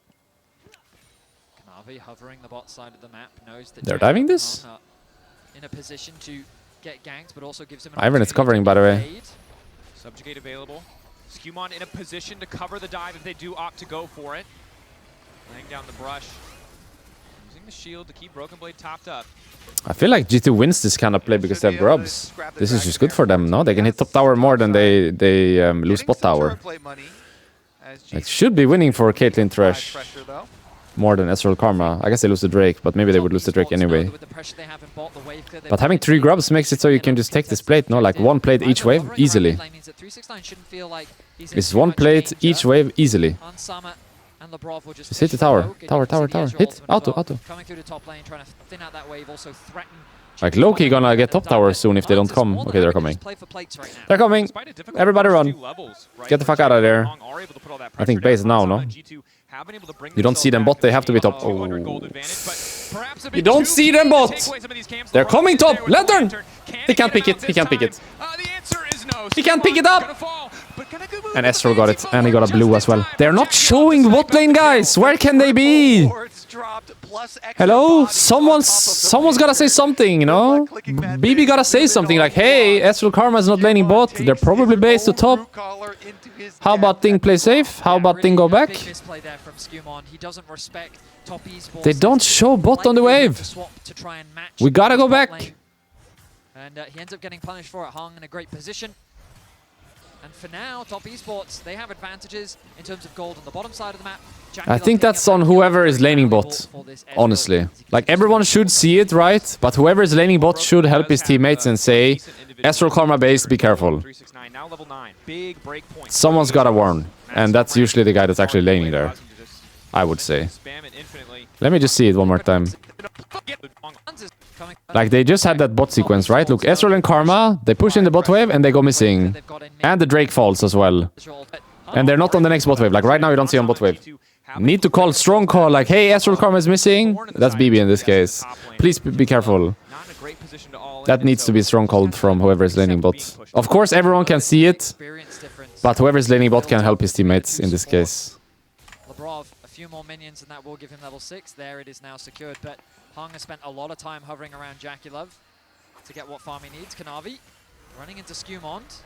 Hovering the bot side of the map, knows that They're diving this? in a position to get ganked, but also gives him an Ivan is covering, by the way. Subjugate available. Skumon in a position to cover the dive if they do opt to go for it. Laying down the brush. Using the shield to keep Broken Blade topped up. I feel like G2 wins this kind of play because they have grubs. This is just good for them, no? They can hit top tower more than they lose bot tower. Like, should be winning for Caitlyn Thresh. More than Ezreal Karma. I guess they lose the Drake, but maybe they would lose the Drake anyway. But having 3 grubs makes it so you can just take this plate, no? Like 1 plate each wave, easily. It's 1 plate each wave, easily. Just hit the tower. Tower. Hit. Auto. Coming through the top lane, trying to thin out that wave, also threaten. Like, Loki gonna get top tower soon if they don't come. Okay, they're coming. They're coming. Everybody run. Get the fuck out of there. I think base now, no? You don't see them bot, they have to be top. Oh. You don't see them bot! They're coming top! Lantern! He can't pick it. He can't pick it. He can't pick it up! And Ezreal got it. And he got a blue as well. They're not showing the bot lane, guys! Where can they be? Hello? Someone's gotta say something, you know? BB gotta say something like, hey, Ezreal Karma is not laning bot. They're probably base to top. How about Ting play safe? How about Ting go back? They don't show bot on the wave. We gotta go back. And he ends up getting punished for it. Hung in a great position. And for now, Top Esports, they have advantages in terms of gold on the bottom side of the map. I think that's on whoever is laning bot, honestly. Like, everyone should see it, right? But whoever is laning bot should help his teammates and say, Ezreal Karma base, be careful. Someone's gotta warn. And that's usually the guy that's actually laning there, I would say. Let me just see it one more time. Like, they just had that bot sequence, right? Look, Ezreal and Karma, they push in the bot wave and they go missing. And the Drake falls as well. And they're not on the next bot wave. Like, right now you don't see on bot wave. Need to call strong call, like, hey, Ezreal Karma is missing. That's BB in this case. Please be careful. That needs to be strong called from whoever is laning bot. Of course, everyone can see it. But whoever is laning bot can help his teammates in this case. Labrov, a few more minions and that will give him level 6. There it is now secured, but Hung has spent a lot of time hovering around Jackie Love to get what farm he needs. Kanavi running into Skumond.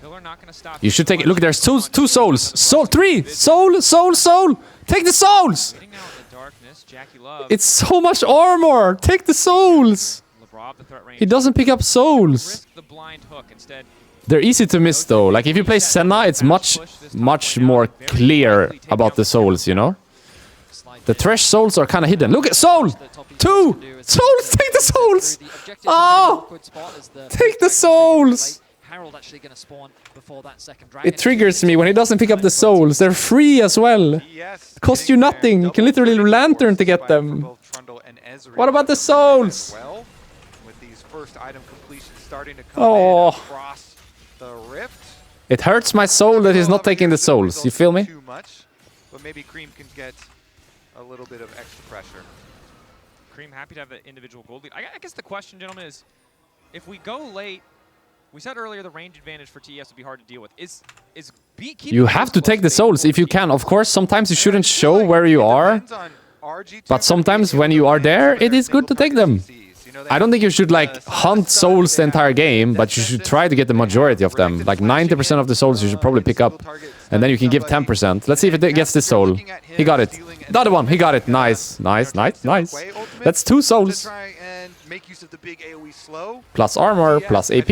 Not gonna stop. You should take it. Look, there's two souls. Soul, 3! Soul! Take the souls! It's so much armor! Take the souls! He doesn't pick up souls. They're easy to miss though. Like, if you play Senna, it's much more clear about the souls, you know? The Thresh souls are kind of hidden. Look at soul! 2! Souls! Take the souls! Oh! Take the souls! It triggers me when he doesn't pick up the souls. They're free as well. Cost you nothing. You can literally lantern to get them. What about the souls? Oh. It hurts my soul that he's not taking the souls. You feel me? But maybe Cream can get a little bit of extra pressure. Cream happy to have the individual gold lead. I guess the question, gentlemen, is if we go late, we said earlier the range advantage for TES would be hard to deal with. Is You have to take the souls if you can. Of course, sometimes you shouldn't show where you are. But sometimes when you are there, it is good to take them. I don't think you should like hunt souls the entire game, but you should try to get the majority of them. Like 90% of the souls you should probably pick up. And then you can give 10%. Let's see if it gets this soul. He got it. The other one, he got it. Nice, nice, nice, nice. That's 2 souls. Plus armor, plus AP.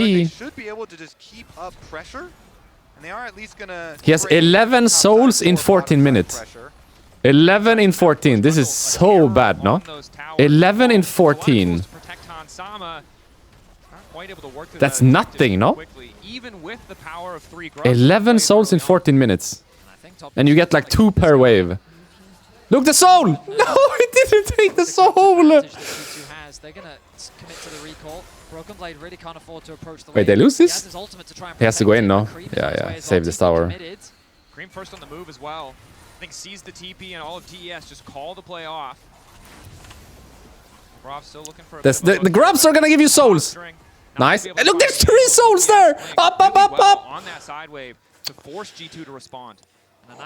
He has 11 souls in 14 minutes. 11 in 14. This is so bad, no? 11 in 14. That's nothing, no? 11 souls in 14 minutes. And you get like 2 per wave. Look, the soul! No, he didn't take the soul! They're gonna commit to the recall. Broken Blade really can't afford to approach the Wait, they lose this? He has to go in, no? Cream Yeah, save this tower. Cream first on the move as well. I think sees the TP and all of TES just call the play off. Brov's still looking for the grubs are gonna give you souls! Nice. And look, there's 3 souls there! Up, up, up, up! On that side wave to force G2 to respond.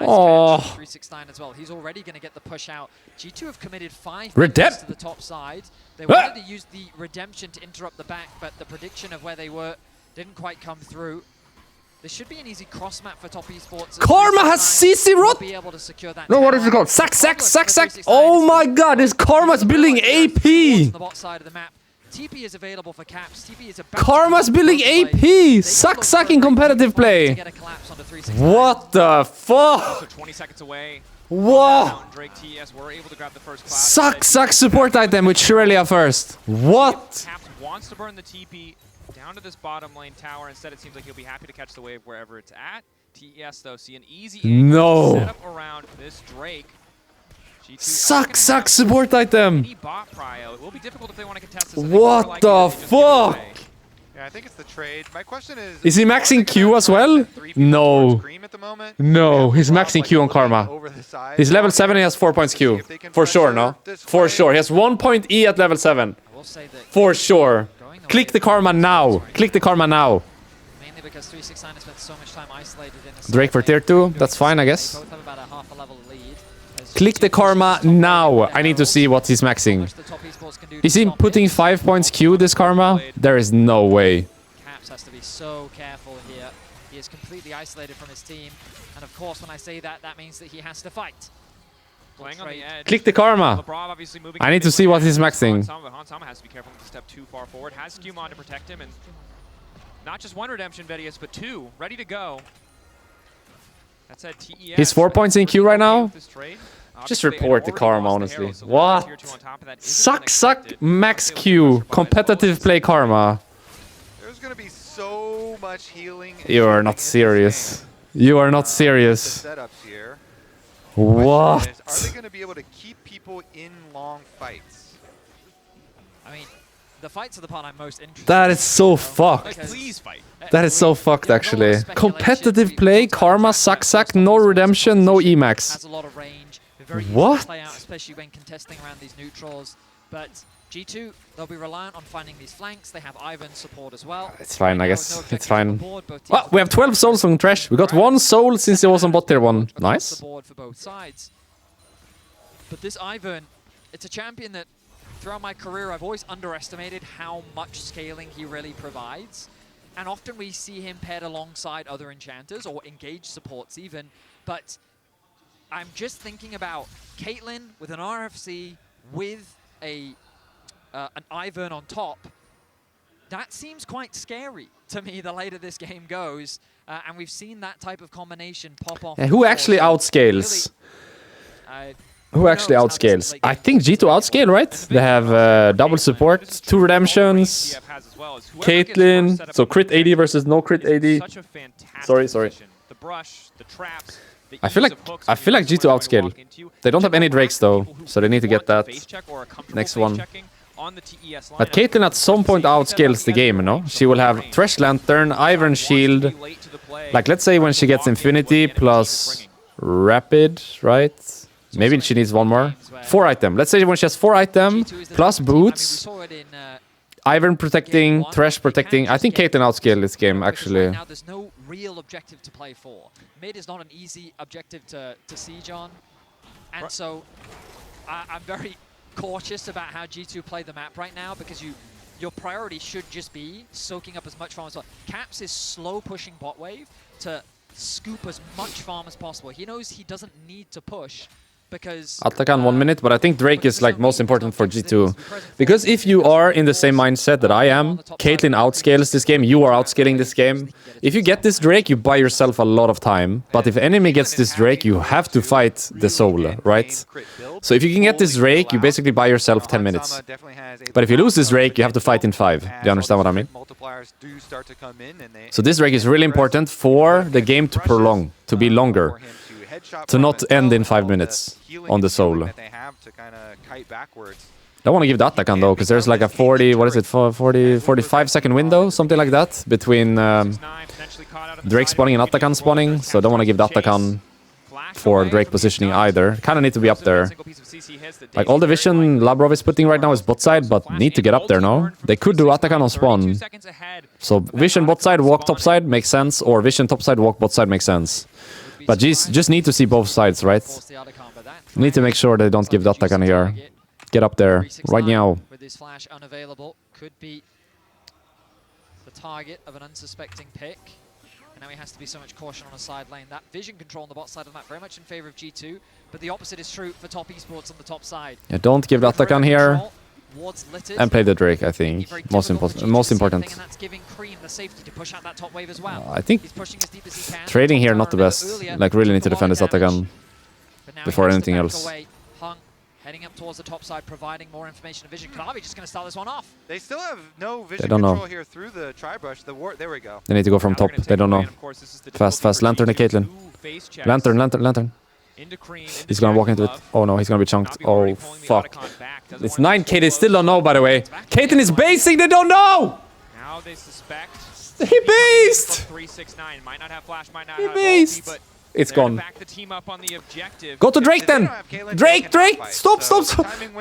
Oh. 369 as well. He's already going to get the push out. G2 have committed 5 to the top side. They wanted to use the redemption to interrupt the back, but the prediction of where they were didn't quite come through. There should be an easy cross map for top esports. Karma has CC Rot! No, what is it called? Sack, sack, sack, sack! Oh my god, this Karma's building AP! On the bot side of the map. TP is available for caps. TP is about Karma's building AP! Suck in competitive play! What the fuck? 20 seconds away. Whoa! Drake TS were able to grab the first Suck support item with Shirelia first. What? Caps wants to burn the TP down to this bottom lane tower. Instead, it seems like he'll be happy to catch the wave wherever it's at. TES, though, see an easy angle set up around this Drake. Suck support item! It will be difficult if they want to contest this. What the fuck? Yeah, I think it's the trade. My question is he maxing Q as well? No. No, he's maxing Q on Karma. He's level 7, he has 4 points Q. For sure, no? For sure. He has 1 point E at level 7. For sure. Click the Karma now. Click the Karma now. Mainly because 369 has spent so much time isolated in Drake for tier 2. That's fine, I guess. Both have about a half a level lead. Click the Karma now. I need to see what he's maxing. Is he putting 5 points Q this Karma? There is no way. Caps has to be so careful here. He is completely isolated from his team. And of course, when I say that, that means that he has to fight. Playing on the edge. Click the Karma. I need to see what he's maxing. Hansama has to be careful not to step too far forward. Has Skewmon to protect him. And not just 1 redemption, Vedius, but 2 ready to go. That's at TES. He's 4 points in Q right now. Just report the Karma, honestly. What? Suck, max Q, competitive play Karma. There's gonna be so much healing. You are not serious. You are not serious. What? Are they gonna be able to keep people in long fights? I mean, the fights are the part I'm most interested in. That is so fucked. Please fight. That is so fucked, actually. Competitive play, Karma, suck, no redemption, no Emax. Has a lot of range. Very What? easy to play out, especially when contesting around these neutrals. But G2, they'll be reliant on finding these flanks. They have Ivan's support as well. It's fine, I guess. It's fine. Oh, we have 12 souls on Trash. We got 1 soul since he was on bot tier 1. Nice. The board for both sides. But this Ivan, it's a champion that throughout my career I've always underestimated how much scaling he really provides. And often we see him paired alongside other enchanters or engaged supports even. But I'm just thinking about Caitlyn with an RFC with an Ivern on top. That seems quite scary to me the later this game goes. And we've seen that type of combination pop off. Yeah, who actually outscales? Who actually outscales? I think G2 outscale, right? They have double support, 2 redemptions, Caitlyn, so crit AD versus no crit AD. Sorry. The brush, the traps. I feel like G2 outscale. They don't have any Drakes though, so they need to get that next one. But Caitlyn at some point outscales the game, you know? She will have Thresh Lantern, Iron Shield. Like, let's say when she gets Infinity plus Rapid, right? Maybe she needs 1 more. 4 item. Let's say when she has 4 item plus boots. Ivern protecting, Thresh protecting. I think Caitlyn outscaled this game, actually. Right now, there's no real objective to play for. Mid is not an easy objective to siege on. And so I'm very cautious about how G2 play the map right now, because your priority should just be soaking up as much farm as possible. Caps is slow pushing bot wave to scoop as much farm as possible. He knows he doesn't need to push because... Atakan 1 minute, but I think Drake is like most important for G2. Because if you are in the same mindset that I am, Caitlyn outscales this game, you are outscaling this game. If you get this Drake, you buy yourself a lot of time. But if enemy gets this Drake, you have to fight the soul, right? So if you can get this Drake, you basically buy yourself 10 minutes. But if you lose this Drake, you have to fight in 5. Do you understand what I mean? So this Drake is really important for the game to prolong, to be longer. To not end in 5 minutes on the soul. I want to give the Atakan though, because there's like a 40, what is it, 45 second window, something like that, between Drake spawning and Atakan spawning. So I don't want to give the Atakan for Drake positioning either. Kind of need to be up there. Like all the vision Labrov is putting right now is bot side, but need to get up there, no? They could do Atakan on spawn. So vision bot side, walk top side makes sense, or vision top side, walk bot side makes sense. But just need to see both sides, right? Need to make sure they don't give the Atakan here. Get up there right now. With his flash unavailable, could be the target of an unsuspecting pick. And now he has to be so much caution on a side lane. That vision control on the bot side of the map very much in favor of G2, but the opposite is true for top esports on the top side. Yeah, don't give the Atakan here. And play the Drake, I think. Most important. And that's giving Cream the safety to push out that top wave as well. I think trading here not the best. Like really need to defend this Atakan before anything else. Heading up towards the top side, providing more information and vision. Kanavi just going to start this one off. They still have no vision control here through the tri-brush. There we go. They need to go from top. They don't know. Fast. Lantern to Caitlyn. Lantern. He's gonna walk into it. Oh no, he's gonna be chunked. Oh fuck. It's 9k, they still don't know, by the way. Caitlyn is basing, they don't know! Now they suspect. He based! 369 might not have flash, might not he have based! ulti, but it's gone. back the team up on the objective. Go to Drake then! Drake! Stop!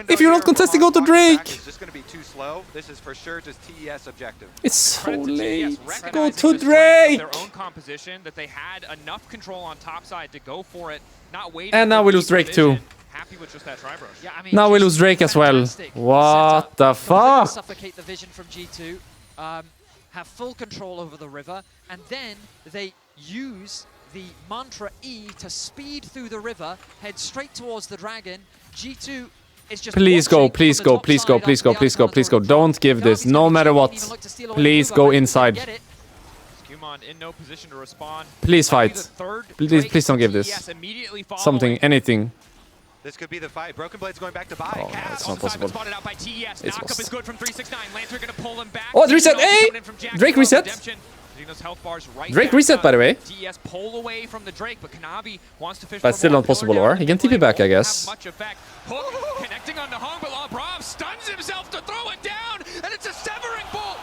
If you're not contesting, go to Drake! It's just gonna be too slow. This is for sure just TES objective. It's so late. Go to Drake! Their own composition, that they had enough control on top side to go for it, not waiting. And now we lose Drake too. Happy with just that tri-brush. Yeah, I mean, now we lose Drake as well. What the fuck? Suffocate the vision from G2, have full control over the river, and then they use the mantra E to speed through the river, head straight towards the dragon. G2 is just please go. Don't give this, no matter what. Please go inside. In no position to respond. Please fight. Please don't give this. Something, anything. This could be the fight. Broken Blade's going back to buy. Oh, it's not possible. It's is good from 369. Lantern gonna pull him back. Oh, reset! Hey! Drake reset! Drake reset, by the way. TS pull away from the Drake, but Kanavi wants to fish. But still not possible, or he can TP back, I guess. Hook connecting on the Hung, but Labrov stuns himself to throw it down, and it's a severing bolt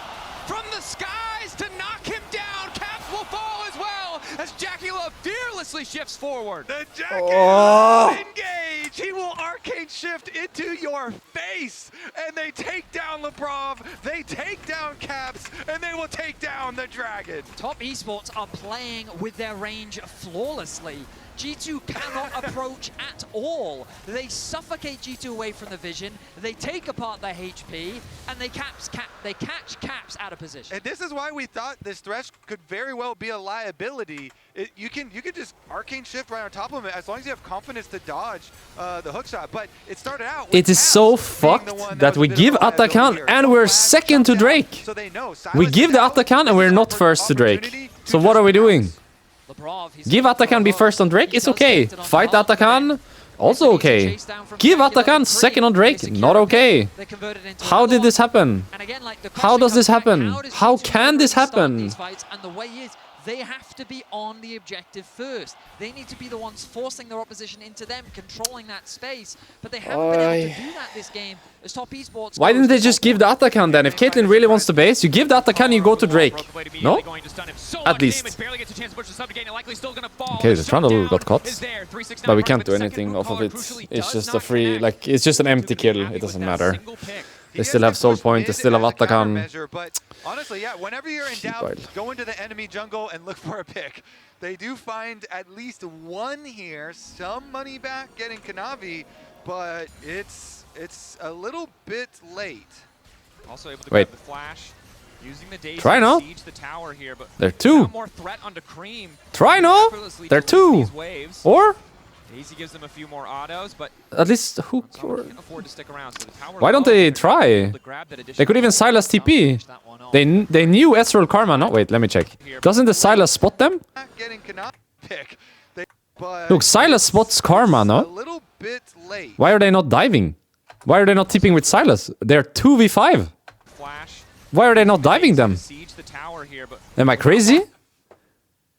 from the skies to knock him down. Caps will fall as well as Jackula fearlessly shifts forward. The Jackula engage. He will arcane shift into your face, and they take down Labrov. They take down Caps, and they will take down the Dragon. Top esports are playing with their range flawlessly. G2 cannot approach at all. They suffocate G2 away from the vision, they take apart their HP, and they catch Caps out of position. And this is why we thought this Thresh could very well be a liability. You can just arcane shift right on top of it as long as you have confidence to dodge the hook shot. But it started out with it is so fucked that we give Atakan and we're second to Drake. So they know we give the Atakan and we're not first to Drake. So what are we doing? Give Atakan be first on Drake, it's okay. Fight Atakan, also okay. Give Atakan second on Drake, not okay. How did this happen? How does this happen? How can this happen? They have to be on the objective first. They need to be the ones forcing their opposition into them, controlling that space. But they haven't been able to do that this game. As top esports, why didn't they just give the Atakan then? If Caitlyn really wants to base, you give the Atakan, you go to Drake. No? At least. Okay, the Trundle got caught. But we can't do anything off of it. It's just a free, like, it's just an empty kill. It doesn't matter. They still have soul point. They still have Atakan. But honestly, yeah, whenever you're in doubt, go into the enemy jungle and look for a pick. They do find at least one here. Some money back getting Kanavi, but it's a little bit late. Also able to grab the flash, using the daisy Try no. to siege the tower here, but They're two. more threat onto Cream. Try no. They're two. Or Daisy gives them a few more autos, but at least who? can afford to stick around. So the tower Why don't they try? They could even Sylas TP. They knew Ezreal Karma. No, wait, let me check. Doesn't the Sylas spot them? Look, Sylas spots Karma, no? Why are they not diving? Why are they not tipping with Sylas? They're 2v5. Why are they not diving them? Am I crazy?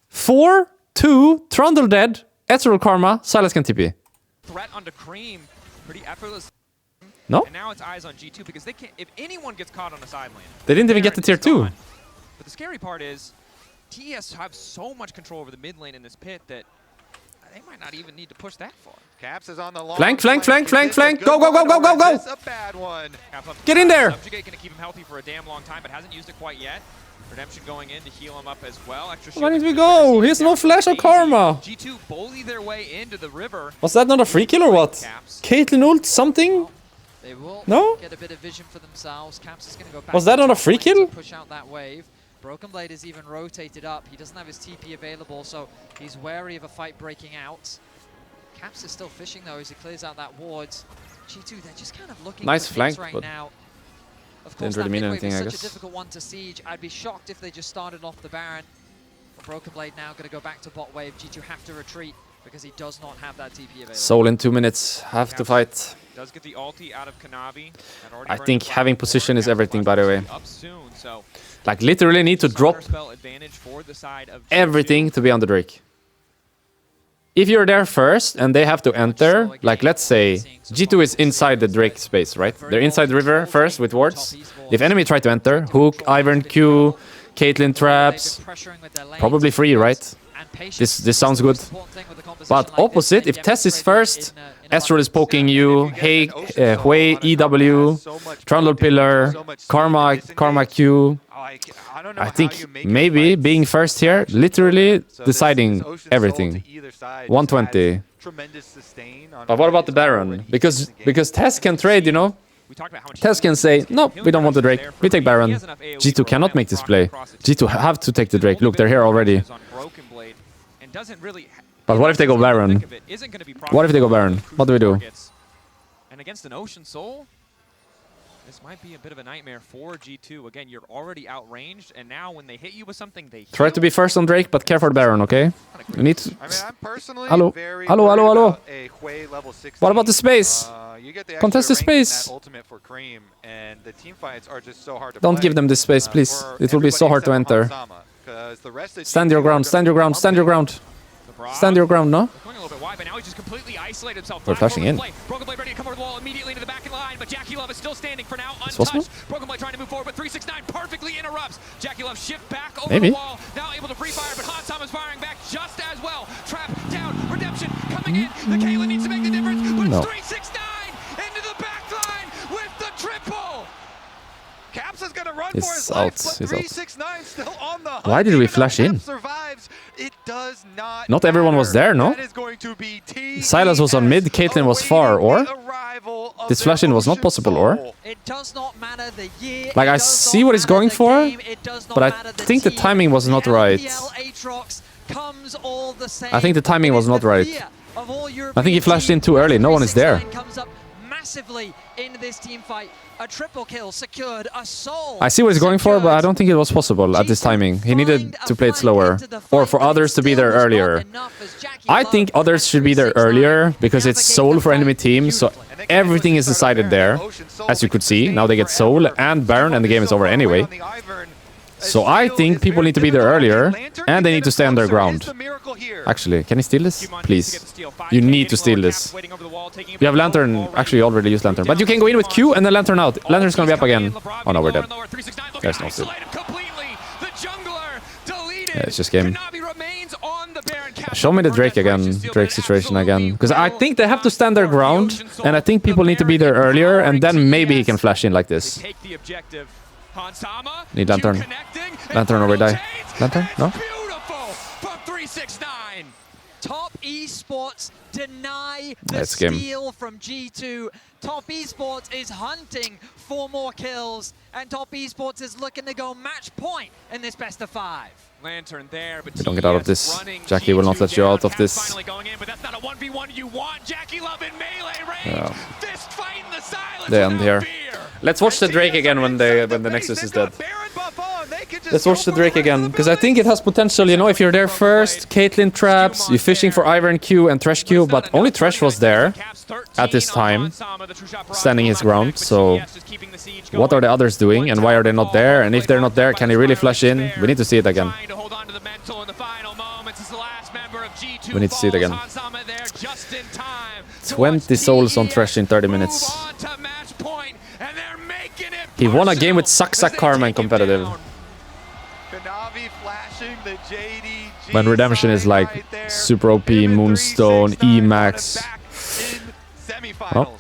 4, 2, Trundle dead, Ezreal Karma, Sylas can TP. Threat onto Cream, pretty effortless. No? And now it's eyes on G2 because they can't. If anyone gets caught on a side lane, They didn't even get to tier 2. But the scary part is, TES have so much control over the mid lane in this pit that they might not even need to push that far. Caps is on the long Flank. Go, go, go, go, go, go. That's a bad one. Get in there. Subjugate gonna keep him healthy for a damn long time, but hasn't used it quite yet. Redemption going in to heal him up as well. Extra Why did we go? He has no flash or Karma. G2 bully their way into the river. Was that not a free kill or what? Caitlyn ult something? They will No? get a bit of vision for themselves. Caps is going to go back. Was that to not a top free lane to kill? Push out that wave. Broken Blade is even rotated up. He doesn't have his TP available, so he's wary of a fight breaking out. Caps is still fishing though as he clears out that ward. G2, they're just kind of looking Nice for flank, right but now. Of course, didn't really that mean mid anything, wave I is such guess. a difficult one to siege. I'd be shocked if they just started off the Baron. But Broken Blade now going to go back to bot wave. G2 have to retreat because he does not have that TP available. Soul in 2 minutes. Have to fight. Does get the ulti out of Kanavi. I think having position is everything, by the way. Up soon, so Like, literally need to drop spell advantage for the side of everything to be on the Drake. If you're there first and they have to enter, like let's say G2 is inside the Drake space, right? They're inside the river first with wards. If enemy try to enter, Hook, Ivern Q, Caitlyn traps, probably free, right? This sounds good. But opposite, if Tes is first, Ezreal is poking you, Hey, Hui, EW, Trundle Pillar, Karma Q. I think maybe being first here, literally deciding everything. 120. But what about the Baron? Because Tes can trade, you know? Tes can say, no, we don't want the Drake. We take Baron. G2 cannot make this play. G2 have to take the Drake. Look, they're here already. But what if they go Baron? What if they go Baron? What do we do? And against an Ocean Soul, this might be a bit of a nightmare for G2. Again, you're already outranged, and now when they hit you with something, they try to be first on Drake, but care for the Baron, okay? You need to... I mean, I'm personally Hello. very Hello. about a Hui level 16. What about the space? You get the Contest the extra range in space. that ultimate for Cream, and the team fights are just so hard to Don't play, give them this space, please. It will be so hard to enter. Stand your ground, stand your ground, stand your ground. Stand your ground, no? Going a little bit wide, but now he's just completely isolated himself. They're flashing in. Broken Blade ready to come over the wall immediately into the back line, but Jackie Love is still standing for now, This was untouched. Broken Blade trying to move forward, but 369 perfectly interrupts. Jackie Love shift back over Maybe. the wall, now able to free fire, but Hansam is firing back just as well. Trap down, Redemption coming in. The Kayla needs to make the difference, but No. it's 369 into the back line with the triple. Caps is gonna run He's for his out, life, but he's out. 369 still on the hunt. Why did we Even though flash in? Caps survives, it does Not everyone was there, no? That is going to be Silas was on mid, Caitlyn was far, or? This flash in was not possible, or? It does not matter the year. Like, I see what he's going for, but I think the timing was not right. I think the timing was not right. I think he flashed in too early. No one is there. Massively in this team fight. A triple kill secured, a soul. I see what he's going for, but I don't think it was possible at this timing. He needed to play it slower, or for others to be there earlier. I think others should be there earlier because it's soul for enemy team, so everything is decided there. As you could see, now they get soul and Baron, and the game is over anyway. So I think people need to be there earlier, and they need to stay on their ground. Actually, can he steal this? Please. You need to steal this. You have Lantern. Actually, you already used Lantern. But you can go in with Q and then Lantern out. Lantern's gonna be up again. Oh no, we're dead. There's no steal. Yeah, it's just game. Show me the Drake again, Drake situation again. Because I think they have to stand their ground, and I think people need to be there earlier, and then maybe he can flash in like this. Need Lantern. Lantern or die. Lantern? No? Top Esports deny the Nice game. steal from G2. Top Esports is hunting for more kills, and Top Esports is looking to go match point in this best of 5. Lantern there, but You don't get out of this. Jackie will not let you out of this. Finally going in, but that's not a 1v1 you want. Jackie Love in melee range. Yeah. Fist fight in the silence. They end here. Let's watch the Drake again when the Nexus is dead. Let's watch the Drake again, because I think it has potential, you know, if you're there first, Caitlyn traps, you're fishing for Ivern Q and Thresh Q, but only Thresh was there at this time, standing his ground, so what are the others doing, and why are they not there, and if they're not there, can he really flash in? We need to see it again. We need to see it again. 20 souls on Thresh in 30 minutes. He won a game with Saksak Karma in competitive. When Redemption is like super OP, Moonstone, Emax. Well,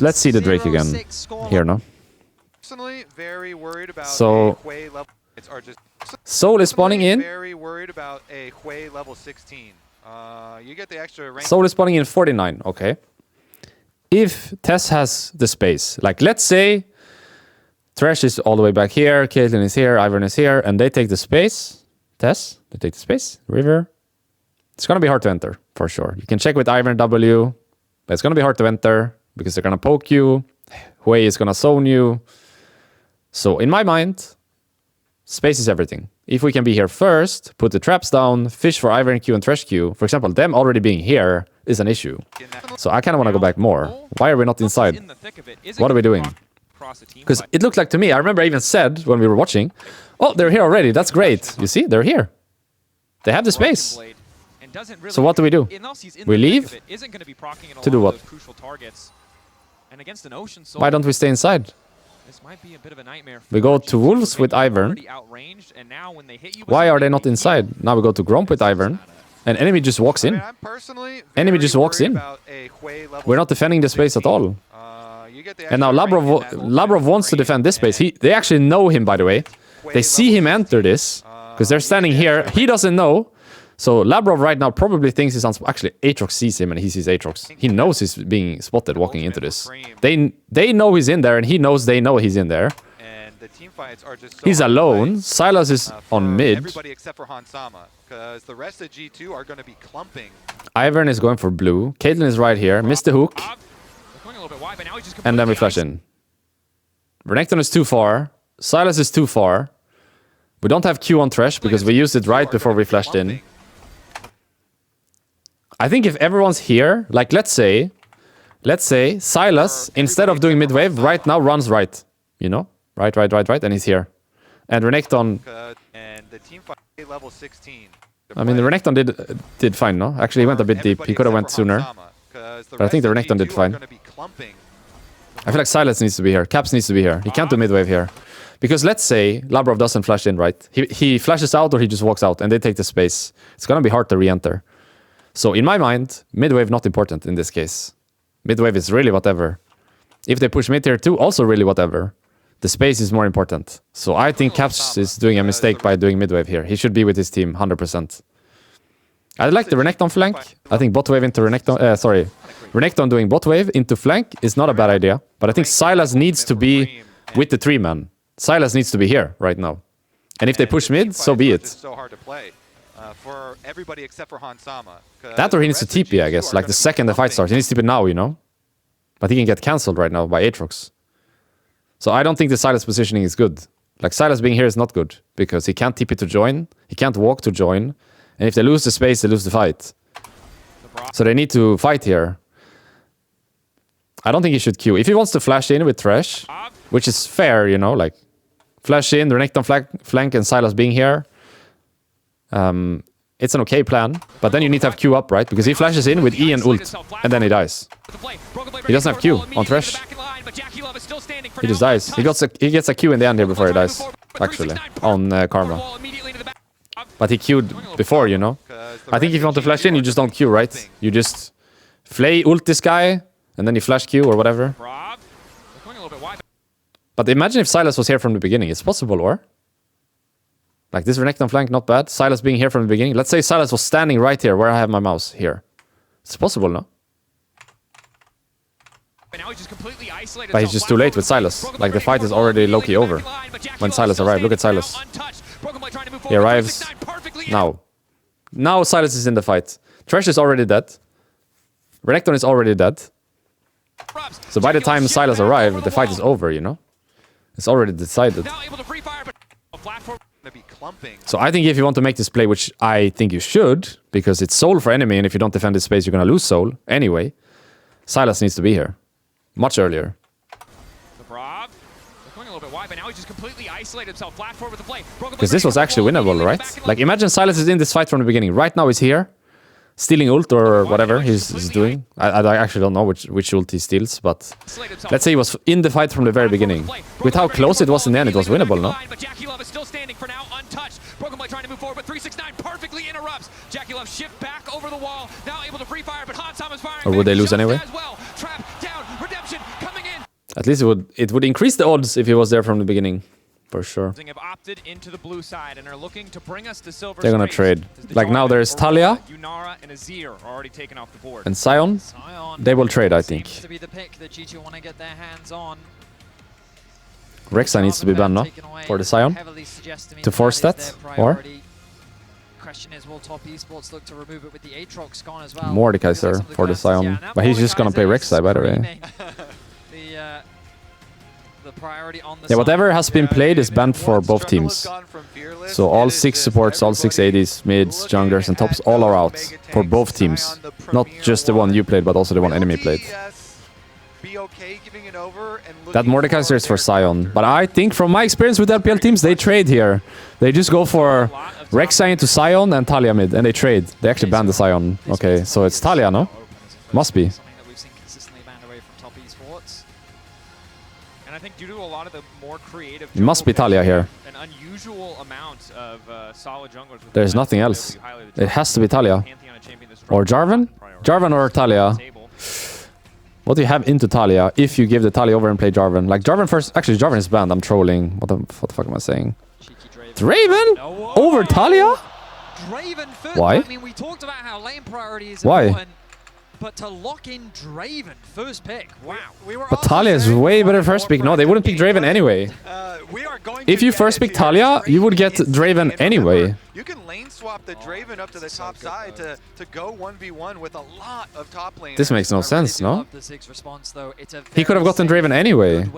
let's see the Drake again here now. So Soul is spawning in. Soul is spawning in 49. Okay. If Tes has the space, like let's say Thresh is all the way back here, Caitlyn is here, Ivern is here, and they take the space. Tes, they take the space. River. It's gonna be hard to enter for sure. You can check with Ivern W, but it's gonna be hard to enter because they're gonna poke you. Hui is gonna zone you. So in my mind, space is everything. If we can be here first, put the traps down, fish for Ivern Q and Thresh Q. For example, them already being here is an issue. So I kind of want to go back more. Why are we not inside? What are we doing? Because it looked like to me, I remember I even said when we were watching, oh, they're here already. That's great. You see, they're here. They have the space. So what do? We leave? To do what? Why don't we stay inside? This might be a bit of a nightmare. We go to Wolves with Ivern. Why are they not inside? Now we go to Gromp with Ivern. And enemy just walks in. Enemy just walks in. We're not defending the space at all. And now Labrov wants to defend this space. They actually know him, by the way. They see him enter this. Because they're standing here. He doesn't know. So Labrov right now probably thinks he's unspoted. Actually, Aatrox sees him and he sees Aatrox. He knows he's being spotted walking into this. They know he's in there and he knows they know he's in there. He's alone. Silas is on mid. Everybody except for Hansama, because the rest of G2 are going to be clumping. Ivern is going for blue. Caitlyn is right here. Missed the hook. And then we flash in. Renekton is too far. Silas is too far. We don't have Q on Thresh because we used it right before we flashed in. I think if everyone's here, like let's say Silas, instead of doing mid-wave, right now runs right. You know? Right, and he's here. And Renekton... I mean, the Renekton did fine, no? Actually, he went a bit deep. He could have went sooner. But I think the Renekton did fine. I feel like Silas needs to be here. Caps needs to be here. He can't do mid-wave here. Because let's say Labrov doesn't flash in, right? He flashes out or he just walks out and they take the space. It's gonna be hard to re-enter. So in my mind, mid-wave not important in this case. Mid-wave is really whatever. If they push mid tier 2, also really whatever. The space is more important. So I think Caps is doing a mistake by doing mid-wave here. He should be with his team, 100%. I like the Renekton flank. I think bot wave into Renekton... Renekton doing bot wave into flank is not a bad idea. But I think Silas needs to be with the 3-man. Silas needs to be here right now. And if they push mid, so be it. For everybody except for Hansama. That or he needs to TP, I guess. Like the second the fight starts. He needs to TP now, you know? But he can get cancelled right now by Aatrox. So I don't think the Silas positioning is good. Like Silas being here is not good. Because he can't TP to join. He can't walk to join. And if they lose the space, they lose the fight. So they need to fight here. I don't think he should queue. If he wants to flash in with Thresh, which is fair, you know, like flash in, Renekton flank and Silas being here. It's an okay plan, but then you need to have Q up, right? Because he flashes in with E and ult, and then he dies. He doesn't have Q on Thresh. He just dies. He gets a Q in the end here before he dies, actually, on Karma. But he queued before, you know? I think if you want to flash in, you just don't queue, right? You just flay ult this guy, and then you flash queue or whatever. But imagine if Sylas was here from the beginning. It's possible, or? Like this Renekton flank, not bad. Sylas being here from the beginning. Let's say Sylas was standing right here, where I have my mouse, here. It's possible, no? But he's just too late with Sylas. Like the fight is already low-key over when Sylas arrived. Look at Sylas. He arrives now. Now Sylas is in the fight. Thresh is already dead. Renekton is already dead. So by the time Sylas arrived, the fight is over, you know? It's already decided. So I think if you want to make this play, which I think you should, because it's soul for enemy, and if you don't defend this space, you're going to lose soul anyway, Sylas needs to be here. Much earlier. Because this was actually winnable, right? Like, imagine Sylas is in this fight from the beginning. Right now he's here, stealing ult or whatever he's doing. I actually don't know which ult he steals, but let's say he was in the fight from the very beginning. With how close it was in the end, it was winnable, no? Trying to move forward, but 369 perfectly interrupts. Jackie Love shift back over the wall, now able to free fire, but Hansam is firing. Or would they lose anyway? Well. Trap down, redemption coming in. At least it would increase the odds if he was there from the beginning, for sure. Have opted into the blue side and are looking to bring us to silver. They're gonna trade. Like now there's Talia and Azir are already taken off the board. And Sion. They will trade, I think. To be the pick that G2 want to get their hands on. Rek'Sai needs to be banned, no? For the Sion? To force that? Or? Question is, will Top Esports look to remove it with the Aatrox gone as well? Mordekaiser for the Sion. But he's just gonna play Rek'Sai, by the way. Yeah, whatever has been played is banned for both teams. So all 6 supports, all 6 ADs, mids, junglers, and tops, all are out for both teams. Not just the one you played, but also the one enemy played. That Mordekaiser is for Sion. But I think from my experience with LPL teams, they trade here. They just go for Rek'Sai into Sion and Talia mid, and they trade. They actually ban the Sion. Okay, so it's Talia, no? Must be. And I think due to a lot of the more creative, it must be Talia here. An unusual amount of solid junglers. There's nothing else. It has to be Talia. Or Jarvan? Jarvan or Talia. What do you have into Talia if you give the Talia over and play Jarvan? Like Jarvan first. Actually, Jarvan is banned. I'm trolling. What the fuck am I saying? Draven over Talia? Why? I mean, we talked about how lane priority is important, but to lock in Draven first pick, wow. But Talia is way better first pick. No, they wouldn't pick Draven anyway. If you first pick Talia, you would get Draven anyway. You can lane swap the Draven up to the top side to go 1v1 with a lot of top laners. This makes no sense, no? He could have gotten Draven anyway.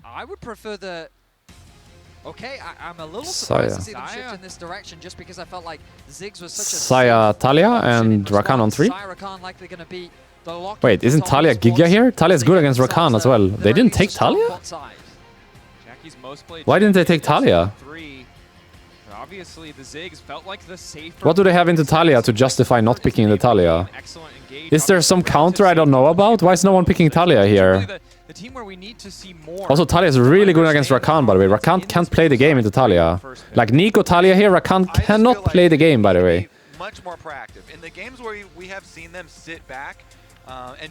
I would prefer the... Okay, I'm a little surprised to see them shift in this direction just because I felt like Ziggs was such a... Saya, Talia, and Rakan on 3? Wait, isn't Talia Giga here? Talia is good against Rakan as well. They didn't take Talia? Why didn't they take Talia? What do they have into Talia to justify not picking the Talia? Is there some counter I don't know about? Why is no one picking Talia here? Also, Talia is really good against Rakan, by the way. Rakan can't play the game into Talia. Like Nico Talia here, Rakan cannot play the game, by the way. Much more proactive. In the games where we have seen them sit back,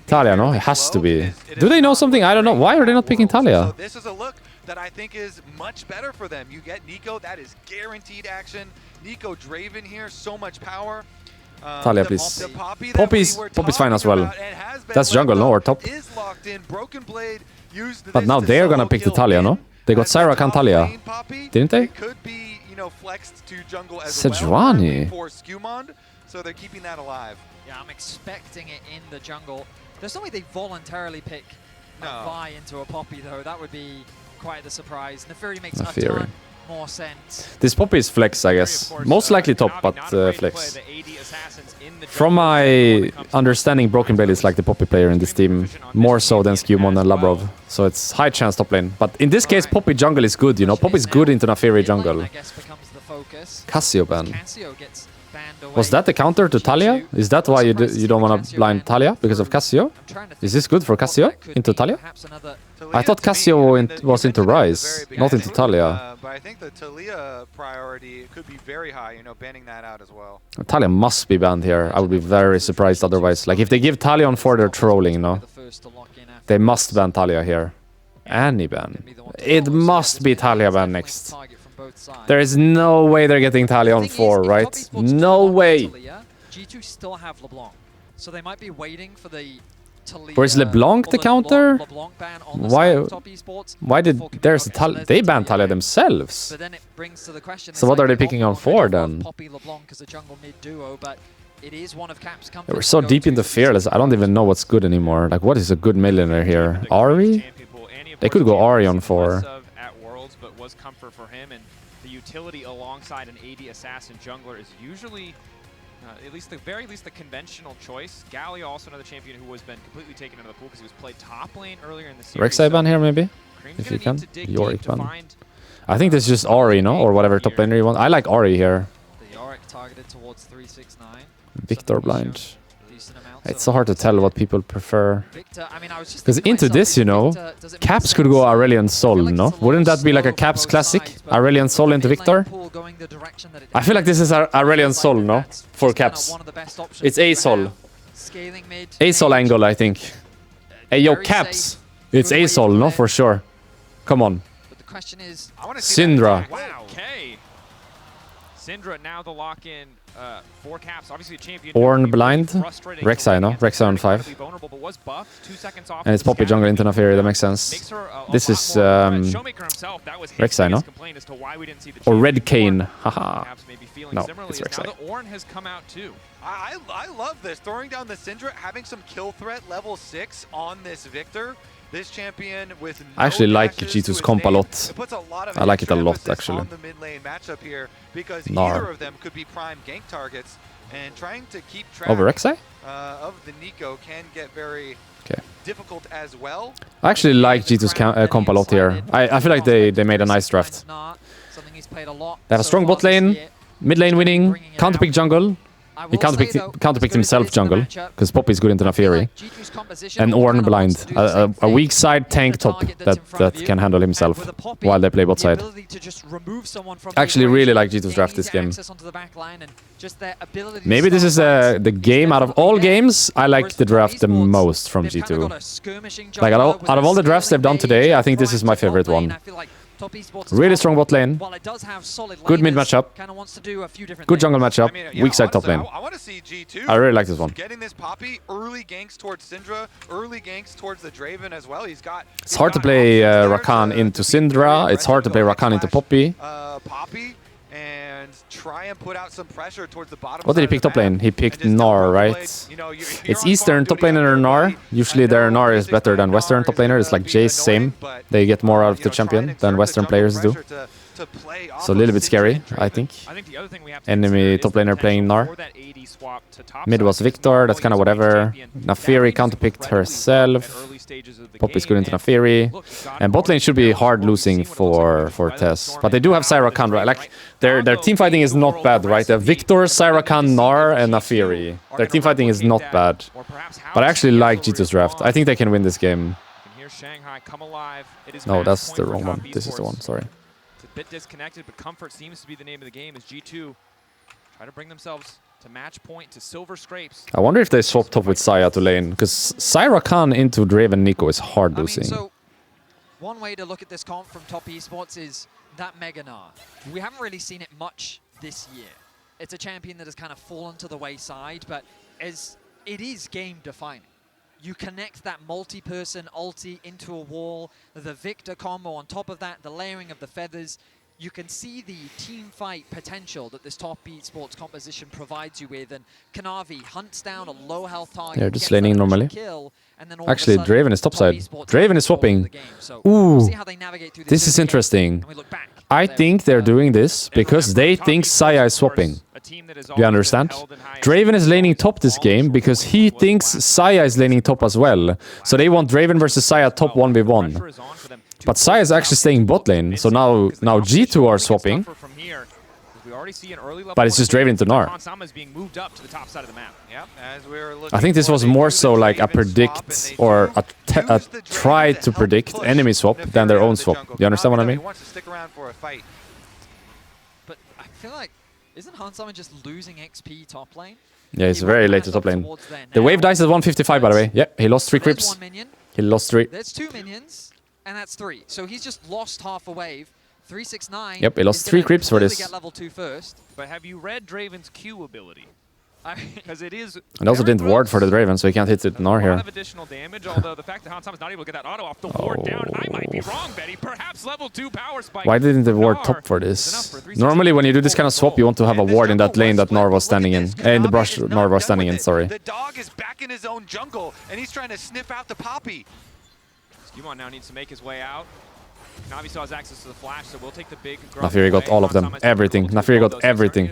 Talia, no? It has to be. Do they know something? I don't know. Why are they not picking Talia? This is a look that I think is much better for them. You get Nico, that is guaranteed action. Nico Draven here, so much power. Talia, please. Poppy's fine as well. That's jungle, no? Or top. But now they're gonna pick the Talia, no? They got Syrak and Talia. Didn't they? Sejuani. So they're keeping that alive. Yeah, I'm expecting it in the jungle. There's no way they voluntarily pick a Vi into a Poppy, though. That would be quite the surprise. Neferi makes a ton more sense. This Poppy is flex, I guess. Most likely top, but flex. From my understanding, Broken Blade is like the Poppy player in this team, more so than Skewmon and Labrov. So it's high chance top lane. But in this case, Poppy jungle is good, you know. Poppy is good into Neferi jungle. Cassio ban. Was that the counter to Talia? Is that why you don't want to blind Talia? Because of Cassio? Is this good for Cassio into Talia? I thought Cassio was into Rise, not into Talia. But I think the Talia priority could be very high, you know, banning that out as well. Talia must be banned here. I would be very surprised otherwise. Like, if they give Talia on 4, they're trolling, no? They must ban Talia here. Any ban. It must be Talia ban next. There is no way they're getting Talia on 4, right? No way! G2 still have LeBlanc, so they might be waiting for the Talia. Where's LeBlanc the counter? LeBlanc ban on the Why? side of Top Esports Why did there's a Talia? They banned Talia themselves. But then it brings to the question, So what are they picking on 4 then? Poppy LeBlanc as a jungle mid duo, but it is one of Cap's They were so deep into Fearless. I don't even know what's good anymore. Like, what is a good millionaire here? Ari? They could go Ari on 4. At Worlds, but was comfort for him, and the utility alongside an AD assassin jungler is usually, at least the very least, the conventional choice. Gallia, also another champion who has been completely taken out of the pool because he was played top lane earlier in the series. Rek'Sai ban here maybe? Cream's If you gonna can. need to dig Yorick deep to ban. find I think this is just Ari, no? Or whatever top laner you want. I like Ari here. The Yorick targeted towards 369. Victor blind. It's so hard to tell what people prefer. Because Because into this, you know, Caps could go Aurelion Sol, no? Wouldn't that be like a Caps classic? Aurelion Sol into Victor? I feel like this is Aurelion Sol, no? For Caps. It's A Sol. A Sol angle, I think. Hey, yo, Caps! It's A Sol, no? For sure. Come on. But the question is, Syndra. wow. Okay. Syndra now the lock-in for Caps. Obviously a champion. Ornn blind. Rek'Sai, no? Rek'Sai on 5. And it's Poppy jungle into Nafiri, that makes sense. This is Rek'Sai, no? Or Red Kane. Haha. No, it's Rek'Sai. Now the Ornn has come out too. I love this. Throwing down the Syndra, having some kill threat level 6 on this Victor. This champion with no I actually like dashes G2's to comp a his lot. name. It puts a lot of I like it a extra lot, emphasis actually. on the mid lane matchup here because Gnar. either of them could be prime gank targets, and trying to keep track Over Rek'Sai? of the Nico can get very difficult as well. I actually like G2's comp a lot here. I feel like they made a nice draft. They have a strong bot lane, mid lane winning, counterpick jungle. He counterpicked himself jungle, because Poppy's good into Nafiri. And Ornn blind. A weak side tank top that can handle himself while they play bot side. I actually really like G2's draft this game. Maybe this is the game out of all games I like the draft the most from G2. Like out of all the drafts they've done today, I think this is my favorite one. Really strong bot lane. Good mid matchup. Good jungle matchup. Weak side top lane. I want to see G2. I really like this one. Getting this Poppy, early ganks towards Syndra, early ganks towards the Draven as well. It's hard to play Rakan into Syndra. It's hard to play Rakan into Poppy. Poppy and try and put out some pressure towards the bottom. What did he pick top lane? He picked Gnar, right? It's Eastern top laner Gnar. Usually their Gnar is better than Western top laner. It's like Jace, same. They get more out of the champion than Western players do. So a little bit scary, I think. Enemy top laner playing Gnar. Mid was Victor, that's kind of whatever. Nafiri counterpicked herself. Poppy's good into Nafiri. And bot lane should be hard losing for Tes. But they do have Syrakan, right? Like, their team fighting is not bad, right? They have Victor, Syrakan, Gnar, and Nafiri. Their team fighting is not bad. But I actually like G2's draft. I think they can win this game. No, that's the wrong one. This is the one, sorry. It's a bit disconnected, but comfort seems to be the name of the game as G2 try to bring themselves to match point, to silver scrapes. I wonder if they swap top with Saya to lane, because Syrakan into Draven Nico is hard losing. So one way to look at this comp from Top Esports is that Mega Gnar. We haven't really seen it much this year. It's a champion that has kind of fallen to the wayside, but it is game defining. You connect that multi-person ulti into a wall, the Victor combo on top of that, the layering of the feathers. You can see the team fight potential that this Top Esports composition provides you with, and Kanavi hunts down a low health target. They're just laning normally. Kill, and then Actually, Draven is topside. Draven is swapping. Ooh, this is interesting. I think they're doing this because they think Saya is swapping. Do you understand? Draven is laning top this game because he thinks Saya is laning top as well. So they want Draven versus Saya top 1v1. But Saya is actually staying bot lane, so now G2 are swapping. already see an early level. But it's just Draven into Gnar. Hansama is being moved up to the top side of the map. Yep, as we're I think this was more so like a predict or a try to predict enemy swap than their own swap. You understand what I mean? Wants to stick around for a fight. But I feel like, isn't Hansama just losing XP top lane? Yeah, he's very late to top lane. The wave dice is 155, by the way. Yeah, he lost 3 creeps. One minion. He lost 3. There's 2 minions, and that's 3. So he's just lost half a wave. 369. Yep, he lost 3 creeps for this. Get level 2 first. But have you read Draven's Q ability? Because it is. And also didn't ward for the Draven, so he can't hit it Gnar A lot here. of additional damage, although the fact that Hansama's not able to get that auto off the ward down, I might be wrong, Betty. Perhaps level 2 power spike. Why didn't the ward top for this? Normally, when you do this kind of swap, you want to have a ward in that lane that Gnar was standing in. In the brush Gnar was standing in, sorry. The dog is back in his own jungle, and he's trying to sniff out the Poppy. Skewmon now needs to make his way out. Navi still has access to the flash, so we'll take the big. Naafiri got all of them, everything. Naafiri got everything,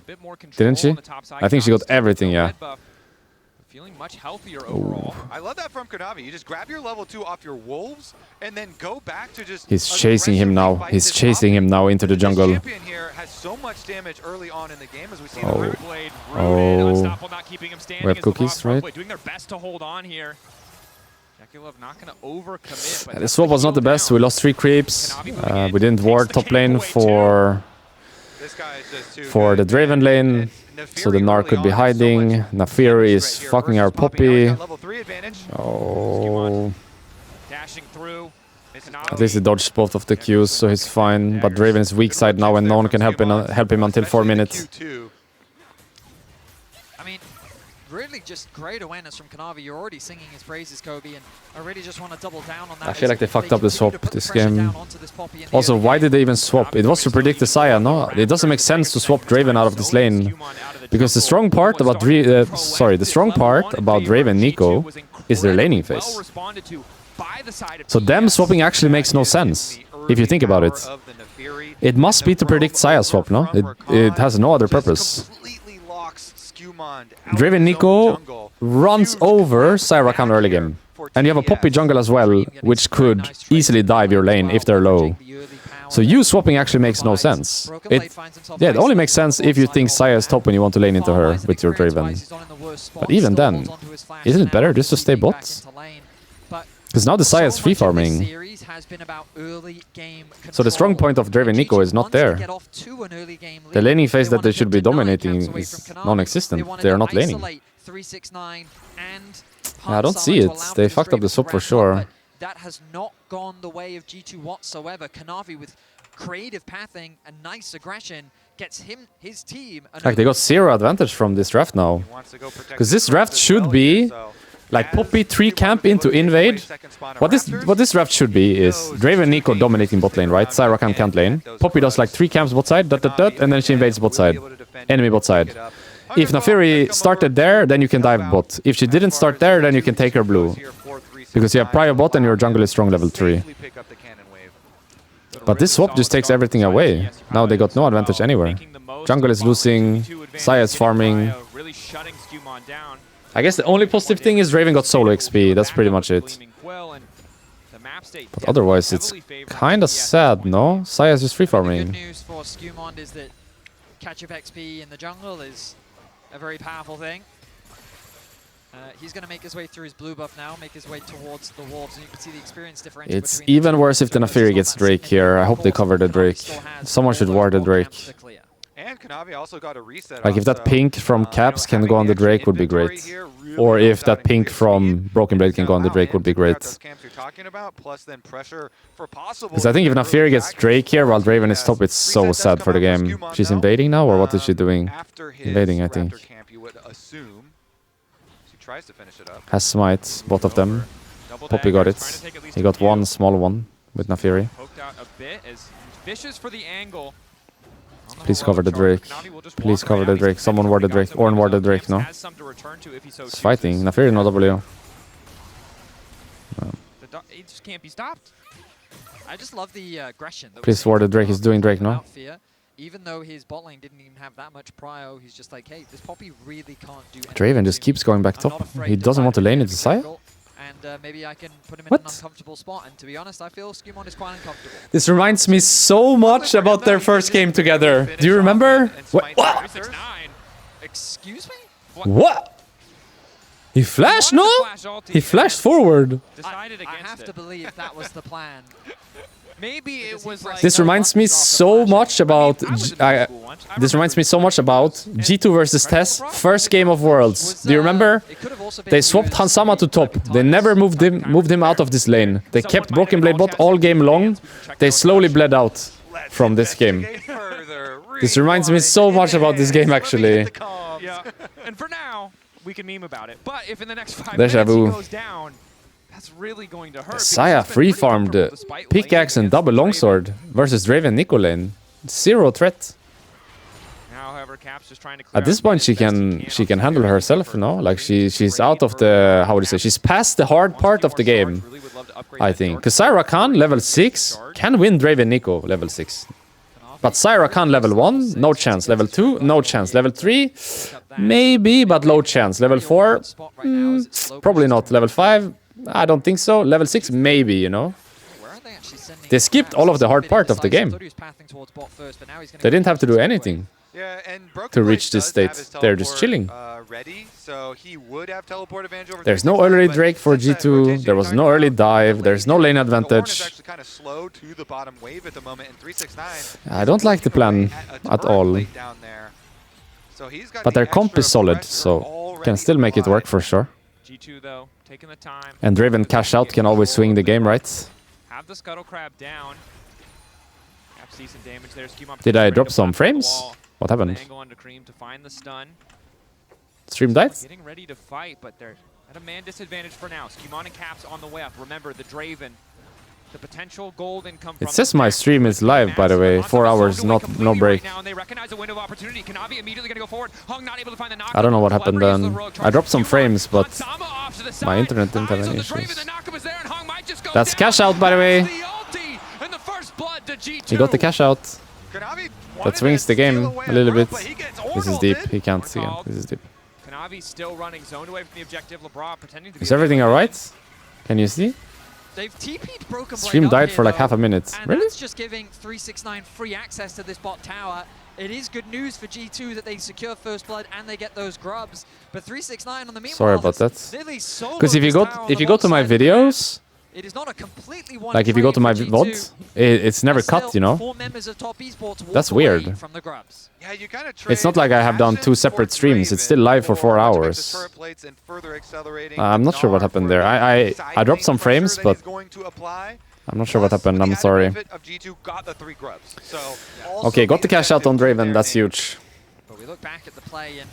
didn't she? I think she got everything, yeah. Feeling much healthier overall. I love that from Kanavi. You just grab your level 2 off your wolves, and then go back to just. He's chasing him now. He's chasing him now into the jungle. The champion here has so much damage early on in the game, as we see. Oh. The Blade, Oh. not keeping him standing. We have cookies, right? Doing their best to hold on here. Love not going to overcommit. But The swap was not the best. We lost 3 creeps. We didn't ward top lane for the Draven lane, so the Gnar could be hiding. Naafiri is fucking our Poppy. Oh. Dashing through. At least he dodged both of the Qs, so he's fine. But Draven is weak side now, and no one can help him until 4 minutes. I mean, really just great awareness from Kanavi. You're already singing his praises, Kobe, and I really just want to double down on that. I feel like they fucked up the swap this game. This Also, why did they even swap? It was to predict the Saya, no? It doesn't make sense to swap Draven out of this lane. Because the strong part about Draven Nico is their laning phase. So them swapping actually makes no sense, if you think about it. It must be to predict Saya swap, no? It has no other purpose. Draven Nico runs over Saya Rakan early game. And you have a Poppy jungle as well, which could easily dive your lane if they're low. So you swapping actually makes no sense. It only makes sense if you think Saya is top and you want to lane into her with your Draven. But even then, isn't it better just to stay bot? Because now the Saya is free farming. So the strong point of Draven Nico is not there. The laning phase that they should be dominating is non-existent. They are not laning. I don't see it. They fucked up the swap for sure. That has not gone the way of G2 whatsoever. Kanavi with creative pathing and nice aggression gets his team. Like they got 0 advantage from this draft now. Because this draft should be like Poppy 3 camp into invade. What this draft should be is Draven Nico dominating bot lane, right? Saya Rakan can't lane. Poppy does like 3 camps bot side, and then she invades bot side. Enemy bot side. If Naafiri started there, then you can dive bot. If she didn't start there, then you can take her blue. Because you have prior bot and your jungle is strong level 3. But this swap just takes everything away. Now they got no advantage anywhere. Jungle is losing, Saya is farming. I guess the only positive thing is Draven got solo XP, that's pretty much it. But otherwise it's kinda sad, no? Saya is just free farming. The good news for Skewmon is that catch-up XP in the jungle is a very powerful thing. He's going to make his way through his blue buff now, make his way towards the wolves, and you can see the experience differential. It's even worse if the Naafiri gets Drake here. I hope they cover the Drake. Someone should ward the Drake. And Kanavi also got a reset. Like if that pink from Caps can go on the Drake would be great. Or if that pink from Broken Blade can go on the Drake would be great. Because I think if Naafiri gets Drake here while Draven is top, it's so sad for the game. She's invading now, or what is she doing? Invading, I think. Tries to finish it up. Has smite, both of them. Poppy got it. He got one small one with Naafiri. Please cover the Drake. Please cover the Drake. Someone ward the Drake. Ornn ward the Drake, no? He's fighting. Naafiri no W. No. He just can't be stopped. I just love the aggression. Please ward the Drake. He's doing Drake, no? Even though his bot lane didn't even have that much prio, he's just like, hey, this Poppy really can't do anything. Draven just keeps going back top. He doesn't want to lane into Saya? and maybe I can put him in What? an uncomfortable spot. And to be honest, I feel Skumon is quite uncomfortable. This reminds me so much about their first game together. Do you remember? What? 369. Excuse me? What? He flashed, no? He flashed forward. Decided I against have it. to believe that was the plan. Maybe it was like This reminds me so much about. This reminds me so much about G2 versus Tes, first game of Worlds. Do you remember? It could have also been They swapped used Hansama to top. multiple They times. never moved him out of this lane. They kept Broken Blade bot all game long. They slowly bled out from this game. This reminds me so much about this game, actually. Yeah. And for now, we can meme about it. But if in the next 5 Deja minutes he vu. goes down, that's really going to hurt. because Saya he's been free pretty farmed comfortable despite pickaxe laning and double against longsword versus Draven Nico lane. Zero threat. Draven. Now, however, Cap's just trying to clear At this out point, as best he can on handle the herself, no? Like she's out of the she's past the hard part of the game, I think. Because Syra Khan level 6 can win Draven Nico level 6. But Syra Khan level 1, no chance. Level 2, no chance. Level 3, maybe, but low chance. Level 4, probably not. Level 5, I don't think so. Level 6, maybe, you know. Where are they actually sending They skipped all of the hard part of the game. They didn't have to do anything Yeah, and Broken to Blade reach this does have state. his They're just teleport, chilling. ready, so he would have teleport advantage over There's no 369, early but Drake for since that G2. rotation There was you're no talking early about, dive. the There's no lane lane the Hornet is advantage. actually kind of slow to the bottom wave at the moment, and 369 I don't like the plan at all. down there. So he's got But the their comp extra is solid, pressure so already can still make it work for sure. G2 though, taking the time. And Draven cash out can always swing the game, right? Have the Scuttle Crab down. Cap sees some damage there. Skumon Did I ready drop to some flank the frames? wall. What The happened? angle onto Cream to find the stun. Stream died? Getting ready to fight, but they're at a man disadvantage for now. Skumon and Caps on the way up. Remember, the Draven, the potential gold income from It says the my match stream is live, by the way. 4 hours, no break. Now, and they recognize a window of opportunity. Kanavi immediately going to go forward. Hung not able to find the knock. I don't know what happened then. I dropped some frames, but my internet didn't have any issues. That's cash out, by the way. He got the cash out. That swings the game a little bit. This is deep. He can't see it. This is deep. Kanavi still running zoned away from the objective. LeBron pretending to be Is everything alright? Can you see? They've TP'd Broken Blade Stream up died here, for like though, half a minute. and Really? that's just giving 369 free access to this bot tower. It is good news for G2 that they secure first blood and they get those grubs. But 369 on the meanwhile, Sorry about that. Because Because if you go to my videos, it is not a completely one like if you go to my trade for VOD, G2. it's never Still, cut, you know? 4 members of top esports walk That's away weird. from the grubs. Yeah, you kind of It's not like I have done 2 separate streams. It's still live for 4 hours. I'm not sure what happened there. I dropped some frames, but I'm not sure what happened. I'm sorry. Okay, got the cash out on Draven. That's huge. But we look back at the play and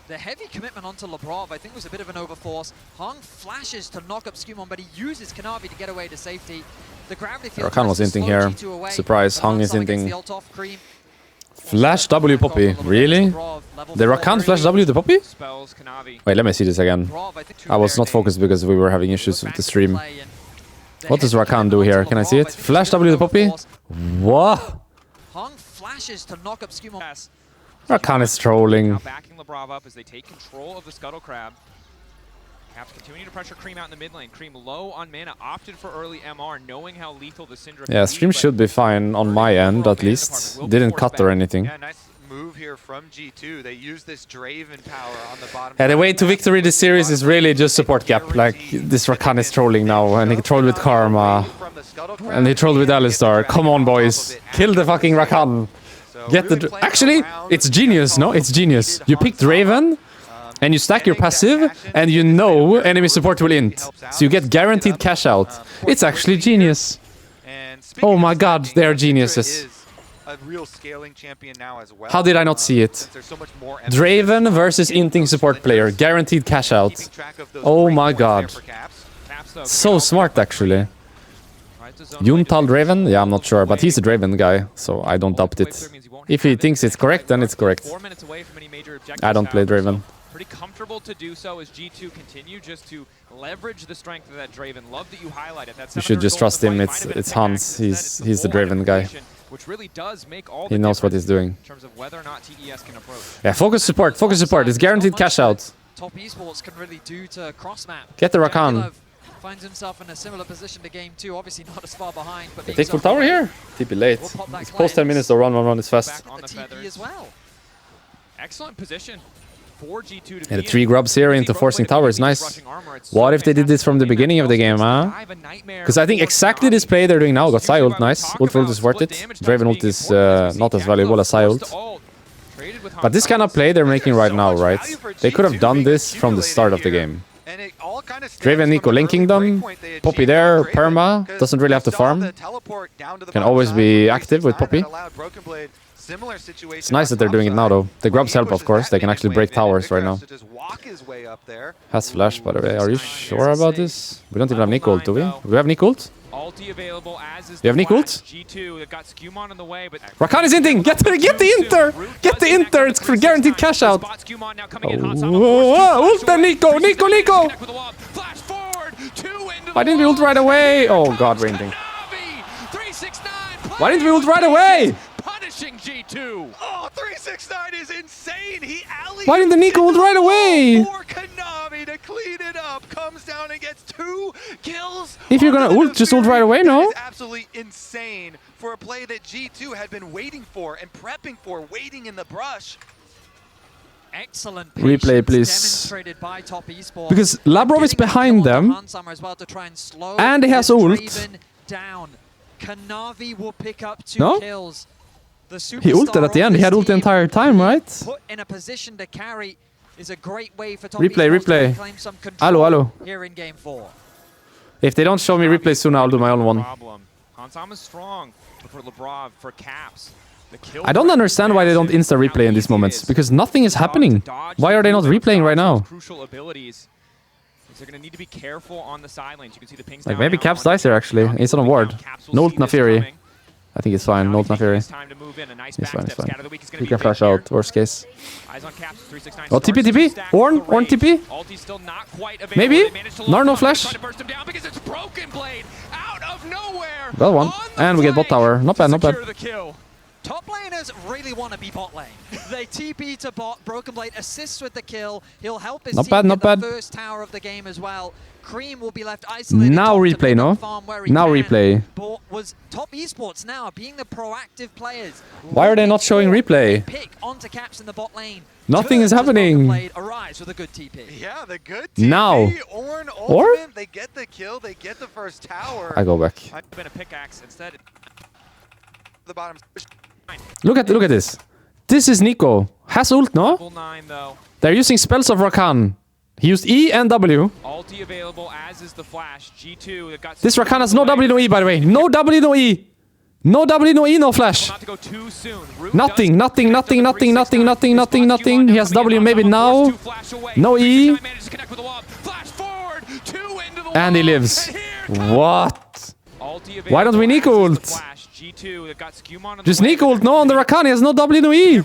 the heavy commitment onto Labrov, I think, was a bit of an overforce. Hung flashes to knock up Skumon, but he uses Kanavi to get away to safety. The gravity field Rakan was tries to hinting slow here. G2 away, Surprise, but Hung is Hansama gets hinting. the ult off. Cream Flash W Poppy. Really? The Rakan flash W the Poppy? Spells Kanavi. Wait, let me see this again. Labrov, I think, I was not focused because we were having issues with the stream. What does Rakan do here? Can I see it? Flash W the Poppy? What? Hung flashes to knock up Skumon. Rakan is trolling. Now backing Labrov up as they take control of the Scuttle Crab. Caps continuing to pressure Cream out in the mid lane. Cream low on mana, opted for early MR, knowing how lethal the Syndra Yeah, stream should be fine on my end at least. Didn't cut or anything. Yeah, nice move here from G2. They use this Draven power on the bottom. Yeah, the way to victory this series is really just support gap. Like, this Rakan is trolling now, and he trolled with Karma, and he trolled with Alistar. Come on, boys. Kill the fucking Rakan. Get the... Actually, it's genius, no? It's genius. You pick Draven, and you stack your passive, and you know enemy support will int. So you get guaranteed cash out. It's actually genius. Oh my god, they are geniuses. How did I not see it? Draven versus inting support player, guaranteed cash out. Oh my god. So smart, actually. Yuntal Draven? Yeah, I'm not sure, but he's a Draven guy, so I don't doubt it. If he thinks it's correct, then it's correct. I don't play Draven. Pretty comfortable to do so as G2 continue just to leverage the strength of that Draven. Love that you highlighted that. You should just trust him. It's Hans. He's the Draven guy. Which really does make all He knows what he's doing. in terms of whether or not TES can approach. Yeah, focus support. Focus support. It's guaranteed cash out. Top esports can really do to cross map. Get the Rakan. Finds himself in a similar position to game 2, obviously not as far behind, but They take full tower here. TP late. It's post 10 minutes, so run is fast. Back on the TP as well. Excellent position for G2 to And the 3 grubs here into forcing tower is nice. What if they did this from the beginning of the game, huh? Because I think exactly this play they're doing now got Psy ult, nice. Ult is worth it. Draven ult is not as valuable as Psy ult. But this kind of play they're making right now, right? They could have done this from the start of the game. Draven Nico linking them, Poppy there, Perma, doesn't really have to farm. Can always be active with Poppy. It's nice that they're doing it now though. The grubs help, of course, they can actually break towers right now. Has flash, by the way. Are you sure about this? We don't even have Nico ult, do we? Do we have Nico ult? You have Nico ult? Rakan is inting! Get the Inter! Get the Inter! It's for guaranteed cash out! Ult and Nico! Nico! Why didn't we ult right away? Oh god, we're inting. Why didn't we ult right away? G2. Oh, 369 is insane. He alley. Why didn't the Nico ult right away? For Kanavi to clean it up, comes down and gets 2 kills. If you're gonna ult, just ult right away, no? It's absolutely insane for a play that G2 had been waiting for and prepping for, waiting in the brush. Excellent replay, please. Demonstrated by Top Esports. Because Labrov is behind them, and he has ult. Down. Kanavi will pick up 2 kills. He ulted at the end. He had ult the entire time, right? Put in a position to carry is a great way for Top replay. to claim some control Hello. Here in game 4. If they don't show me replay soon, I'll do my own one. Hansam is strong for Labrov for caps. I don't understand why they don't insta replay in these moments, because nothing is happening. Why are they not replaying right now? Crucial abilities. They're going to need to be careful on the sidelines. You can see the pings like maybe Caps dies here actually. It's on a ward. No ult Nafiri. I think it's fine. No ult Nafiri. It's fine. You can flash out. Worst case. Oh, TP. Orn TP. Maybe. Nar no flash. Well one. And we get bot tower. Not bad. Top laners really want to be bot lane. They TP to bot. Broken Blade assists with the kill. He'll help his team get the first tower of the game as well. Cream will be left isolated. Now replay, no? Now replay. But was Top Esports now being the proactive players? Why are they not showing replay? Pick onto Caps in the bot lane. Nothing is happening. Arrives with a good TP. Yeah, the good TP. Now. Or they get the kill. They get the first tower. I go back. I've been a pickaxe instead. The bottom. Look at this. This is Nico. Has ult, no? They're using spells of Rakan. He used E and W. Ulti available, as is the flash. G2 got this Rakan has no W, no E, by the way. No W, no E. No W, no E, no flash. Nothing. He has W maybe now. No E. And he lives. What? Why don't we Nico ult? Just Nico ult, no on the Rakan, he has no W, no E.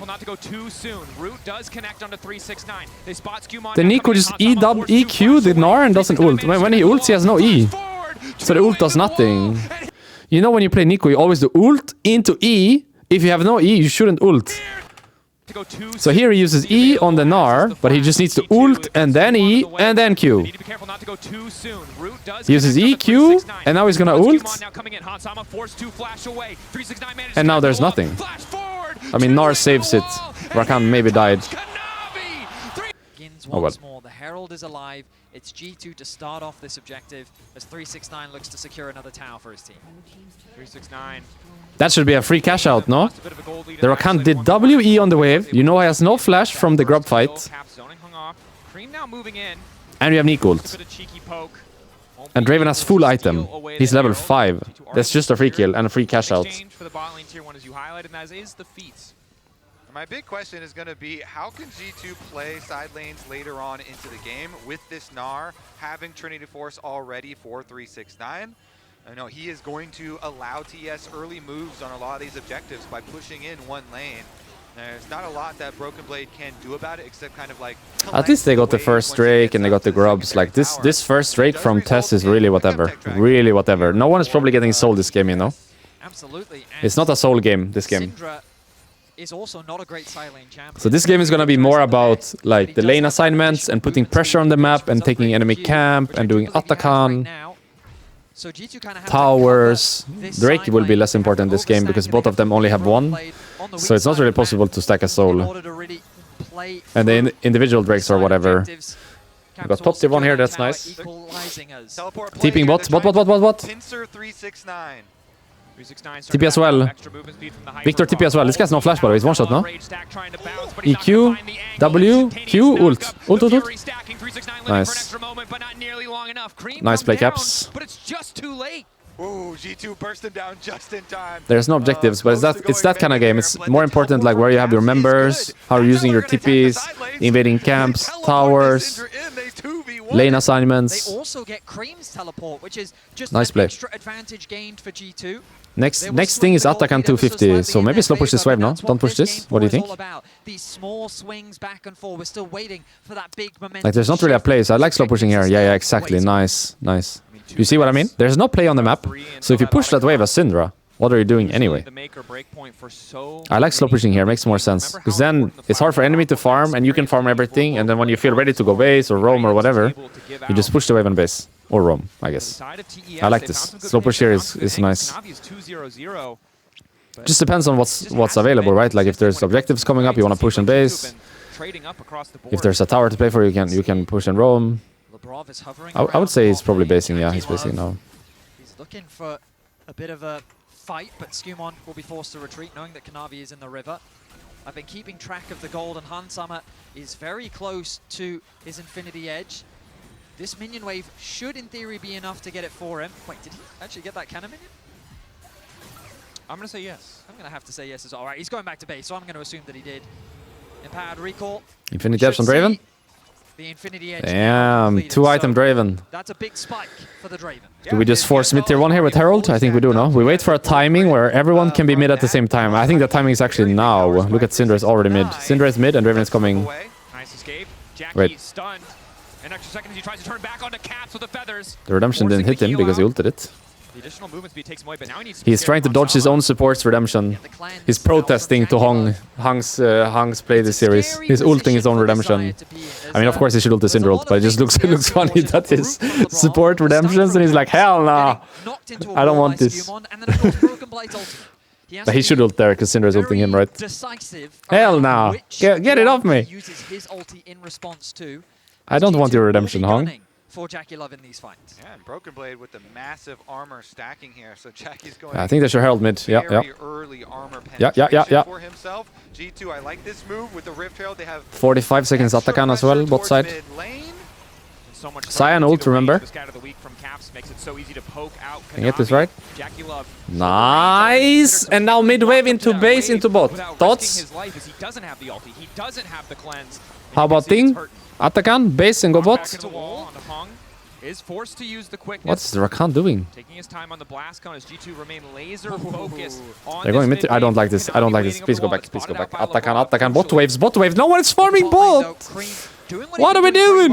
The Nico just EQ the Gnar and doesn't ult. When he ults, he has no E. So the ult does nothing. You know when you play Nico, you always do ult into E. If you have no E, you shouldn't ult. So here he uses E on the Gnar, but he just needs to ult and then E and then Q. He uses E, Q, and now he's gonna ult. And now there's nothing. I mean, Gnar saves it. Rakan maybe died. Oh well. The Herald is alive. It's G2 to start off this objective as 369 looks to secure another tower for his team. 369. That should be a free cash out, no? The Rakan did WE on the wave. You know he has no flash from the grub fight. And we have Nico ult. And Draven has full item. He's level 5. That's just a free kill and a free cash out. My big question is going to be, how can G2 play side lanes later on into the game with this Gnar having Trinity Force already for 369? I know he is going to allow TS early moves on a lot of these objectives by pushing in one lane. There's not a lot that Broken Blade can do about it except kind of like... At least they got the first Drake and they got the grubs. Like this first Drake from Tes is really whatever. Really whatever. No one is probably getting soul this game, you know? Absolutely. It's not a soul game, this game. is also not a great side lane champion. So this game is gonna be more about like the lane assignments and putting pressure on the map and taking enemy camp and doing Atakan, So G2 kind of have towers. to cover this Drake side will be lane less important this game because both of them only have one. So it's not really possible to stack a in soul. order to really play And the individual Drakes or side whatever. objectives. We got top tier one here, that's nice. Equalizing us. Teleport play TPing here, bot, they're bot. trying to Pincer 369. 369 TP as well. Victor TP as well. This guy's no flash, by the way. He's one shot, no? EQ, W, Q, ult. Ult. Nice. Nice play, Caps. But it's just too late. Ooh, G2 bursting down just in time. There's no objectives, but it's that kind of game. It's more important like where you have your members, how you're using your TPs, invading camps, towers, lane They assignments. also get Cream's teleport, which is just Nice an play. extra advantage gained for G2. Next thing is Atakan 250, so maybe slow push this wave, no? Don't push this. What do you think? These small swings back and forth. We're still waiting for that big momentum. Like there's not really a play, so I like slow pushing here. Yeah, exactly. Nice. You see what I mean? There's no play on the map, so if you push that wave as Syndra, what are you doing anyway? I like slow pushing here, makes more sense. Because then it's hard for enemy to farm, and you can farm everything, and then when you feel ready to go base or roam or whatever, you just push the wave on base. Or roam, I guess. I like this. Slow push here is nice. Just depends on what's available, right? Like if there's objectives coming up, you want to push and base. If there's a tower to play for, you can push and roam. I would say he's probably basing, yeah, he's basing now. He's looking for a bit of a fight, but Skumon will be forced to retreat, knowing that Kanavi is in the river. I've been keeping track of the gold, and Hansama is very close to his Infinity Edge. This minion wave should, in theory, be enough to get it for him. Wait, did he actually get that cannon minion? I'm going to say yes. I'm going to have to say yes as well. All right, he's going back to base, so I'm going to assume that he did. Empowered recall. Infinity Edge on Draven? The Infinity Edge. Damn, 2-item Draven. That's a big spike for the Draven. Do we just force mid tier 1 here with Herald? I think we do, no? We wait for a timing where everyone can be mid at the same time. I think the timing is actually now. Look at Syndra is already mid. Syndra is mid and Draven is coming. Nice escape. Wait. Jackie stunned. An extra second as he tries to turn back onto Caps with the feathers. The Redemption didn't hit him because he ulted it. The additional movement speed takes him away, but now he needs to He's trying to dodge his own support's Redemption. He's protesting to Hung's play this series. He's ulting his own Redemption. I mean, of course he should ult the Syndra ult, but it just looks funny that his support Redemptions and he's like, hell no, I don't want this. But he should ult there because Syndra is ulting him, right? Hell no, get it off me. I don't want your Redemption, Hung. For Jackie Love in these fights. Yeah, and Broken Blade with the massive armor stacking here, so Jackie's going. I think they should Herald mid. Yeah. Early armor Yeah. for himself. G2, I like this move with the Rift Herald. They have 45 seconds Atakan as well, bot side. So much Cyan ult, remember? Can you get this right? Nice! And now mid wave into base into bot. Thoughts? How about Ting? Atakan, base and go bot. Is forced to use the quickness. What's the Rakan doing? Taking his time on the blast cone as G2 remain laser focused on They're going mid. I don't like this. I don't like this. Please go back. Atakan. Bot waves. No one is farming bot. What are we doing?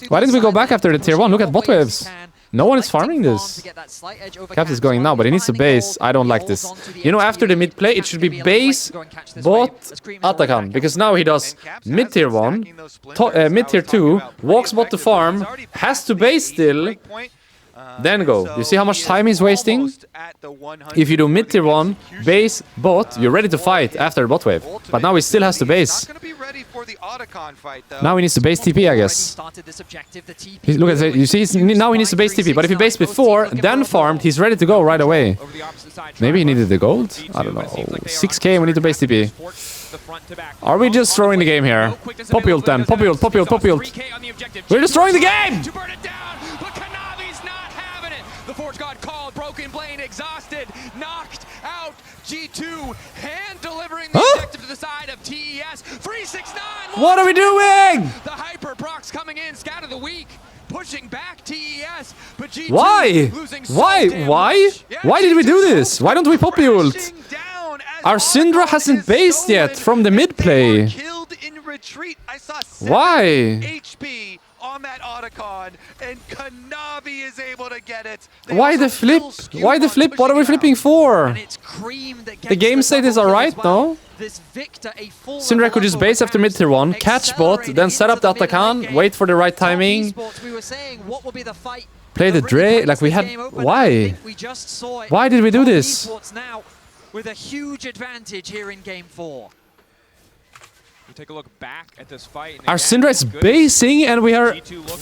Why didn't we go back after the tier 1? Look at bot waves. No one is farming this. Caps is going now, but he needs to base. I don't like this. You know, after the mid play, it should be base, bot, Atakan. Because now he does mid tier 1, mid tier 2, walks bot to farm, has to base still, then go. You see how much time he's wasting? If you do mid tier 1, base, bot, you're ready to fight after the bot wave. But now he still has to base. Now he needs to base TP, I guess. Look at it. You see, now he needs to base TP. But if he based before, then farmed, he's ready to go right away. Maybe he needed the gold? I don't know. 6k, we need to base TP. Are we just throwing the game here? Poppy ult then. Poppy ult. We're destroying the game! The Forge God called, Broken Blade exhausted, knocked out G2, hand delivering the objective to the side of TES. 369. What are we doing? The Hyper Procs coming in, scout of the week, pushing back TES, but G2 Why? losing so Why? damn Why? much. Yeah, Why did we do this? Why don't we Poppy ult? Our Our Syndra hasn't based yet from the mid play. Killed in retreat. I saw Why? HP on that Otacon, and Kanavi is able to get it. Why the flip? Why the flip? What are we flipping for? The game state is alright, no? Syndra could just base after mid tier 1, catch bot, then set up the Otacon, wait for the right timing. Play the Dre, like we had... Why? Why did we do this? With a huge advantage here in game 4. You take a look back at this fight. Our Syndra is basing and we are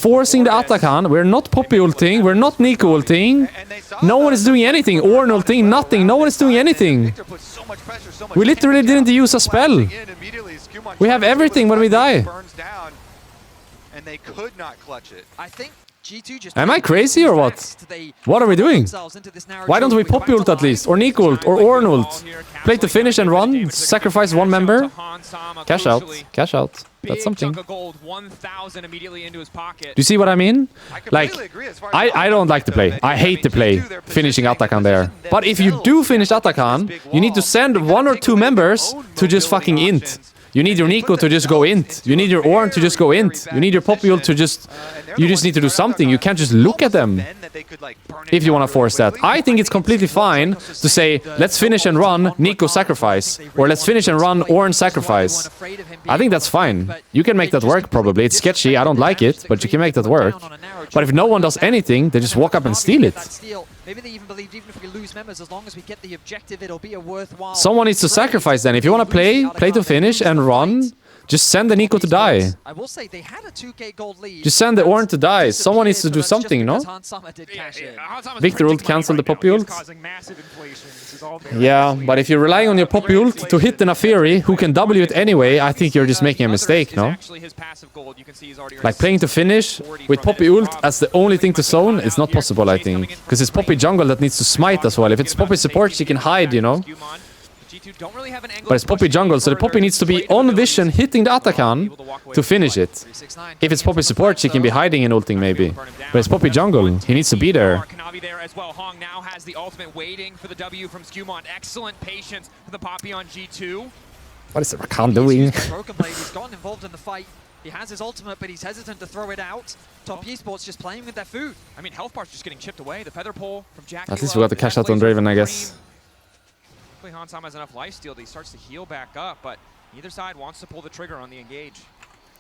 forcing the Otacon. We're not Poppy ulting, we're not Nico ulting. No one is doing anything. Ornn ulting, nothing. No one is doing anything. We literally didn't use a spell. We have everything when we die. And they could not clutch it. I think G2 just am I crazy or what? What are we doing? Why don't we Poppy ult at least? Or Nico ult? Or Ornn ult? Play to finish and run? Sacrifice one member? Cash out. Cash out. That's something. Do you see what I mean? Like, I don't like to play. I hate to play finishing Otacon there. But if you do finish Otacon, you need to send 1 or 2 members to just fucking int. You need your Nico to just go int. You need your Ornn to just go int. You need your Poppy ult to just... You just need to do something. You can't just look at them if you want to force that. I think it's completely fine to say, let's finish and run Nico sacrifice. Or let's finish and run Ornn sacrifice. I think that's fine. You can make that work probably. It's sketchy. I don't like it. But you can make that work. But if no one does anything, they just walk up and steal it. Maybe they even believed even if we lose members, as long as we get the objective, it'll be a worthwhile... Someone needs to sacrifice then. If you want to play to finish and run, just send the Nico to die. I will say they had a 2k gold lead. Just send the Ornn to die. Someone needs to do something, no? Victor ult cancel the Poppy ult. Yeah, but if you're relying on your Poppy ult to hit the Naafiri, who can W it anyway, I think you're just making a mistake, no? Like playing to finish with Poppy ult as the only thing to zone is not possible, I think. Because it's Poppy jungle that needs to smite as well. If it's Poppy support, she can hide, you know? But it's Poppy jungle, so the Poppy needs to be on vision hitting the Otacon to finish it. If it's Poppy support, she can be hiding and ulting maybe. But it's Poppy jungle, he needs to be there. Kanavi there as well. Hong now has the ultimate waiting for the W from Skumon. Excellent patience for the Poppy on G2. What is Rakan doing? He's gotten involved in the fight. He has his ultimate, but he's hesitant to throw it out. Top esports just playing with their food. I mean, health bar's just getting chipped away. The feather pull from Jack. At least we got the cash out on Draven, I guess. Hansam has enough lifesteal that he starts to heal back up, but neither side wants to pull the trigger on the engage.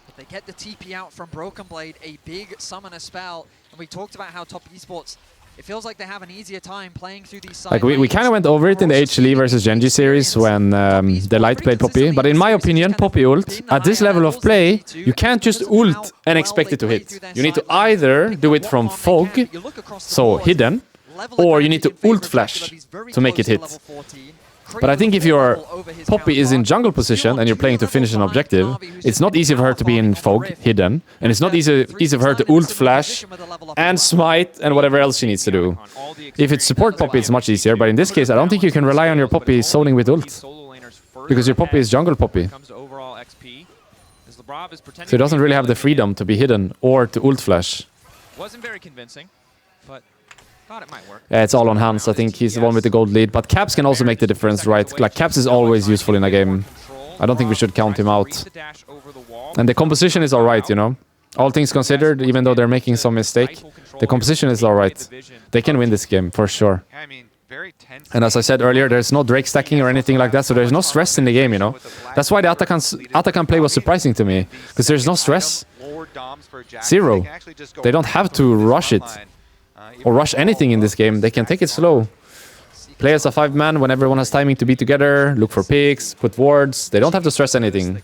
If they get the TP out from Broken Blade, a big summoner spell, and we talked about how Top esports, it feels like they have an easier time playing through these side like we kind of went over it in the HLE versus Genji series when the Light played Poppy, but in my opinion, Poppy ult, at this level of play, you can't just ult and expect it to hit. You need to either do it from fog, so hidden, or you need to ult flash to make it hit. But I think if your Poppy is in jungle position and you're playing to finish an objective, it's not easy for her to be in fog, hidden, and it's not easy for her to ult flash and smite and whatever else she needs to do. If it's support Poppy, it's much easier, but in this case, I don't think you can rely on your Poppy zoning with ult. Because your Poppy is jungle Poppy. So he doesn't really have the freedom to be hidden or to ult flash. Wasn't very convincing, but thought it might work. Yeah, it's all on Hans. I think he's the one with the gold lead. But Caps can also make the difference, right? Like, Caps is always useful in a game. I don't think we should count him out. And the composition is alright, you know? All things considered, even though they're making some mistake, the composition is alright. They can win this game, for sure. And as I said earlier, there's no Drake stacking or anything like that, so there's no stress in the game, you know? That's why the Otacon play was surprising to me. Because there's no stress. Zero. They don't have to rush it. Or rush anything in this game, they can take it slow. Play as a 5-man when everyone has timing to be together, look for picks, put wards, they don't have to stress anything.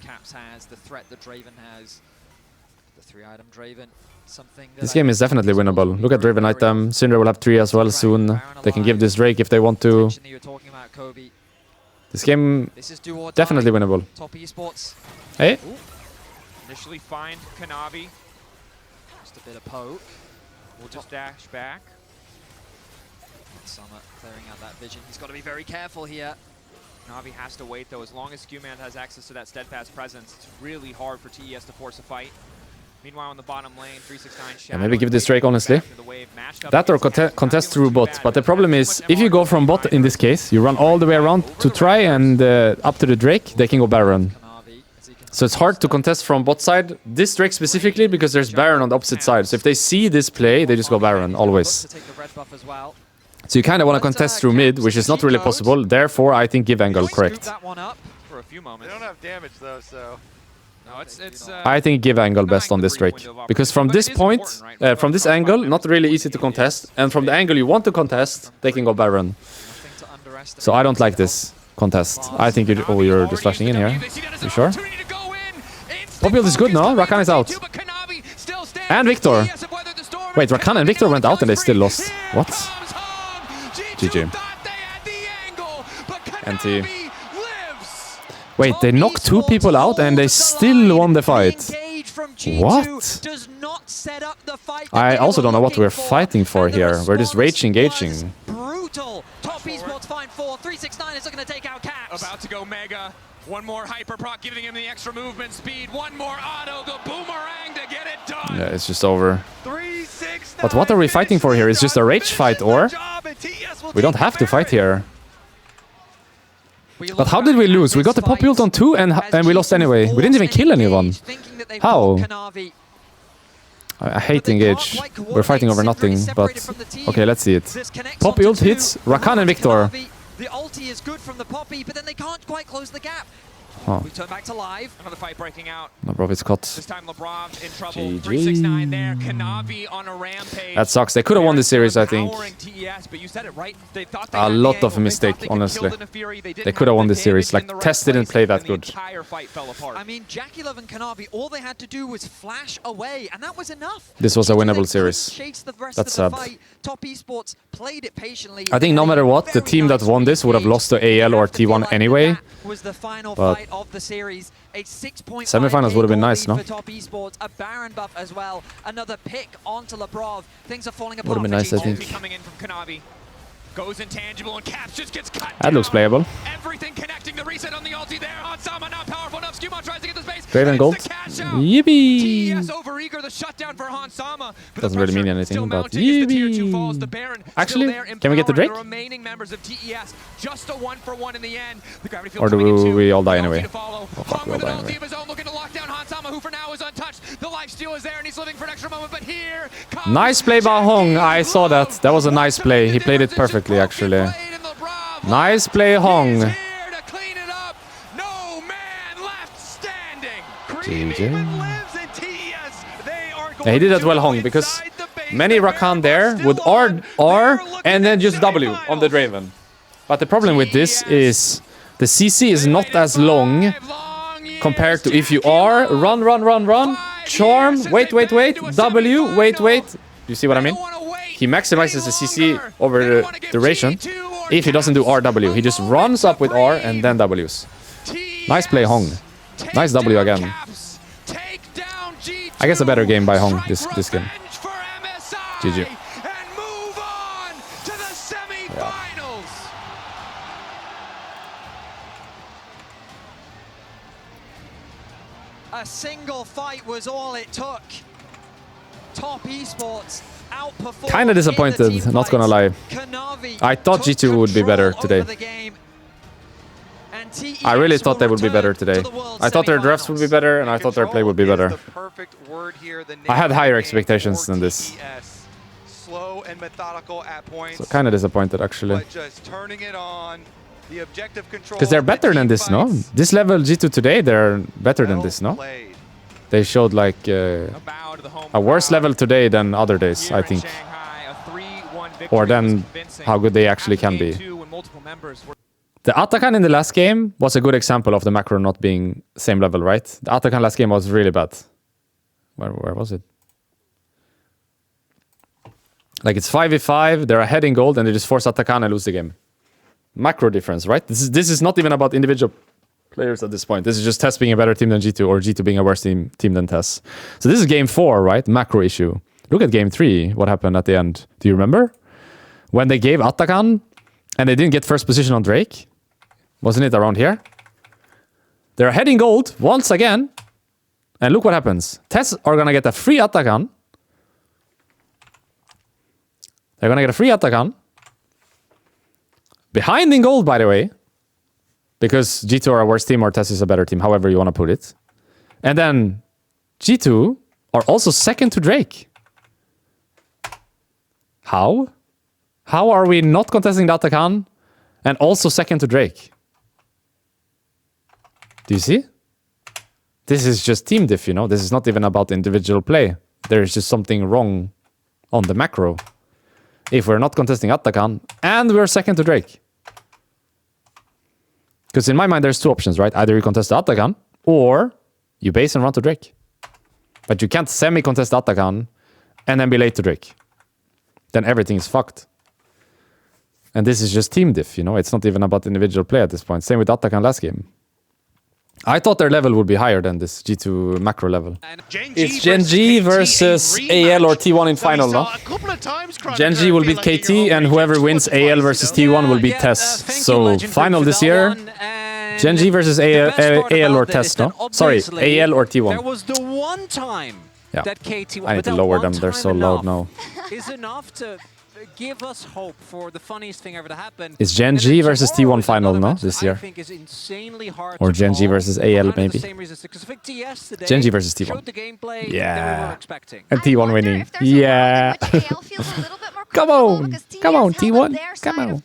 This game is definitely winnable. Look at Draven item, Syndra will have 3 as well soon. They can give this Drake if they want to. This game, definitely winnable. Hey? Initially find Kanavi. Just a bit of poke. We'll just dash back. Summer clearing out that vision. He's got to be very careful here. Navi has to wait though. As long as Skumon has access to that steadfast presence, it's really hard for TES to force a fight. Meanwhile, on the bottom lane, 369 Shadow. Yeah, maybe give this Drake, honestly. That or contest through bot. But the problem is, if you go from bot in this case, you run all the way around to try and up to the Drake, they can go Baron. So it's hard to contest from bot side. This Drake specifically because there's Baron on the opposite side. So if they see this play, they just go Baron, always. So you kind of want to contest through mid, which is not really possible. Therefore, I think give angle, correct. For a few moments. They don't have damage though, so... No, it's I think give angle best on this Drake. Because from this point, from this angle, not really easy to contest. And from the angle you want to contest, they can go Baron. So I don't like this contest. I think you're just flashing in here. You sure? Pop build is good, no? Rakan is out. And Victor. Wait, Rakan and Victor went out and they still lost. What? GG. NT. Wait, they knocked 2 people out and they still won the fight. What? I also don't know what we're fighting for here. We're just rage engaging. Brutal. Top esports find 4. 369 is looking to take out Caps. About to go Mega. One more hyper proc, giving him the extra movement speed. One more auto, the boomerang to get it done. Yeah, it's just over. But what are we fighting for here? It's just a rage fight, or? We don't have to fight here. But how did we lose? We got the pop ult on 2 and we lost anyway. We didn't even kill anyone. How? I hate engage. We're fighting over nothing, but... Okay, let's see it. Pop ult hits Rakan and Victor. The ulti is good from the Poppy, but then they can't quite close the gap. Huh. We turn back to live. Another fight breaking out. Labrov is caught. This time Labrov in trouble. GG. 369 there. Kanavi on a rampage. That sucks. They could have won this series, I think. TES, but you said it right. They thought they A had lot the of angle. mistake, They thought honestly. could kill the Fury. They They didn't could have have won the this series. damage in Like, the right Tess didn't place, play and that the good. entire fight fell apart. I mean, Jackie Love and Kanavi, all they had to do was flash away, and that was enough. This was a They winnable couldn't series. chase the rest That's of the sad. fight. Top esports played it patiently. I think no matter what, the Very team that nice won this would have lost to AL or have to feel T1 like anyway. that was the final But fight of the series. A 6.5 semifinals would have been goal nice, lead no? for Top esports, a Baron buff as well. Another pick onto Labrov. Things are falling apart. Would have been for nice, I G2. think. Coming in from Kanavi. Goes intangible and Caps just gets cut That looks down. playable. Everything connecting the reset on the ulti there. Hansama not powerful enough. Skewmon tries to get the space. Draven and gold. it's the cash out. Yippee! TES overeager, the shutdown for Hansama. But Doesn't the really mean pressure anything, still but mounting as the tier 2 yippee. falls. The Baron Actually, still there, can we get the empowering Drake? The remaining members of TES. Just a 1-for-1 in the end. The gravity field Or do coming in too. we all die The ulti anyway? to follow. Oh, fuck, Hung we all with an die ulti anyway. of his own, looking to lock down Hansama, who for now is untouched. The lifesteal is there, and he's living for an extra moment. But here comes Nice play by Hong. I saw that. That was a nice play. He played it perfectly, actually. Nice play, Hong. Here to clean it up. No man left standing. GG. lives in TES. They are Yeah, he did that well, Hong, because many Rakan there would R and then just W on the Draven. But the problem with this is the CC is not as long compared to if you R, run, charm, wait, W, wait. You see what I mean? He maximizes the CC over the duration. If he doesn't do RW, he just runs up with R and then Ws. Nice play, Hong. Nice W again. I guess a better game by Hong this game. GG. A single fight was all it took. Top esports outperformed. Kinda disappointed, not gonna lie. I thought G2 would be better today. I really thought they would be better today. I thought their drafts would be better, and I thought their play would be better. I had higher expectations than this. Slow and methodical at points. So kind of disappointed, actually. But just turning it on. The objective control. Because they're better than this, no? This level G2 today, they're better than this, no? They showed like a worse level today than other days, I think. Or than how good they actually can be. The Atakan in the last game was a good example of the macro not being same level, right? The Atakan last game was really bad. Where was it? Like it's 5v5, they're ahead in gold, and they just force Atakan and lose the game. Macro difference, right? This is not even about individual players at this point. This is just Tes being a better team than G2, or G2 being a worse team than Tes. So this is game 4, right? Macro issue. Look at game 3, what happened at the end. Do you remember? When they gave Atakan, and they didn't get first position on Drake. Wasn't it around here? They're heading gold once again. And look what happens. Tes are gonna get a free Atakan. They're gonna get a free Atakan. Behind in gold, by the way. Because G2 are a worse team or Tes is a better team, however you want to put it. And then G2 are also second to Drake. How? How are we not contesting the Atakan and also second to Drake? Do you see? This is just team diff, you know? This is not even about individual play. There is just something wrong on the macro. If we're not contesting Atakan and we're second to Drake. Because in my mind, there's two options, right? Either you contest the Atakan or you base and run to Drake. But you can't semi-contest the Atakan and then be late to Drake. Then everything is fucked. And this is just team diff, you know? It's not even about individual play at this point. Same with Atakan last game. I thought their level would be higher than this G2 macro level. It's Gen G versus AL or T1 in final, no? Gen G will beat KT, and whoever wins AL versus T1 will beat Tes. So, final this year, Gen G versus AL or Tes, no? Sorry, AL or T1. There was the one time that KT won. I need to lower them, they're so loud now. Is enough to give us hope for the funniest thing ever to happen. It's Gen G versus T1 final, no? This year. Or Gen G versus AL, maybe. Gen G versus T1. Yeah. And T1 winning. Yeah. Come on. Come on, T1. Come on.